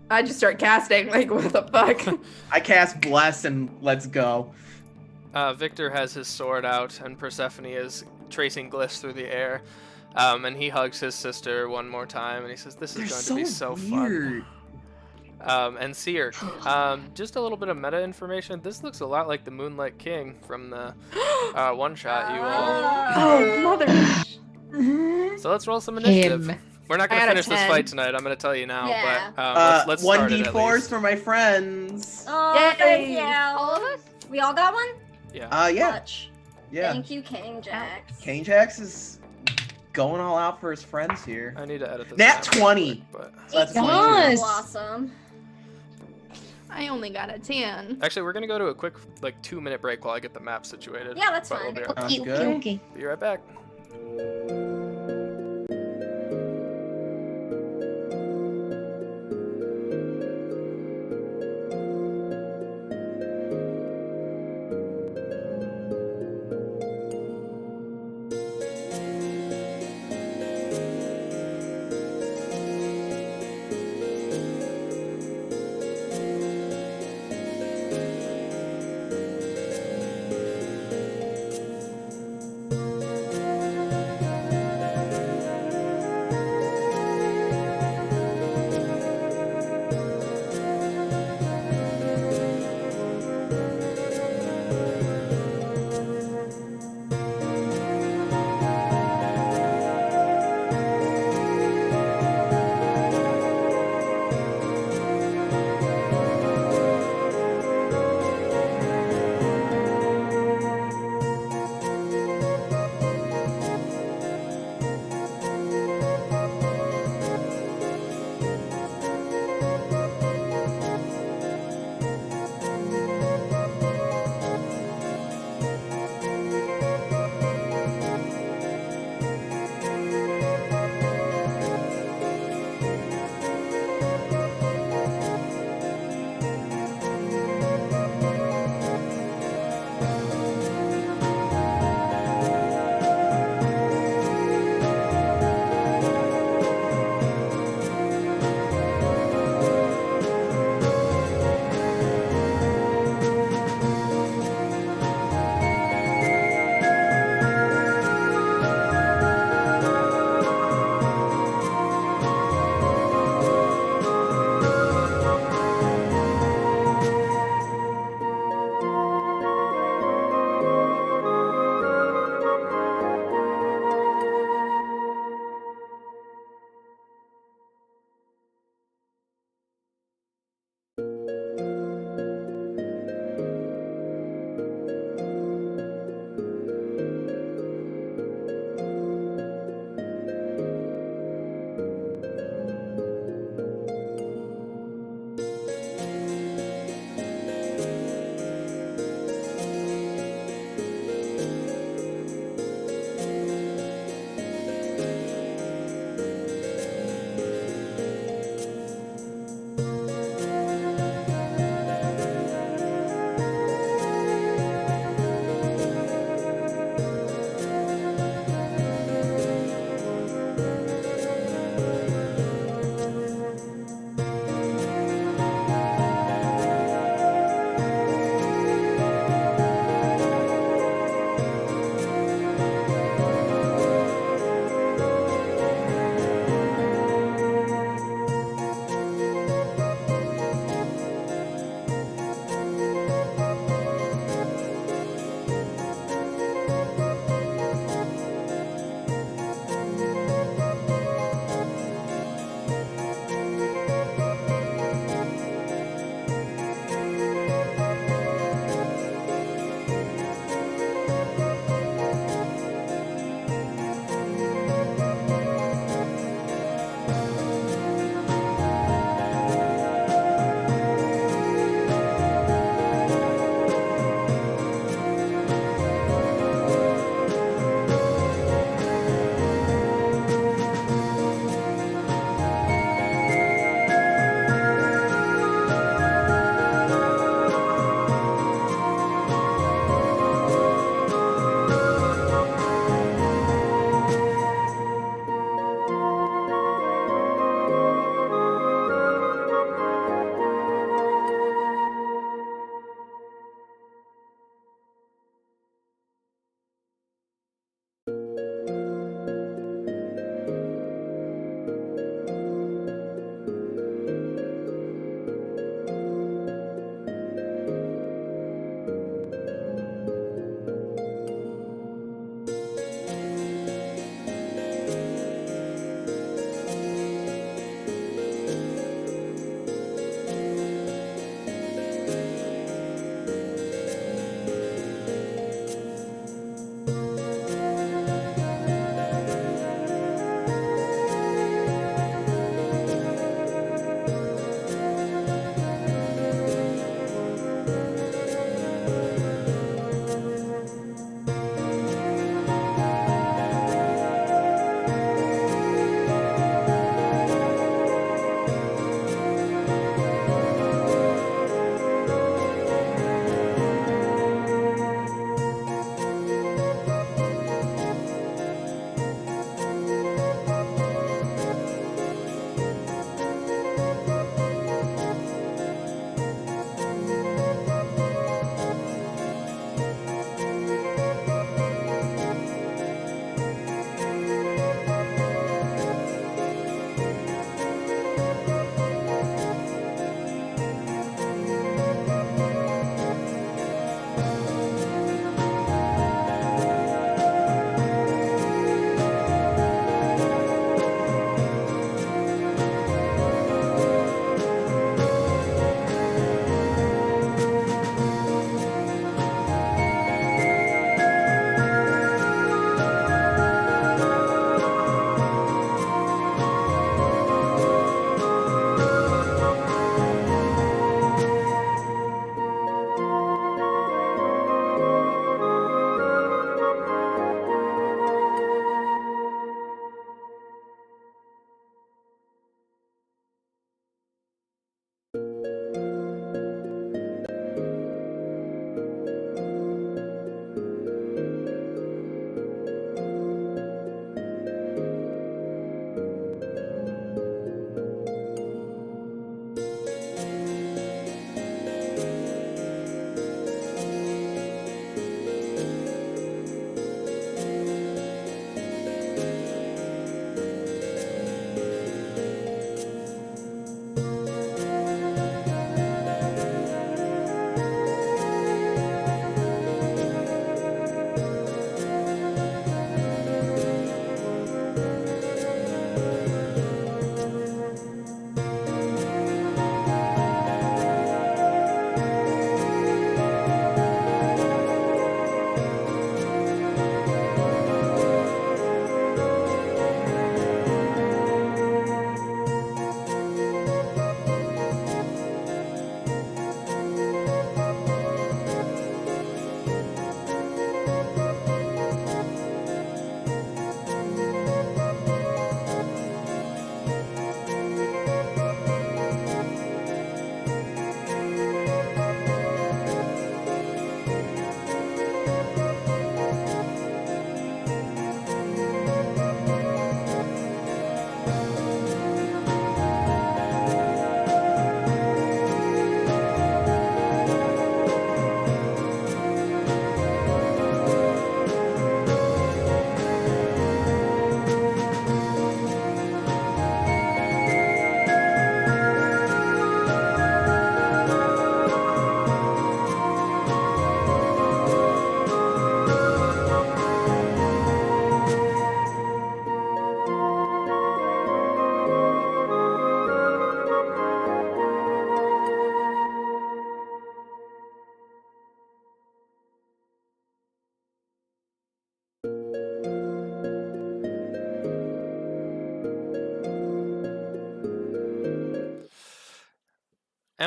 I just start casting. Like, what the fuck? I cast Bless and let's go. Victor has his sword out, and Persephone is tracing glyphs through the air. And he hugs his sister one more time, and he says, "This is going to be so weird. fun." And Seer, just a little bit of meta information. This looks a lot like the Moonlight King from the one shot you all. Oh, mother. So let's roll some initiative. Him. We're not going I to got a finish this 10. fight tonight. I'm going to tell you now. Yeah. But let's start it at 1d4s least. for my friends. Oh, Yay. thank you. All of us? We all got one? Yeah. Yeah. Clutch. Yeah. Thank you, King Jax. Kane Jax is going all out for his friends here. I need to edit this. Nat down real 20. quick, but... That's Thank you, Nice. Blossom. I only got a 10. Actually, we're going to go to a quick, 2-minute break while I get the map situated. Yeah, that's But fine. We'll be right, Sounds Okay, good. okay. be right back.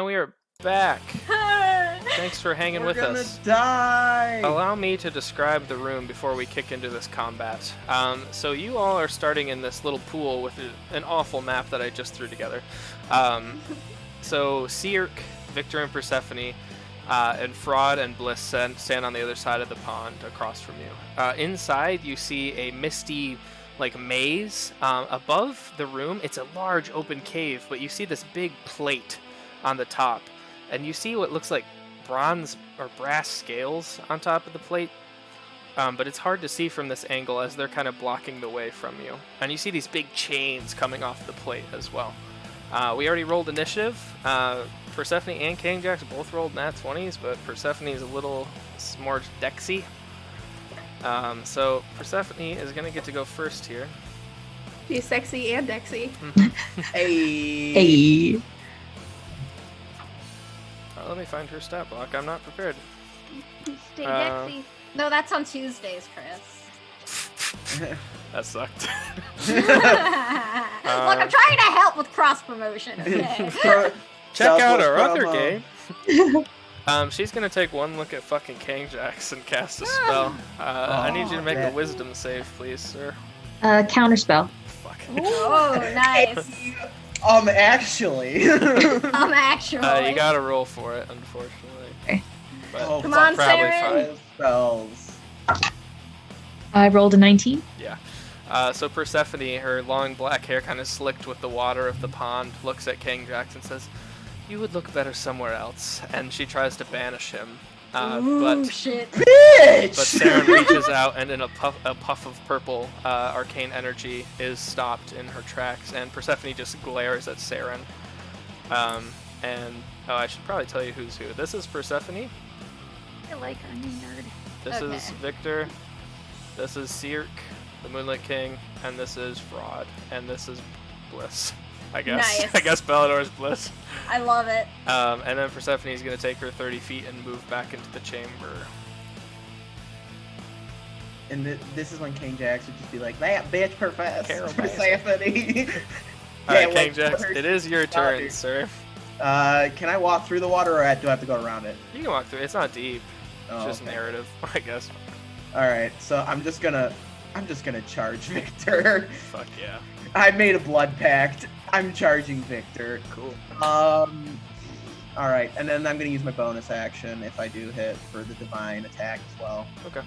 And we are back. Thanks for hanging with We're us. gonna die. Allow me to describe the room before we kick into this combat. So you all are starting in this little pool with an awful map that I just threw together. So Seerk, Victor and Persephone, and Fraud and Bliss stand on the other side of the pond across from you. Inside you see a misty maze. Above the room, it's a large open cave, but you see this big plate on the top. And you see what looks like bronze or brass scales on top of the plate. But it's hard to see from this angle as they're kind of blocking the way from you. And you see these big chains coming off the plate as well. We already rolled initiative. Persephone and King Jax both rolled nat 20s, but Persephone is a little more dexy. So Persephone is going to get to go first here. She's sexy and dexy. Hey. Let me find her stat block. I'm not prepared. Stay dexy. No, that's on Tuesdays, Chris. That sucked. Look, I'm trying to help with cross promotion. Okay. Check out our other promo. game. She's gonna take one look at fucking King Jax and cast a spell. I need you to make a wisdom save, please, sir. Counterspell. Fuck. Oh, nice. Actually. Actually. You gotta roll for it, unfortunately. Okay. But Come on, probably Sarah. fine. Spells. I rolled a 19. Yeah. So Persephone, her long black hair kind of slicked with the water of the pond, looks at King Jax and says, "You would look better somewhere else." And she tries to banish him. Ooh, shit. Bitch! But Saren reaches out, and in a puff of purple arcane energy is stopped in her tracks, and Persephone just glares at Saren. I should probably tell you who's who. This is Persephone. I like her, you nerd. This Okay. is Victor. This is Seerk, the Moonlit King, and this is Fraud, and this is Bliss. I guess. Nice. I guess Bellador's Bliss. I love it. And then Persephone is going to take her 30 feet and move back into the chamber. And this is when King Jax would just be like, "That bitch Carol Persephone." Alright, like, King Jax, her- it is your turn, sir. Can I walk through the water, or do I have to go around it? You can walk through. It's not deep. It's Oh, just okay. narrative, I guess. All right, so I'm just gonna charge Victor. Fuck yeah. I made a blood pact. I'm charging Victor. Cool. All right, and then I'm gonna use my bonus action if I do hit for the divine attack as well. Okay.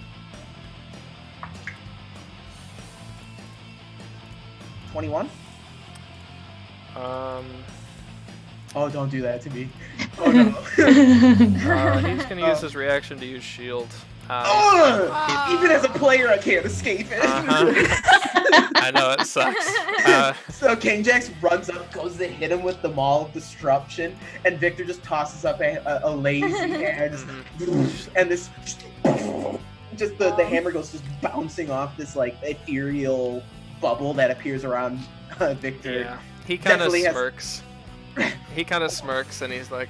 21. Oh, don't do that to me. Oh no. He's going to use his reaction to use shield. Even as a player, I can't escape it. I know, it sucks. So King Jax runs up, goes to hit him with the Maul of Disruption, and Victor just tosses up a lazy hand, and this just the hammer goes just bouncing off this ethereal bubble that appears around Victor. Yeah. He kind of Definitely has- smirks. He kind of smirks and he's like,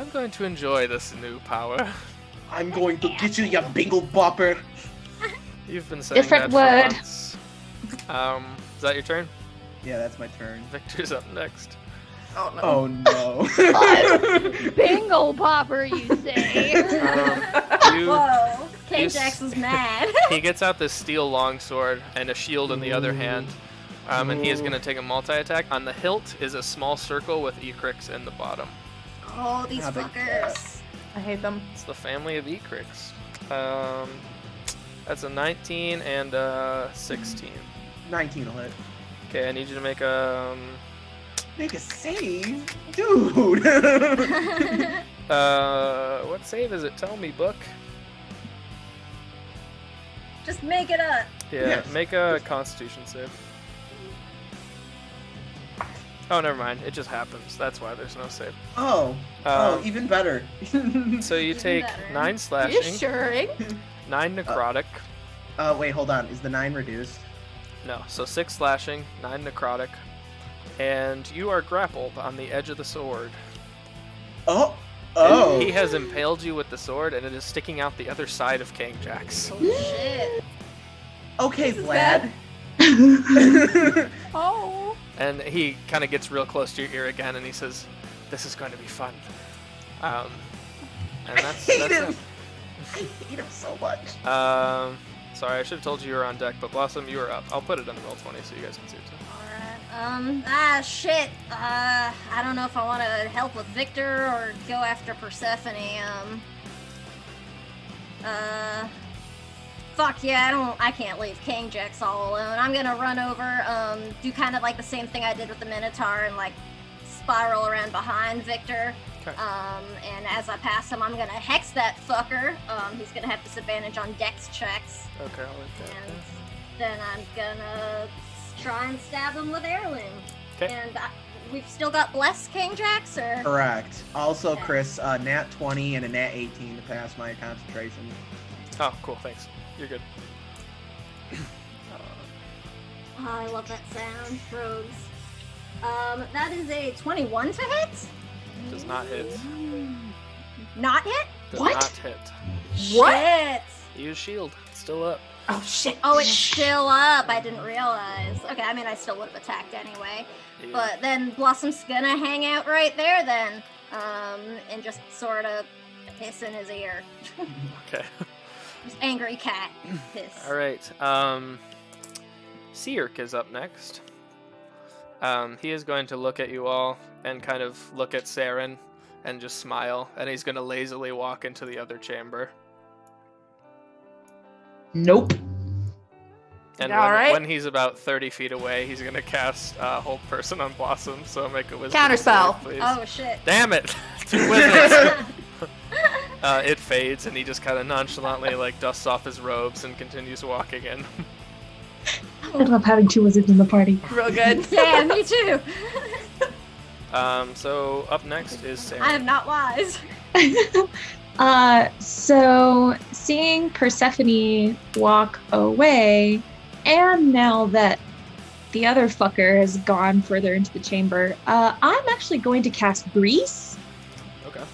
"I'm going to enjoy this new power." I'm going to get you, you bingle bopper. You've been saying Different that word. for months. Is that your turn? Yeah, that's my turn. Victor's up next. Oh no. Bingle popper, you say? Whoa. King you Jax is mad. He gets out this steel longsword and a shield in the other hand. And he is going to take a multi-attack. On the hilt is a small circle with Ecrix in the bottom. Oh, these How big fuckers. I hate them. It's the family of Ecrix. That's a 19 and a 16. 19 will hit. Okay, I need you to make a... Make a save? Dude! what save is it? Tell me, book. Just make it up. Yeah, Yes. make a Constitution save. Oh, never mind. It just happens. That's why there's no save. Even better. So you Even take better. 9 You slashing, sure? 9 necrotic. Wait, hold on. Is the 9 reduced? No, so 6 slashing, 9 necrotic, and you are grappled on the edge of the sword. Oh! And he has impaled you with the sword, and it is sticking out the other side of King Jax. Oh, shit. Okay, This is Vlad. Oh. And he kind of gets real close to your ear again, and he says, "This is going to be fun. And that's hate it. him. I hate him so much. Sorry, I should have told you were on deck, but Blossom, you were up. I'll put it in the Roll20 so you guys can see it too. Alright, shit. I don't know if I want to help with Victor or go after Persephone. Fuck yeah, I can't leave King Jax all alone. I'm gonna run over, do kind of like the same thing I did with the Minotaur and like spiral around behind Victor. Okay. And as I pass him, I'm gonna hex that fucker. He's gonna have disadvantage on dex checks. Okay, I'll let that. And then I'm gonna try and stab him with heirloom. Okay. And we've still got Bless King Jax, or? Correct. Also, Okay. Chris, nat 20 and a nat 18 to pass my concentration. Oh, cool, thanks. You're good. Oh, I love that sound, rogues. That is a 21 to hit? Does not hit. Not hit? Does What? not hit. What? Shit. Use shield. It's still up. Oh shit. Oh, it's still up. I didn't realize. Okay, I mean, I still would have attacked anyway. Yeah. But then Blossom's gonna hang out right there then. And just sort of hiss in his ear. Okay. Just angry cat hiss. All right. Seerk is up next. He is going to look at you all and kind of look at Saren and just smile, and he's going to lazily walk into the other chamber. Nope. And All right. when he's about 30 feet away, he's going to cast Hold Person on Blossom, so make a wisdom Counterspell. save, please. Oh shit. Damn it! 2 wizards! It fades, and he just kind of nonchalantly like dusts off his robes and continues walking in. I love having 2 wizards in the party. Real good. Yeah, me too. So up next is Sarah. I am not wise. So seeing Persephone walk away, and now that the other fucker has gone further into the chamber, I'm actually going to cast Grease. Okay.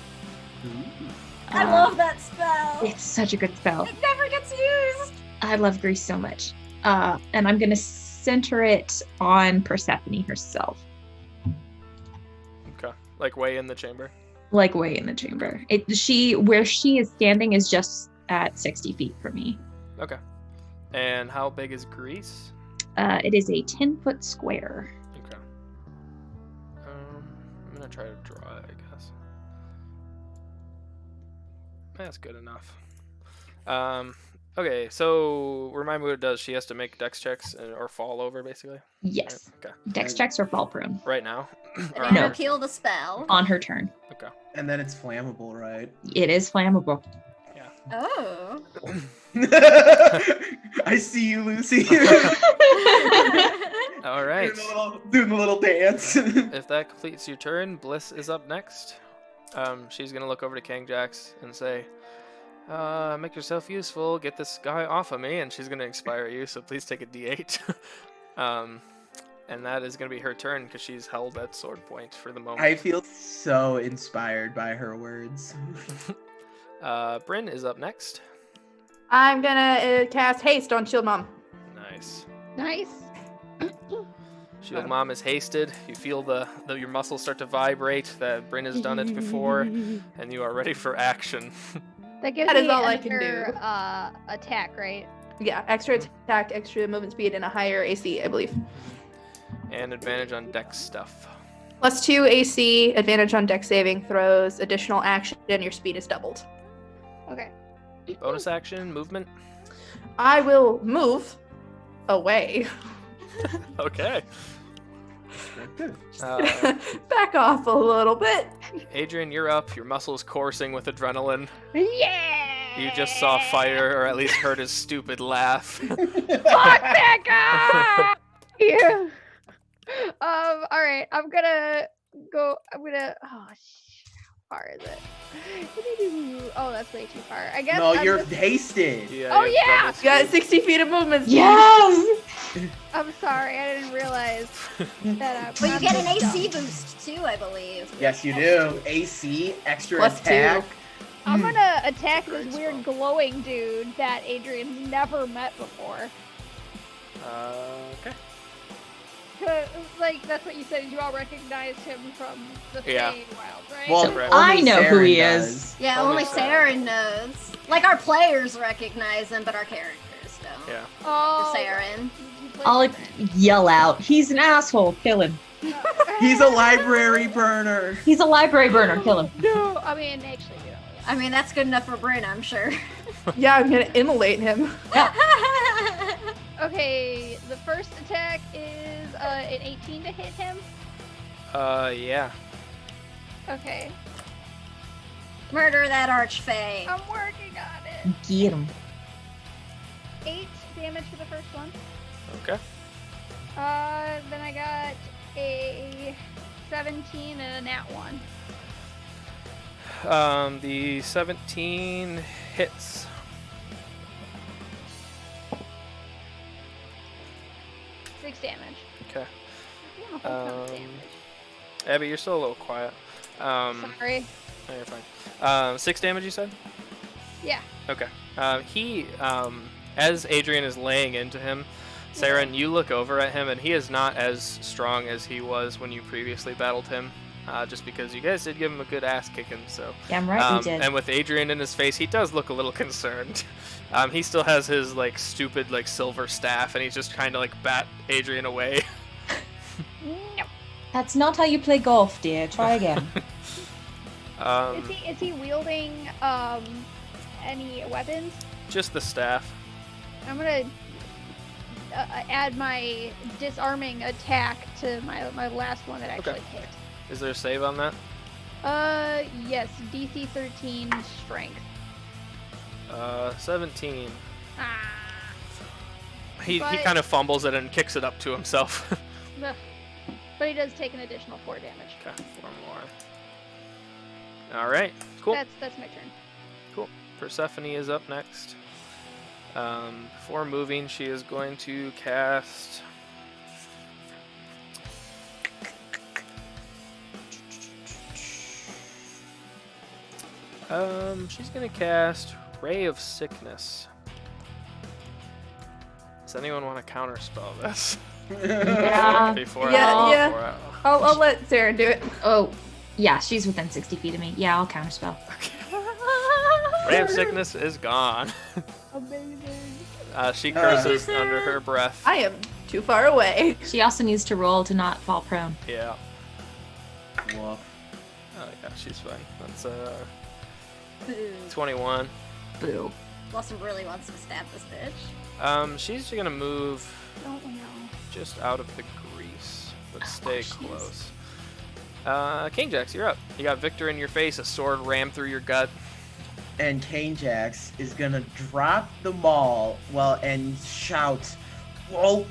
I love that spell. It's such a good spell. It never gets used. I love Grease so much. And I'm going to center it on Persephone herself, Okay. Like way in the chamber. like way in the chamber. Where she is standing is just at 60 feet from me. Okay. And how big is Greece? It is a 10-foot square. Okay. I'm gonna try to draw it, I guess. That's good enough. Okay, so remind me what it does. She has to make dex checks or fall over, basically. Yes. Okay. Dex checks or fall prone Right now. Or And No. it'll kill the spell. on her turn. Okay. And then it's flammable, right? It is flammable. Oh. I see you, Lucy. All right. Doing the little dance. If that completes your turn, Bliss is up next. She's gonna look over to King Jax and say, make yourself useful, get this guy off of me, and she's gonna inspire you, so please take a d8. And that is gonna be her turn because she's held at sword point for the moment. I feel so inspired by her words. Bryn is up next. I'm gonna cast haste on Shield Mom. Nice. Nice. Shield Mom is hasted. You feel your muscles start to vibrate. That Bryn has done it before, and you are ready for action. That gives That is me all I can another, attack, right? Yeah, extra attack, extra movement speed, and a higher AC, I believe. And advantage on dex stuff. +2 AC, advantage on dex saving throws, additional action, and your speed is doubled. Okay. Bonus action, movement. I will move away. Okay. Good. Back off a little bit. Adrian, you're up. Your muscles coursing with adrenaline. Yeah! You just saw fire, or at least heard his stupid laugh. Fuck that guy! Yeah. Alright, I'm gonna go. Oh, how far is it? Oh, that's way too far. I guess. No, I'm you're just- hasted. Oh, you have yeah! double You got speed. 60 feet of movement. Yes! I'm sorry, I didn't realize that. But you get an I'm just AC dumb. boost too, I believe. Yes, you do. AC, extra +2. attack. I'm gonna attack Great this weird glowing dude that Adrian's never met before. Okay. Like, that's what you said, you all recognized him from the Yeah. Feywild, right? Well, Right. I only know who Saren he does. is. Yeah, Only only Saren. Saren knows. Like, our players recognize him, but our characters don't. Yeah. Oh, For Saren. you play I'll different. yell out, he's an asshole, kill him. He's a library burner. He's a library burner, kill him. No, I mean, actually, no. I mean, that's good enough for Bryn, I'm sure. Yeah, I'm gonna immolate him. Okay, the first attack is an 18 to hit him. Yeah. Okay, Murder that archfey. I'm working on it. Get him. 8 damage for the first one. Okay. Then I got a 17 and a nat 1. The 17 hits. Six damage. Okay. Damn, a whole ton of damage. Abby, you're still a little quiet. Sorry. No, you're fine. 6 damage, you said? Yeah. Okay. He, as Adrian is laying into him, Saren, you look over at him, and he is not as strong as he was when you previously battled him. Just because you guys did give him a good ass kicking, so. Damn right we did. And with Adrian in his face, he does look a little concerned. He still has his like stupid like silver staff, and he's just trying to like bat Adrian away. No. That's not how you play golf, dear. Try again. Is he wielding any weapons? Just the staff. I'm gonna add my disarming attack to my last one that actually hit. Is there a save on that? Yes, DC 13 strength. 17. Ah. He But- kind of fumbles it and kicks it up to himself. Ugh. But he does take an additional 4 damage. Okay, 4 more. All right, cool. That's my turn. Cool. Persephone is up next. Before moving, she is going to cast. She's gonna cast Ray of Sickness. Does anyone want to counterspell this? Yeah. Before Yeah, I, yeah. before I- I'll let Sarah do it. Oh, yeah, she's within 60 feet of me. Yeah, I'll counterspell. Ray of Sickness is gone. Amazing. She curses under her breath. I am too far away. She also needs to roll to not fall prone. Yeah. Woof. Oh yeah, she's fine. That's Boo. 21. Boo. Blossom really wants to stab this bitch. She's gonna move Don't know. just out of the grease, but stay jeez. close. King Jax, you're up. You got Victor in your face, a sword rammed through your gut. And Kane Jax is gonna drop the maul and shout, "Well,